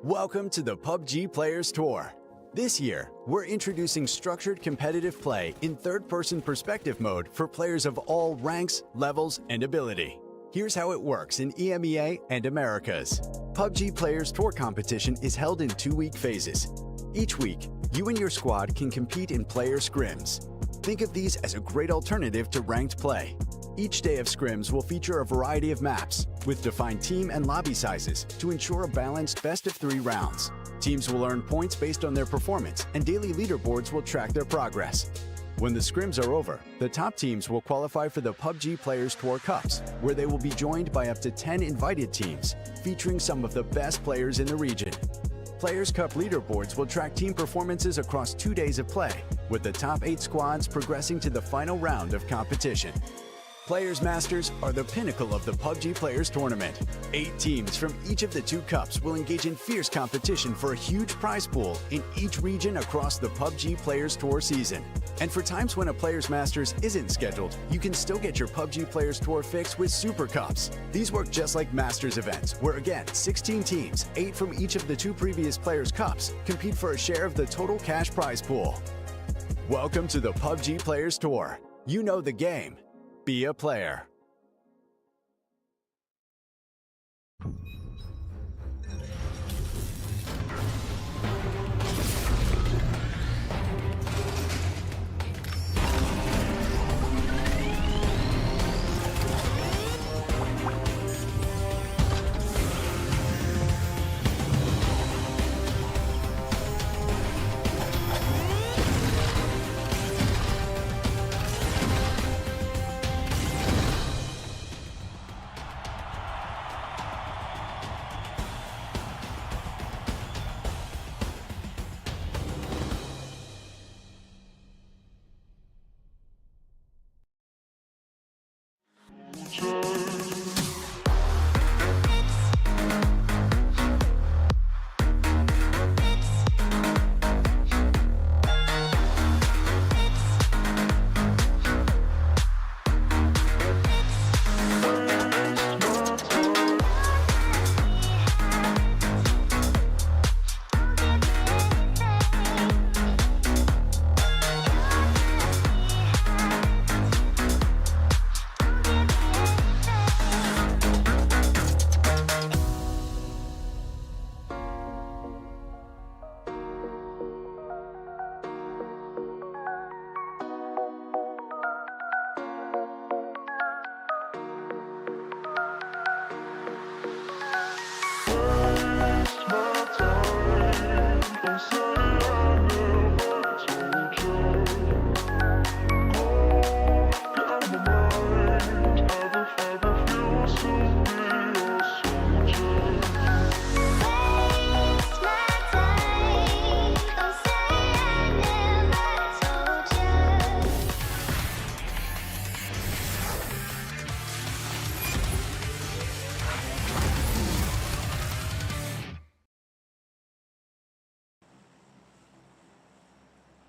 Welcome to the PUBG Players Tour. This year, we're introducing structured competitive play in third-person perspective mode for players of all ranks, levels, and ability. Here's how it works in EMEA and Americas. PUBG Players Tour competition is held in 2-week phases. Each week, you and your squad can compete in player scrims. Think of these as a great alternative to ranked play. Each day of scrims will feature a variety of maps with defined team and lobby sizes to ensure a balanced best-of-3 rounds. Teams will earn points based on their performance, and daily leaderboards will track their progress. When the scrims are over, the top teams will qualify for the PUBG Players Tour Cups, where they will be joined by up to 10 invited teams, featuring some of the best players in the region. Players Cup leaderboards will track team performances across 2 days of play, with the top 8 squads progressing to the final round of competition. Players Masters are the pinnacle of the PUBG Players Tournament. 8 teams from each of the 2 cups will engage in fierce competition for a huge prize pool in each region across the PUBG Players Tour season. And for times when a Players Masters isn't scheduled, you can still get your PUBG Players Tour fix with Super Cups. These work just like Masters events, where again, 16 teams, 8 from each of the 2 previous Players Cups, compete for a share of the total cash prize pool. Welcome to the PUBG Players Tour. You know the game. Be a player.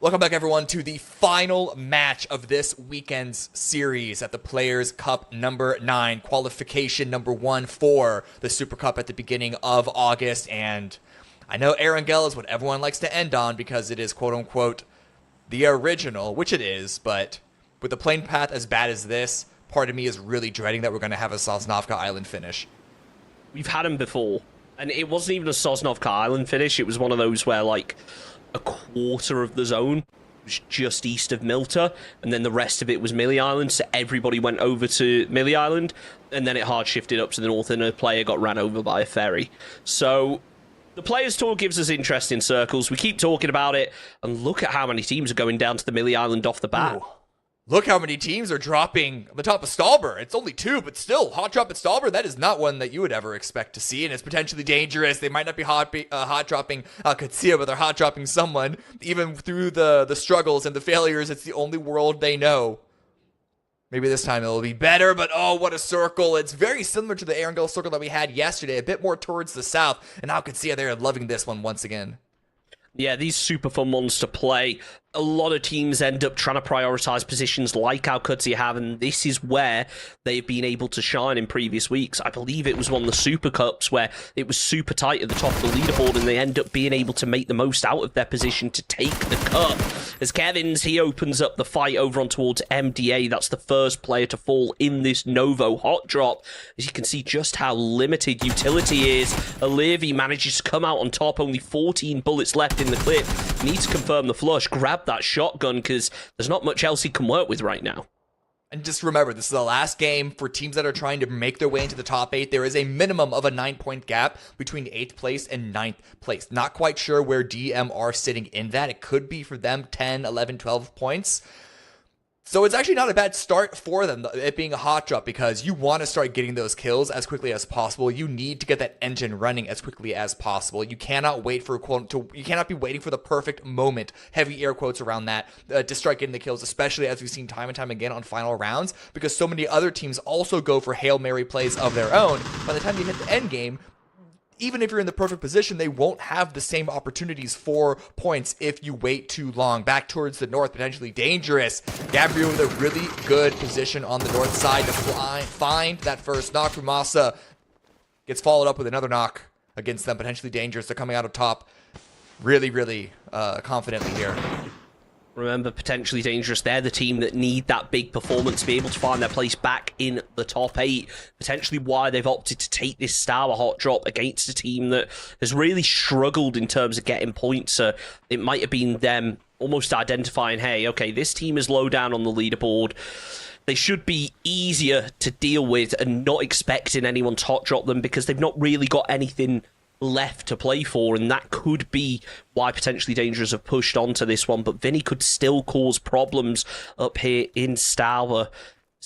Welcome back, everyone, to the final match of this weekend's series at the Players Cup number 9, qualification number 1 for the Super Cup at the beginning of August. And I know Erangel is what everyone likes to end on because it is, quote-unquote, the original, which it is, but with the playing path as bad as this, part of me is really dreading that we're going to have a Sosnovka Island finish. We've had them before, and it wasn't even a Sosnovka Island finish. It was one of those where, like, a quarter of the zone was just east of Milta, and then the rest of it was Millie Island, so everybody went over to Millie Island, and then it hard shifted up to the north, and a player got ran over by a ferry. So the Players Tour gives us interesting circles. We keep talking about it, and look at how many teams are going down to the Millie Island off the bat. Ooh. Look how many teams are dropping the top of Stalber. It's only 2, but still, hot drop at Stalber, that is not one that you would ever expect to see, and it's potentially dangerous. They might not be hot dropping Katsia, but they're hot dropping someone. Even through the struggles and the failures, it's the only world they know. Maybe this time it'll be better, but oh, what a circle. It's very similar to the Erangel circle that we had yesterday, a bit more towards the south, and now Katsia, they're loving this one once again. Yeah, these super fun ones to play. A lot of teams end up trying to prioritize positions like Alcudia have, and this is where they've been able to shine in previous weeks. I believe it was one of the Super Cups where it was super tight at the top of the leaderboard, and they end up being able to make the most out of their position to take the cup. As Kevin's, he opens up the fight over on towards MDA. That's the first player to fall in this Novo hot drop. As you can see just how limited utility is. Olevi manages to come out on top, only 14 bullets left in the clip. Needs to confirm the flush, grab that shotgun, because there's not much else he can work with right now. And just remember, this is the last game for teams that are trying to make their way into the top 8. There is a minimum of a 9-point gap between 8th place and 9th place. Not quite sure where DM are sitting in that. It could be for them 10, 11, 12 points. So it's actually not a bad start for them, it being a hot drop, because you want to start getting those kills as quickly as possible. You need to get that engine running as quickly as possible. You cannot wait for you cannot be waiting for the perfect moment, heavy air quotes around that, to start getting the kills, especially as we've seen time and time again on final rounds, because so many other teams also go for Hail Mary plays of their own. By the time you hit the end game, even if you're in the perfect position, they won't have the same opportunities for points if you wait too long. Back towards the north, potentially dangerous. Gabriel with a really good position on the north side to find that first knock. Rumasa gets followed up with another knock against them, potentially dangerous. They're coming out of top really, really confidently here. Remember, potentially dangerous. They're the team that need that big performance to be able to find their place back in the top 8. Potentially why they've opted to take this Stour hot drop against a team that has really struggled in terms of getting points. It might have been them almost identifying, hey, okay, this team is low down on the leaderboard. They should be easier to deal with, and not expecting anyone to hot drop them because they've not really got anything left to play for, and that could be why potentially Dangerous have pushed onto this one. But Vinny could still cause problems up here in Stour.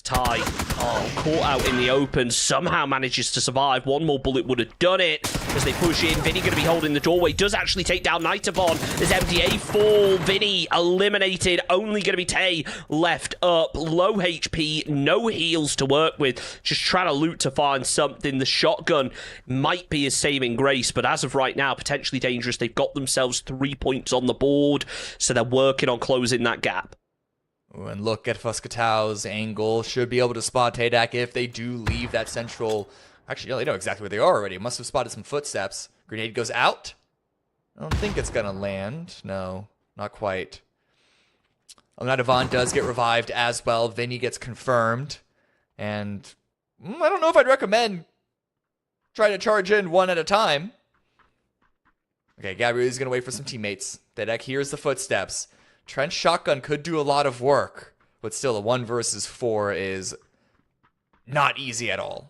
Ty, caught out in the open, somehow manages to survive. One more bullet would have done it as they push in. Vinny going to be holding the doorway, does actually take down Nitavon as MDA fall. Vinny eliminated, only going to be Tay left up. Low HP, no heals to work with, just trying to loot to find something. The shotgun might be his saving grace, but as of right now, potentially Dangerous. They've got themselves 3 points on the board, so they're working on closing that gap. And look at Fuskatau's angle. Should be able to spot Taydak if they do leave that central. Actually, no, they know exactly where they are already. Must have spotted some footsteps. Grenade goes out. I don't think it's going to land. No, not quite. Nitavon does get revived as well. Vinny gets confirmed. And I don't know if I'd recommend trying to charge in one at a time. Okay, Gabriel is going to wait for some teammates. Taydak hears the footsteps. Trench shotgun could do a lot of work, but still a 1 versus 4 is not easy at all.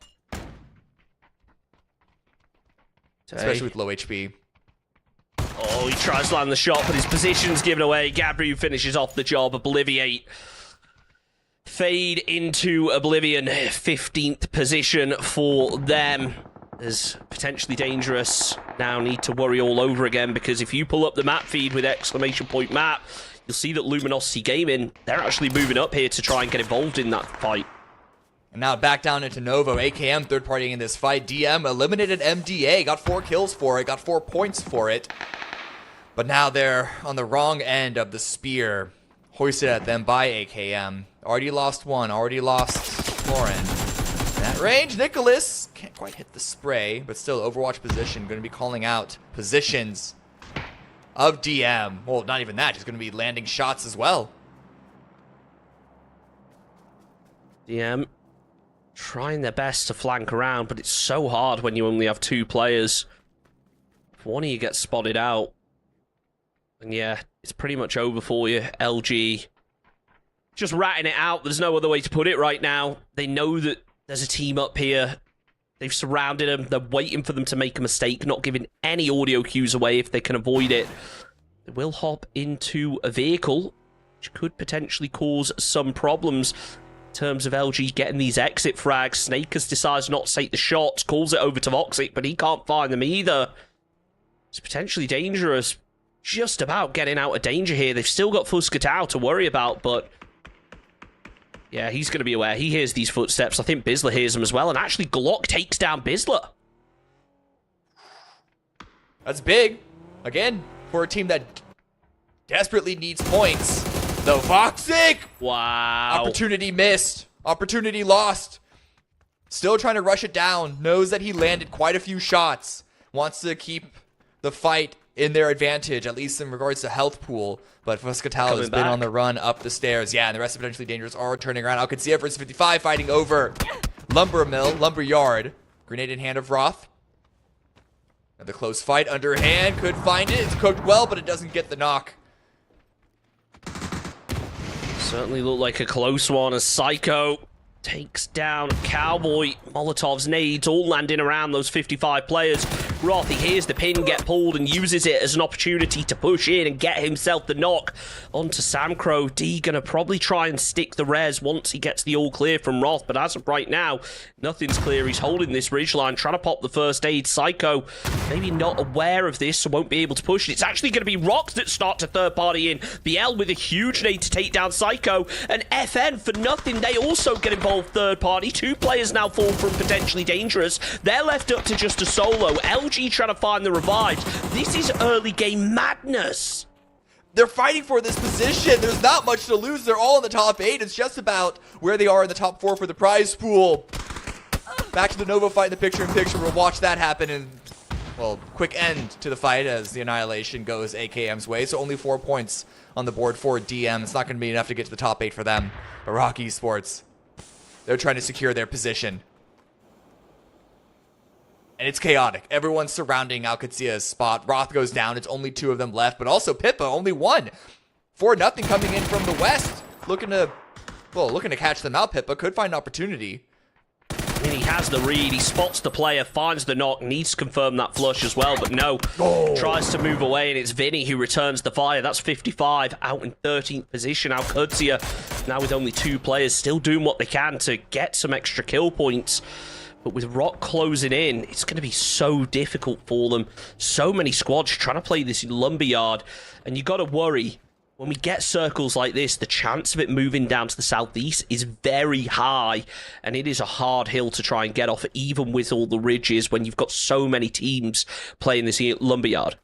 Especially with low HP. Oh, he tries to land the shot, but his position's given away. Gabriel finishes off the job. Obliviate. Fade into Oblivion. 15th position for them. Is potentially Dangerous. Now need to worry all over again, because if you pull up the map feed with !map, you'll see that Luminosity Gaming, they're actually moving up here to try and get involved in that fight. And now back down into Novo. AKM third partying in this fight. DM eliminated MDA, got 4 kills for it, got 4 points for it. But now they're on the wrong end of the spear hoisted at them by AKM. Already lost one, already lost Lauren. At range, Nicholas can't quite hit the spray, but still Overwatch position. Going to be calling out positions of DM. Well, not even that. He's going to be landing shots as well. DM trying their best to flank around, but it's so hard when you only have 2 players. If one of you gets spotted out, and yeah, it's pretty much over for you. LG just ratting it out. There's no other way to put it right now. They know that there's a team up here. They've surrounded them. They're waiting for them to make a mistake, not giving any audio cues away if they can avoid it. They will hop into a vehicle, which could potentially cause some problems in terms of LG getting these exit frags. Snakers decides not to take the shots, calls it over to Voxic, but he can't find them either. It's potentially dangerous. Just about getting out of danger here. They've still got Fuscatao to worry about, but yeah, he's going to be aware. He hears these footsteps. I think Bizler hears them as well, and actually Glock takes down Bizler. That's big. Again, for a team that desperately needs points. The Voxic! Wow. Opportunity missed. Opportunity lost. Still trying to rush it down. Knows that he landed quite a few shots. Wants to keep the fight in their advantage, at least in regards to health pool. But Fuscatal has been on the run up the stairs. Yeah, and the rest of Potentially Dangerous are turning around. Alcancia versus 55 fighting over Lumber Yard. Grenade in hand of Roth. Another close fight, underhand, could find it. It's cooked well, but it doesn't get the knock. Certainly looked like a close one as Psycho takes down Cowboy. Molotov's nades all landing around those 55 players. Roth, he hears the pin get pulled and uses it as an opportunity to push in and get himself the knock onto Samcro. D gonna probably try and stick the res once he gets the all clear from Roth, but as of right now, nothing's clear. He's holding this ridgeline, trying to pop the first aid. Psycho, maybe not aware of this, so won't be able to push it. It's actually going to be Rocks that start to third party in. BL with a huge nade to take down Psycho, and FN for nothing. They also get involved third party. 2 players now fall from Potentially Dangerous. They're left up to just a solo. LG trying to find the revives. This is early game madness. They're fighting for this position. There's not much to lose. They're all in the top 8. It's just about where they are in the top 4 for the prize pool. Back to the Nova fight in the picture-in-picture. We'll watch that happen and, well, quick end to the fight as the Annihilation goes AKM's way. So only 4 points on the board for DM. It's not going to be enough to get to the top 8 for them. But Rock Esports, they're trying to secure their position. And it's chaotic. Everyone's surrounding Alcacia's spot. Roth goes down. It's only 2 of them left. But also Pippa, only 1. 4-0 coming in from the west. Looking to catch them out. Pippa could find an opportunity. I mean, he has the read. He spots the player, finds the knock, needs to confirm that flush as well. But no, tries to move away, and it's Vinny who returns the fire. That's 55 out in 13th position. Alcacia now with only 2 players, still doing what they can to get some extra kill points. But with Rock closing in, it's going to be so difficult for them. So many squads trying to play this Lumberyard. And you got to worry, when we get circles like this, the chance of it moving down to the southeast is very high. And it is a hard hill to try and get off, even with all the ridges, when you've got so many teams playing this Lumberyard.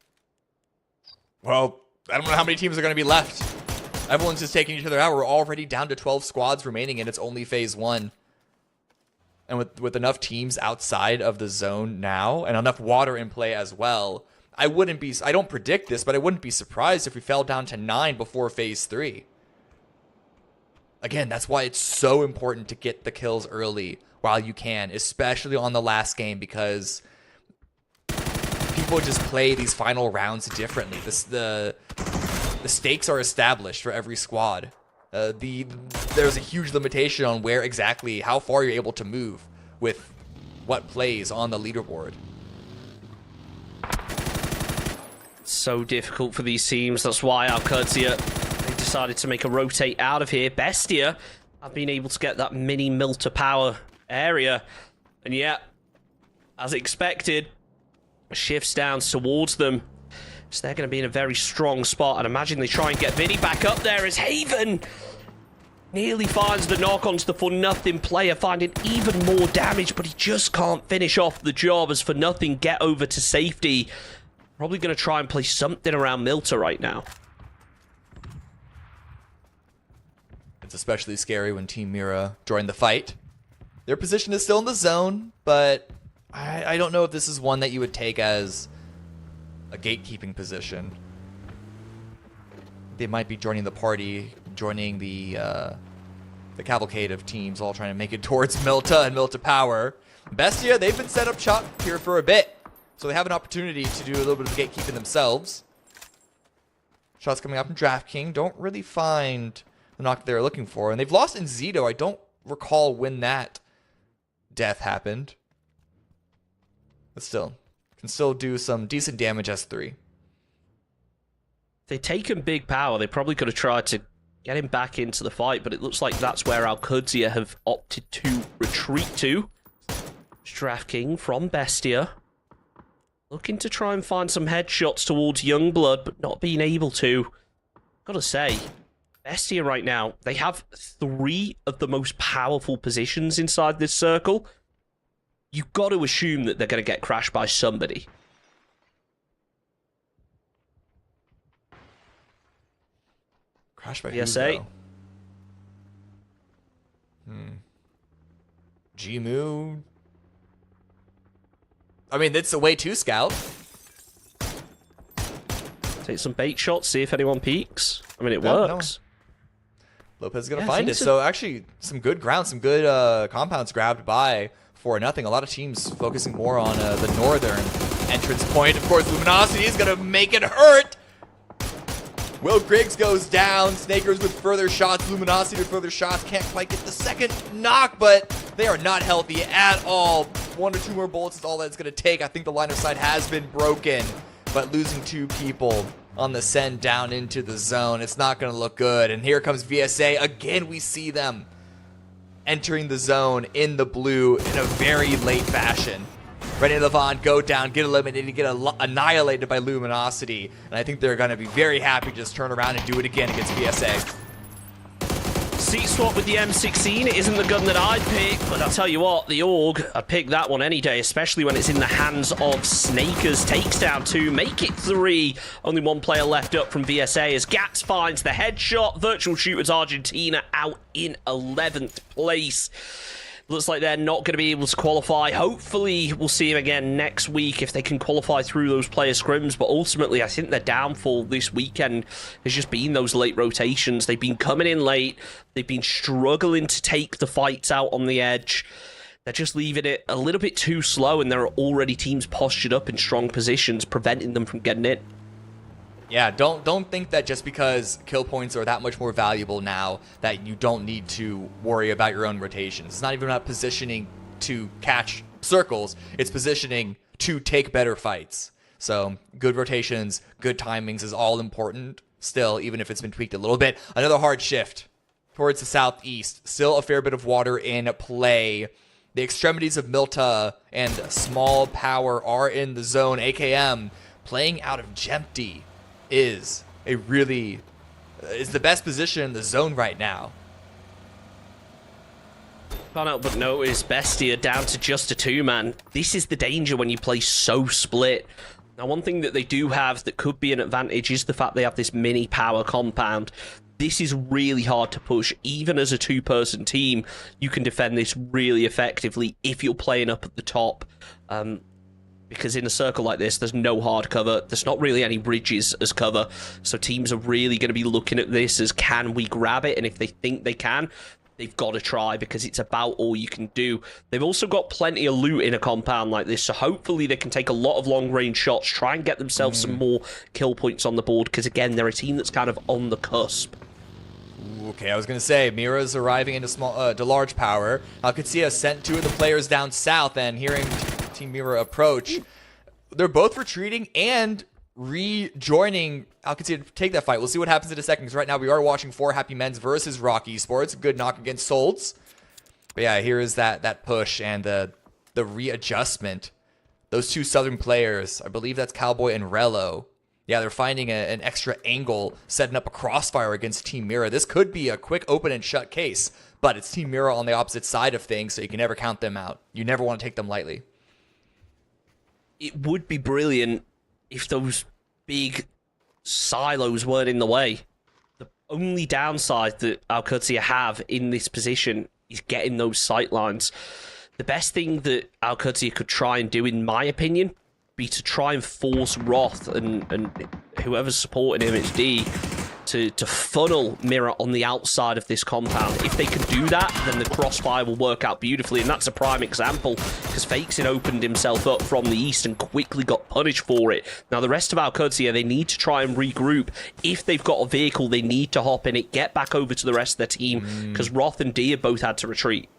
Well, I don't know how many teams are going to be left. Everyone's just taking each other out. We're already down to 12 squads remaining, and it's only phase 1. And with enough teams outside of the zone now, and enough water in play as well, I don't predict this, but I wouldn't be surprised if we fell down to 9 before phase 3. Again, that's why it's so important to get the kills early while you can, especially on the last game, because people just play these final rounds differently. The stakes are established for every squad. There's a huge limitation on how far you're able to move with what plays on the leaderboard. So difficult for these teams. That's why Alcacia, they decided to make a rotate out of here. Bestia have been able to get that mini Milter power area. And yeah, as expected, shifts down towards them. So they're going to be in a very strong spot. And imagine they try and get Vinny back up there as Haven nearly finds the knock onto the For Nothing player, finding even more damage, but he just can't finish off the job as For Nothing get over to safety. Probably going to try and play something around Milta right now. It's especially scary when Team Mira joined the fight. Their position is still in the zone, but I don't know if this is one that you would take as a gatekeeping position. They might be joining the party, joining the cavalcade of teams, all trying to make it towards Milta and Milta Power. Bestia, they've been set up shop here for a bit, so they have an opportunity to do a little bit of gatekeeping themselves. Shots coming out from DraftKings don't really find the knock they're looking for, and they've lost in Zito. I don't recall when that death happened, but still, can still do some decent damage as 3. They've taken big power. They probably could have tried to get him back into the fight, but it looks like that's where Alcudia have opted to retreat to. DraftKings from Bestia. Looking to try and find some headshots towards Youngblood, but not being able to. Gotta say, Bestia right now, they have 3 of the most powerful positions inside this circle. You've got to assume that they're going to get crashed by somebody. Crashed by PSA. Gmu. I mean, it's a way to scout. Take some bait shots, see if anyone peeks. I mean, it No, works. No. Lopez is going to Yeah, I find think it. so. So actually, some good ground, some good compounds grabbed by 4-0. A lot of teams focusing more on the northern entrance point. Of course, Luminosity is going to make it hurt. Will Griggs goes down. Snakers with further shots. Luminosity with further shots. Can't quite get the second knock, but they are not healthy at all. 1 or 2 more bullets is all that it's going to take. I think the line of sight has been broken, but losing 2 people on the send down into the zone, it's not going to look good. And here comes VSA. Again, we see them entering the zone in the blue in a very late fashion. Ready to Levon, go down, get eliminated, get annihilated by Luminosity. And I think they're going to be very happy to just turn around and do it again against VSA. Seat swap with the M16 isn't the gun that I'd pick, but I'll tell you what, the AUG, I'd pick that one any day, especially when it's in the hands of Snakers. Takes down 2, make it 3. Only 1 player left up from VSA as Gats finds the headshot. Virtual Shooters Argentina out in 11th place. Looks like they're not going to be able to qualify. Hopefully, we'll see them again next week if they can qualify through those player scrims. But ultimately, I think their downfall this weekend has just been those late rotations. They've been coming in late. They've been struggling to take the fights out on the edge. They're just leaving it a little bit too slow, and there are already teams postured up in strong positions, preventing them from getting in. Yeah, don't think that just because kill points are that much more valuable now that you don't need to worry about your own rotations. It's not even about positioning to catch circles. It's positioning to take better fights. So good rotations, good timings is all important still, even if it's been tweaked a little bit. Another hard shift towards the southeast. Still a fair bit of water in play. The extremities of Milta and Small Power are in the zone. AKM playing out of Jempty is the best position in the zone right now. Can't help but notice Bestia down to just a 2-man. This is the danger when you play so split. Now, one thing that they do have that could be an advantage is the fact they have this mini power compound. This is really hard to push. Even as a 2-person team, you can defend this really effectively if you're playing up at the top. Because in a circle like this, there's no hard cover. There's not really any bridges as cover. So teams are really going to be looking at this as, can we grab it? And if they think they can, they've got to try, because it's about all you can do. They've also got plenty of loot in a compound like this, so hopefully they can take a lot of long-range shots, try and get themselves some more kill points on the board, because again, they're a team that's kind of on the cusp. Okay, I was going to say, Mira's arriving into to large power. Alcudia sent 2 of the players down south, and hearing Team Mira approach, they're both retreating and rejoining Alcudia to take that fight. We'll see what happens in a second, because right now we are watching 4 Happy Men's versus Rock Esports. Good knock against Solds. But yeah, here is that push and the readjustment. Those 2 southern players, I believe that's Cowboy and Rello. Yeah, they're finding an extra angle, setting up a crossfire against Team Mira. This could be a quick open and shut case, but it's Team Mira on the opposite side of things, so you can never count them out. You never want to take them lightly. It would be brilliant if those big silos weren't in the way. The only downside that Alcudia have in this position is getting those sight lines. The best thing that Alcudia could try and do, in my opinion, be to try and force Roth and whoever's supporting him, it's D, to funnel Mirror on the outside of this compound. If they can do that, then the crossfire will work out beautifully, and that's a prime example, because Fakesin opened himself up from the east and quickly got punished for it. Now, the rest of Alcudia, they need to try and regroup. If they've got a vehicle, they need to hop in it, get back over to the rest of their team, because Roth and D have both had to retreat.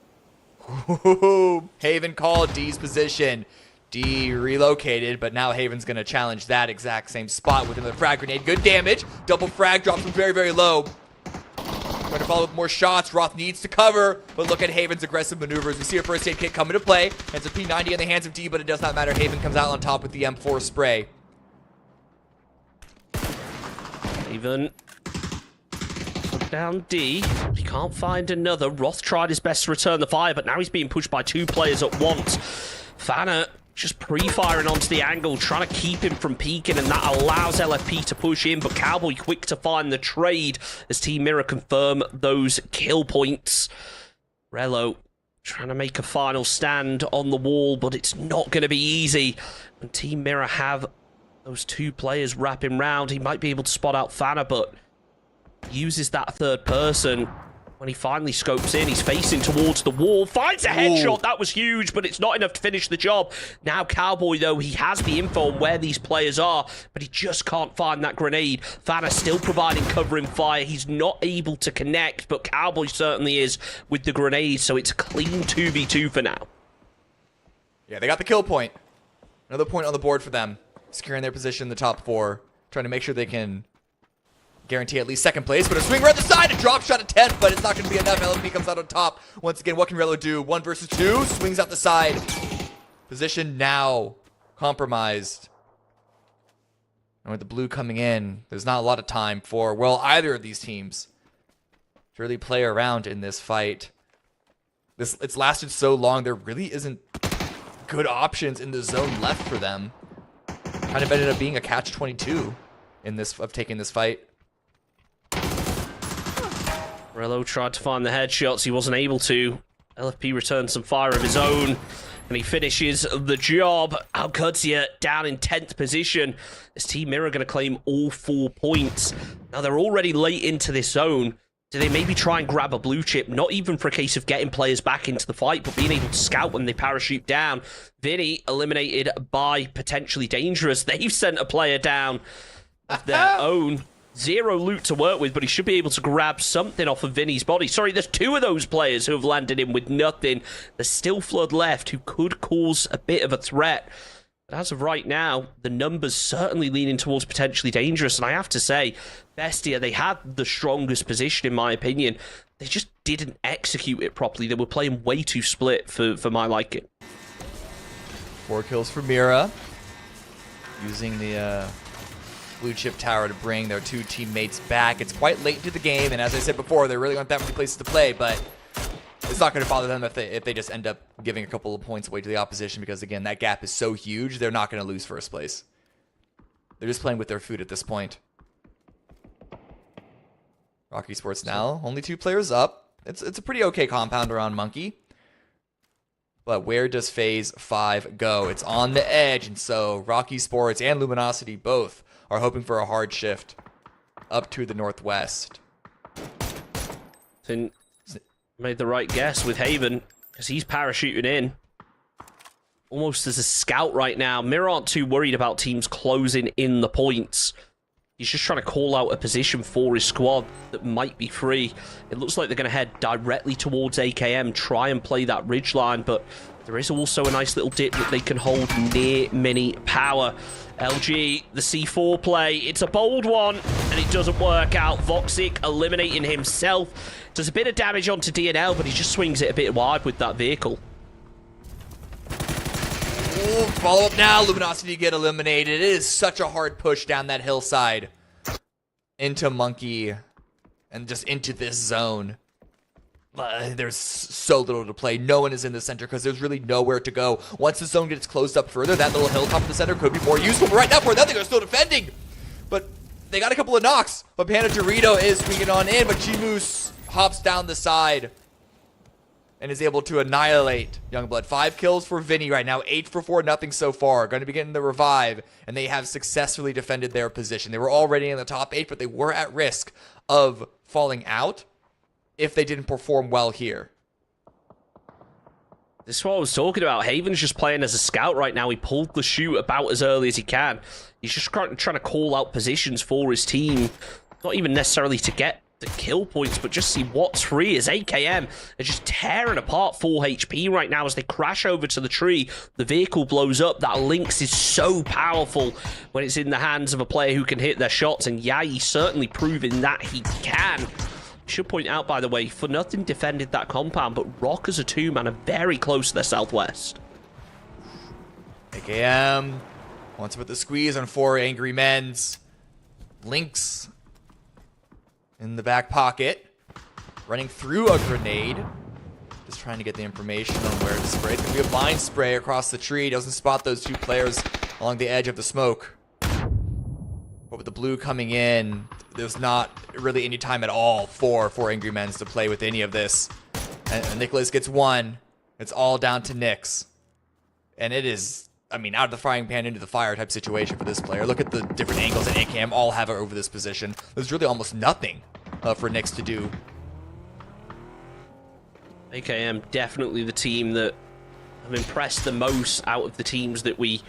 Haven called D's position. D relocated, but now Haven's going to challenge that exact same spot with another frag grenade. Good damage. Double frag drops him very, very low. Trying to follow with more shots. Roth needs to cover, but look at Haven's aggressive maneuvers. We see a first aid kit come into play. It's a P90 in the hands of D, but it does not matter. Haven comes out on top with the M4 spray. Haven took down D. He can't find another. Roth tried his best to return the fire, but now he's being pushed by two players at once. Fanner just pre-firing onto the angle, trying to keep him from peeking, and that allows LFP to push in, but Cowboy quick to find the trade as Team Mirror confirm those kill points. Rello trying to make a final stand on the wall, but it's not going to be easy. When Team Mirror have those two players wrapping round, he might be able to spot out Fanner, but uses that third person. When he finally scopes in, he's facing towards the wall, finds a headshot. That was huge, but it's not enough to finish the job. Now Cowboy, though, he has the info on where these players are, but he just can't find that grenade. Fanner still providing cover and fire. He's not able to connect, but Cowboy certainly is with the grenade, so it's a clean 2v2 for now. Yeah, they got the kill point. Another point on the board for them. Securing their position in the top four. Trying to make sure they can guarantee at least second place, but a swing right the side, a drop shot at 10th, but it's not going to be enough. LFP comes out on top. Once again, what can Rello do? 1 versus 2, swings out the side. Position now compromised. And with the blue coming in, there's not a lot of time for, well, either of these teams to really play around in this fight. It's lasted so long, there really isn't good options in the zone left for them. Kind of ended up being a catch-22 in this, of taking this fight. Rello tried to find the headshots. He wasn't able to. LFP returned some fire of his own, and he finishes the job. Alcudia down in 10th position. This Team Mirror going to claim all 4 points. Now, they're already late into this zone. Do they maybe try and grab a blue chip? Not even for a case of getting players back into the fight, but being able to scout when they parachute down. Vinny eliminated by potentially dangerous. They've sent a player down of their own. 0 loot to work with, but he should be able to grab something off of Vinny's body. Sorry, there's 2 of those players who have landed in with nothing. There's still Flood left, who could cause a bit of a threat. But as of right now, the numbers certainly leaning towards potentially dangerous. And I have to say, Bestia, they had the strongest position, in my opinion. They just didn't execute it properly. They were playing way too split for my liking. 4 kills for Mira. Using the blue chip tower to bring their 2 teammates back. It's quite late into the game, and as I said before, there really aren't that many places to play, but it's not going to bother them if they just end up giving a couple of points away to the opposition, because again, that gap is so huge, they're not going to lose first place. They're just playing with their food at this point. Rock Esports now, only 2 players up. It's a pretty okay compound around Monkey. But where does Phase 5 go? It's on the edge, and so Rock Esports and Luminosity both are hoping for a hard shift up to the northwest. Finn made the right guess with Haven, because he's parachuting in almost as a scout right now. Mirror aren't too worried about teams closing in the points. He's just trying to call out a position for his squad that might be free. It looks like they're going to head directly towards AKM, try and play that ridge line, but there is also a nice little dip that they can hold near mini power. LG, the C4 play, it's a bold one, and it doesn't work out. Voxic eliminating himself. Does a bit of damage onto DNL, but he just swings it a bit wide with that vehicle. Ooh, follow up now. Luminosity get eliminated. It is such a hard push down that hillside into Monkey and just into this zone. there's so little to play. No one is in the center because there's really nowhere to go. Once the zone gets closed up further, that little hilltop in the center could be more useful. But right now, for nothing, they're still defending. But they got a couple of knocks. But Panda Dorito is squeaking on in, but G-Moose hops down the side and is able to annihilate Youngblood. 5 kills for Vinny right now, 8 for 4, nothing so far. Going to be getting the revive, and they have successfully defended their position. They were already in the top 8, but they were at risk of falling out if they didn't perform well here. This is what I was talking about. Haven's just playing as a scout right now. He pulled the shoot about as early as he can. He's just trying to call out positions for his team. Not even necessarily to get the kill points, but just see what's free. As AKM are just tearing apart full HP right now as they crash over to the tree. The vehicle blows up. That Lynx is so powerful when it's in the hands of a player who can hit their shots. And yeah, he's certainly proving that he can. Should point out, by the way, For Nothing defended that compound, but Rock as a 2-man are very close to their southwest. AKM wants to put the squeeze on 4 Angry Men's. Lynx in the back pocket, running through a grenade. Just trying to get the information on where to spray. It's going to be a blind spray across the tree. Doesn't spot those 2 players along the edge of the smoke. But with the blue coming in, there's not really any time at all for Angry Men's to play with any of this. And Nicholas gets 1. It's all down to Nyx. And it is, I mean, out of the frying pan into the fire type situation for this player. Look at the different angles that AKM all have over this position. There's really almost nothing for Nyx to do. AKM definitely the team that have impressed the most out of the teams that we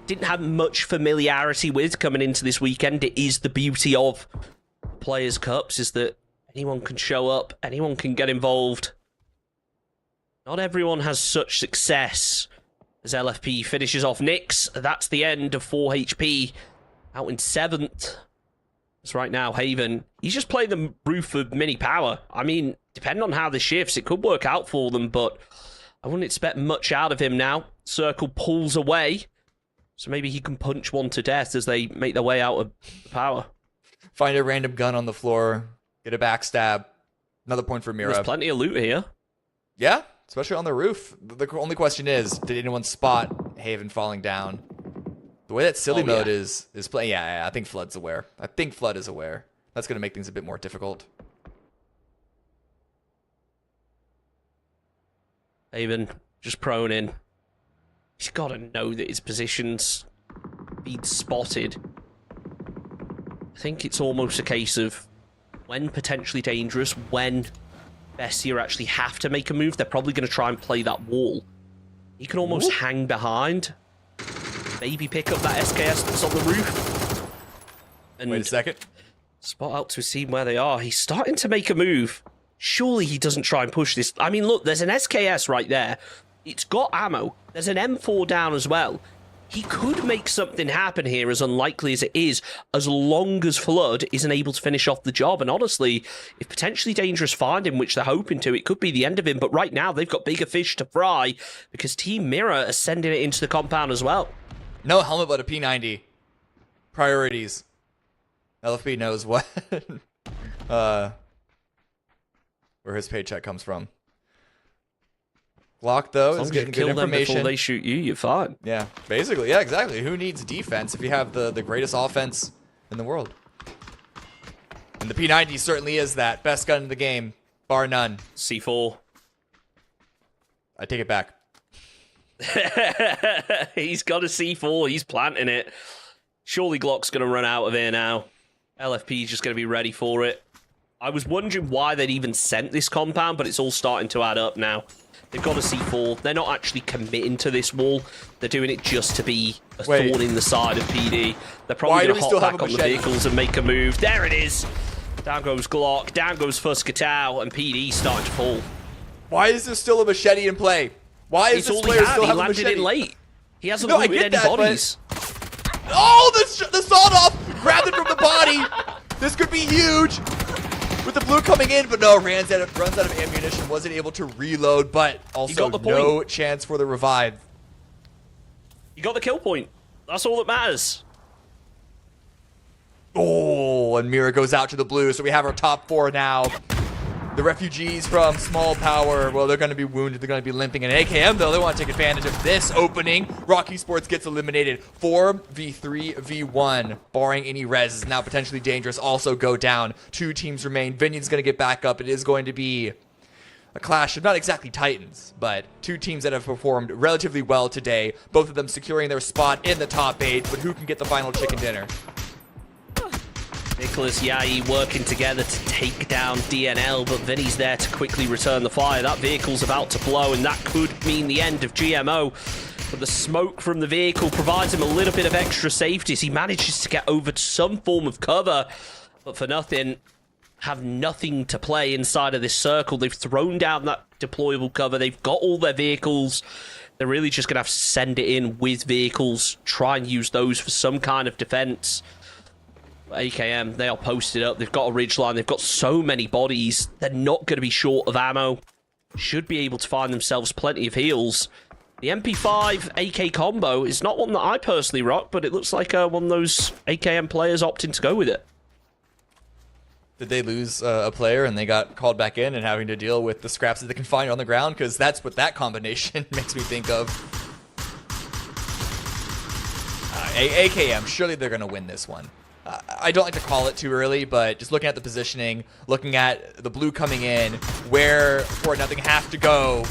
didn't have much familiarity with coming into this weekend. It is the beauty of Players Cups, is that anyone can show up, anyone can get involved. Not everyone has such success as LFP finishes off Nyx. That's the end of 4 HP out in 7th. It's right now Haven. He's just playing the roof of mini power. I mean, depending on how this shifts, it could work out for them, but I wouldn't expect much out of him now. Circle pulls away. So maybe he can punch one to death as they make their way out of power. Find a random gun on the floor. Get a backstab. Another point for Mira. There's plenty of loot here. Yeah, especially on the roof. The only question is, did anyone spot Haven falling down? The way that silly mode is playing, yeah, I think Flood's aware. I think Flood is aware. That's going to make things a bit more difficult. Haven just prone in. He's got to know that his position's been spotted. I think it's almost a case of when potentially dangerous, when Bestia actually have to make a move, they're probably going to try and play that wall. He can almost hang behind, maybe pick up that SKS that's on the roof. And wait a second. Spot out to his team where they are. He's starting to make a move. Surely he doesn't try and push this. I mean, look, there's an SKS right there. It's got ammo. There's an M4 down as well. He could make something happen here, as unlikely as it is, as long as Flood isn't able to finish off the job. And honestly, if potentially dangerous find him, which they're hoping to, it could be the end of him. But right now, they've got bigger fish to fry because Team Mirror are sending it into the compound as well. No helmet, but a P90. Priorities. LFB knows what where his paycheck comes from. Glock, though, is getting good information. Before they shoot you, you're fine. Yeah, basically. Yeah, exactly. Who needs defense if you have the greatest offense in the world? And the P90 certainly is that. Best gun in the game, bar none. C4. I take it back. He's got a C4. He's planting it. Surely Glock's going to run out of here now. LFP's just going to be ready for it. I was wondering why they'd even sent this compound, but it's all starting to add up now. They've got a C4. They're not actually committing to this wall. They're doing it just to be a thorn in the side of PD. They're probably going to hop back on the vehicles and make a move. There it is. Down goes Glock. Down goes Fuskatow. And PD starting to fall. Why is there still a machete in play? Why is this player still having a machete? He landed in late. He hasn't looted any bodies. Oh, the sawed-off grabbed it from the body. This could be huge. With the blue coming in, but no, runs out of ammunition, wasn't able to reload, but also no chance for the revive. You got the kill point. That's all that matters. Oh, and Mira goes out to the blue, so we have our top 4 now. The refugees from Small Power, well, they're going to be wounded. They're going to be limping. And AKM, though, they want to take advantage of this opening. Rocky Sports gets eliminated. 4v3v1, barring any res, is now potentially dangerous. Also go down. 2 teams remain. Vinyan's going to get back up. It is going to be a clash of not exactly titans, but 2 teams that have performed relatively well today. Both of them securing their spot in the top 8, but who can get the final chicken dinner? Nicholas Yai working together to take down DNL, but Vinny's there to quickly return the fire. That vehicle's about to blow, and that could mean the end of GMO. But the smoke from the vehicle provides him a little bit of extra safety as he manages to get over to some form of cover. But for nothing, have nothing to play inside of this circle. They've thrown down that deployable cover. They've got all their vehicles. They're really just going to have to send it in with vehicles, try and use those for some kind of defense. AKM, they are posted up. They've got a ridgeline. They've got so many bodies. They're not going to be short of ammo. Should be able to find themselves plenty of heals. The MP5 AK combo is not one that I personally rock, but it looks like one of those AKM players opting to go with it. Did they lose a player and they got called back in and having to deal with the scraps that they can find on the ground? Because that's what that combination makes me think of. AKM, surely they're going to win this one. I don't like to call it too early, but just looking at the positioning, looking at the blue coming in, where 4-0 have to go,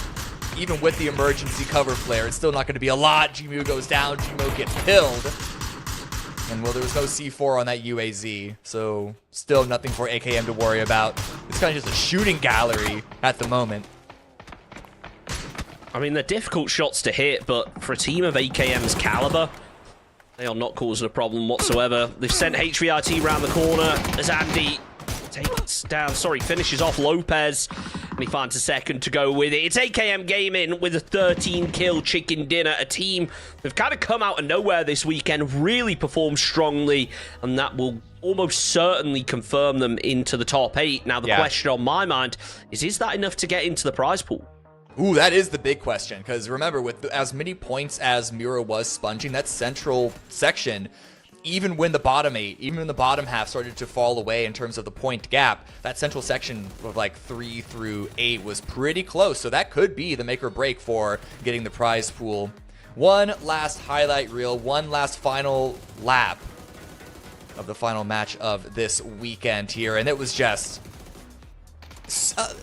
even with the emergency cover flare, it's still not going to be a lot. Gmu goes down, Gmo gets killed. And well, there was no C4 on that UAZ, so still nothing for AKM to worry about. It's kind of just a shooting gallery at the moment. I mean, they're difficult shots to hit, but for a team of AKM's caliber, they are not causing a problem whatsoever. They've sent HVIT around the corner as Andy finishes off Lopez, and he finds a second to go with it. It's AKM Gaming with a 13-kill chicken dinner, a team who've kind of come out of nowhere this weekend, really performed strongly, and that will almost certainly confirm them into the top 8. Now, the question on my mind is that enough to get into the prize pool? Ooh, that is the big question, because remember, with as many points as Mira was sponging, that central section, even when the bottom 8, even when the bottom half started to fall away in terms of the point gap, that central section of like 3 through 8 was pretty close, so that could be the make or break for getting the prize pool. One last highlight reel, one last final lap of the final match of this weekend here, and it was just...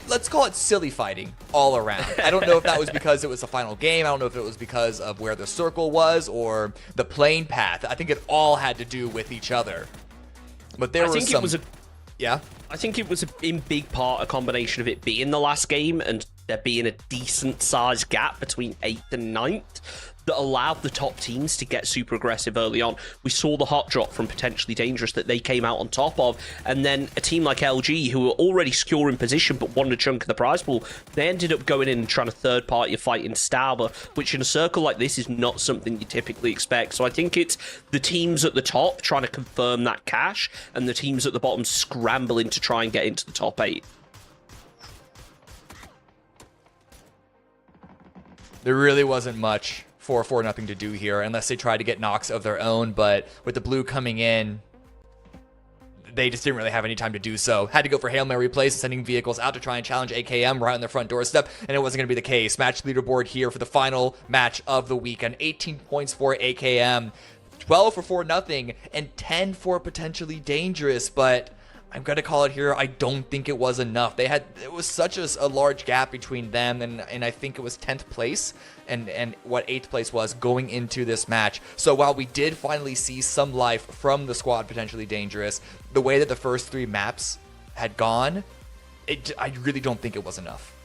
let's call it silly fighting all around. I don't know if that was because it was the final game. I don't know if it was because of where the circle was or the plane path. I think it all had to do with each other. But there was some... Yeah? I think it was in big part a combination of it being the last game and there being a decent sized gap between 8th and 9th that allowed the top teams to get super aggressive early on. We saw the hot drop from Potentially Dangerous that they came out on top of, and then a team like LG, who were already secure in position but wanted a chunk of the prize pool, they ended up going in and trying to third-party a fight in Stauber, which in a circle like this is not something you typically expect. So I think it's the teams at the top trying to confirm that cash, and the teams at the bottom scrambling to try and get into the top 8. There really wasn't much for 4-0 to do here, unless they tried to get knocks of their own, but with the blue coming in, they just didn't really have any time to do so. Had to go for Hail Mary plays, sending vehicles out to try and challenge AKM right on their front doorstep, and it wasn't going to be the case. Match leaderboard here for the final match of the weekend. 18 points for AKM, 12 for 4-0, and 10 for Potentially Dangerous, but I'm going to call it here. I don't think it was enough. It was such a large gap between them and I think it was 10th place and what 8th place was going into this match. So while we did finally see some life from the squad Potentially Dangerous, the way that the first 3 maps had gone, I really don't think it was enough.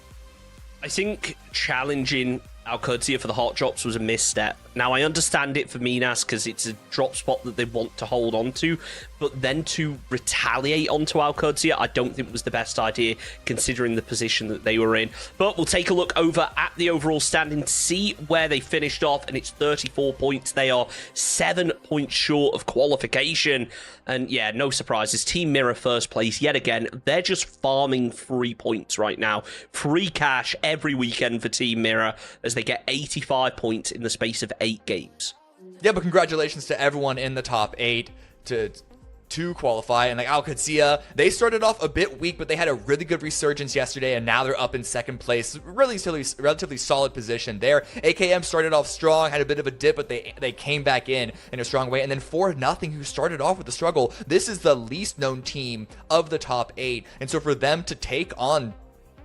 I think challenging Alcudia for the hot drops was a misstep. Now, I understand it for Minas because it's a drop spot that they want to hold on to, but then to retaliate onto Alcudia, I don't think was the best idea considering the position that they were in. But we'll take a look over at the overall standing to see where they finished off, and it's 34 points. They are 7 points short of qualification. And yeah, no surprises. Team Mirror first place yet again. They're just farming free points right now. Free cash every weekend for Team Mirror as they get 85 points in the space of 8 games. Yeah, but congratulations to everyone in the top 8 to to qualify. And like Alcacia, they started off a bit weak, but they had a really good resurgence yesterday, and now they're up in second place. Relatively solid position there. AKM started off strong, had a bit of a dip, but they came back in a strong way. And then 4-0, who started off with a struggle. This is the least known team of the top 8. And so for them to take on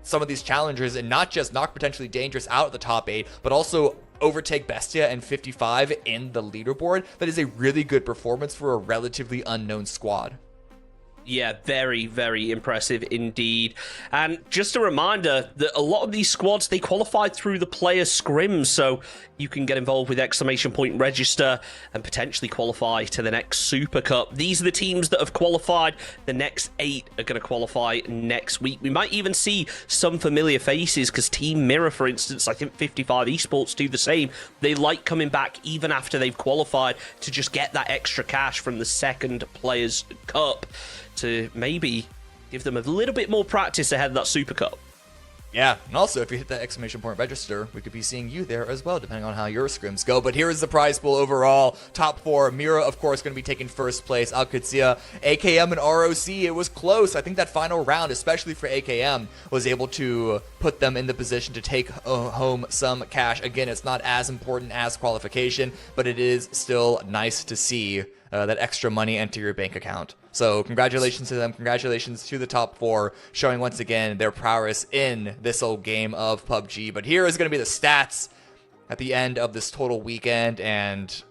some of these challengers and not just knock potentially dangerous out of the top 8, but also overtake Bestia and 55 in the leaderboard, that is a really good performance for a relatively unknown squad. Yeah, very, very impressive indeed. And just a reminder that a lot of these squads, they qualified through the player scrims, so you can get involved with exclamation point register and potentially qualify to the next Super Cup. These are the teams that have qualified. The next 8 are going to qualify next week. We might even see some familiar faces, because Team Mirror, for instance, I think 55 Esports do the same. They like coming back even after they've qualified to just get that extra cash from the second Players Cup, to maybe give them a little bit more practice ahead of that Super Cup. Yeah, and also if you hit that exclamation point register, we could be seeing you there as well, depending on how your scrims go. But here is the prize pool overall. Top 4, Mira, of course, going to be taking first place. Alcacia, AKM, and ROC. It was close. I think that final round, especially for AKM, was able to put them in the position to take home some cash. Again, it's not as important as qualification, but it is still nice to see that extra money enter your bank account. So congratulations to them. Congratulations to the top 4, showing once again their prowess in this old game of PUBG. But here is going to be the stats at the end of this total weekend, and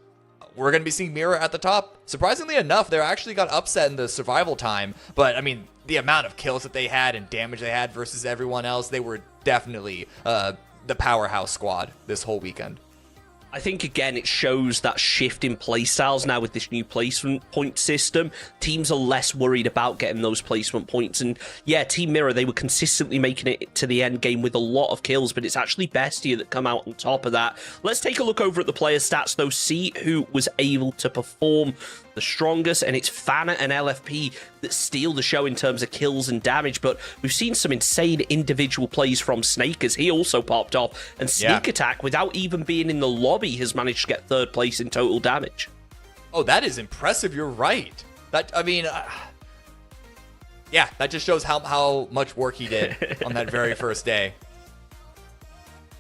we're going to be seeing Mira at the top. Surprisingly enough, they actually got upset in the survival time, but I mean, the amount of kills that they had and damage they had versus everyone else, they were definitely the powerhouse squad this whole weekend. I think, again, it shows that shift in playstyles now with this new placement point system. Teams are less worried about getting those placement points. And yeah, Team Mirror, they were consistently making it to the end game with a lot of kills, but it's actually Bestia that come out on top of that. Let's take a look over at the player stats, though, see who was able to perform the strongest, and it's Fana and LFP that steal the show in terms of kills and damage. But we've seen some insane individual plays from Snake, as he also popped off, and Sneak Attack, without even being in the lobby, has managed to get 3rd place in total damage. Oh, that is impressive. You're right. That, I mean, yeah, that just shows how much work he did on that very first day.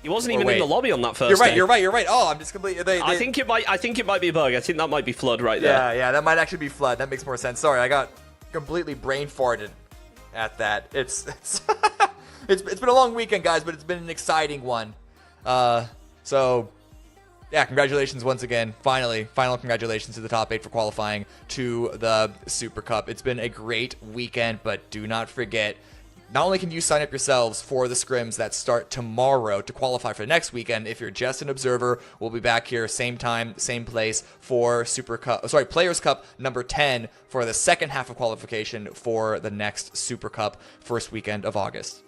He wasn't even in the lobby on that first day. You're right. Oh, I'm just completely... I think it might be a bug. I think that might be Flood right there. Yeah, that might actually be Flood. That makes more sense. Sorry, I got completely brain farted at that. It's been a long weekend, guys, but it's been an exciting one. So yeah, congratulations once again. Final congratulations to the top 8 for qualifying to the Super Cup. It's been a great weekend, but do not forget, not only can you sign up yourselves for the scrims that start tomorrow to qualify for the next weekend, if you're just an observer, we'll be back here same time, same place for Players Cup number 10 for the second half of qualification for the next Super Cup first weekend of August.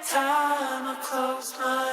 time I close my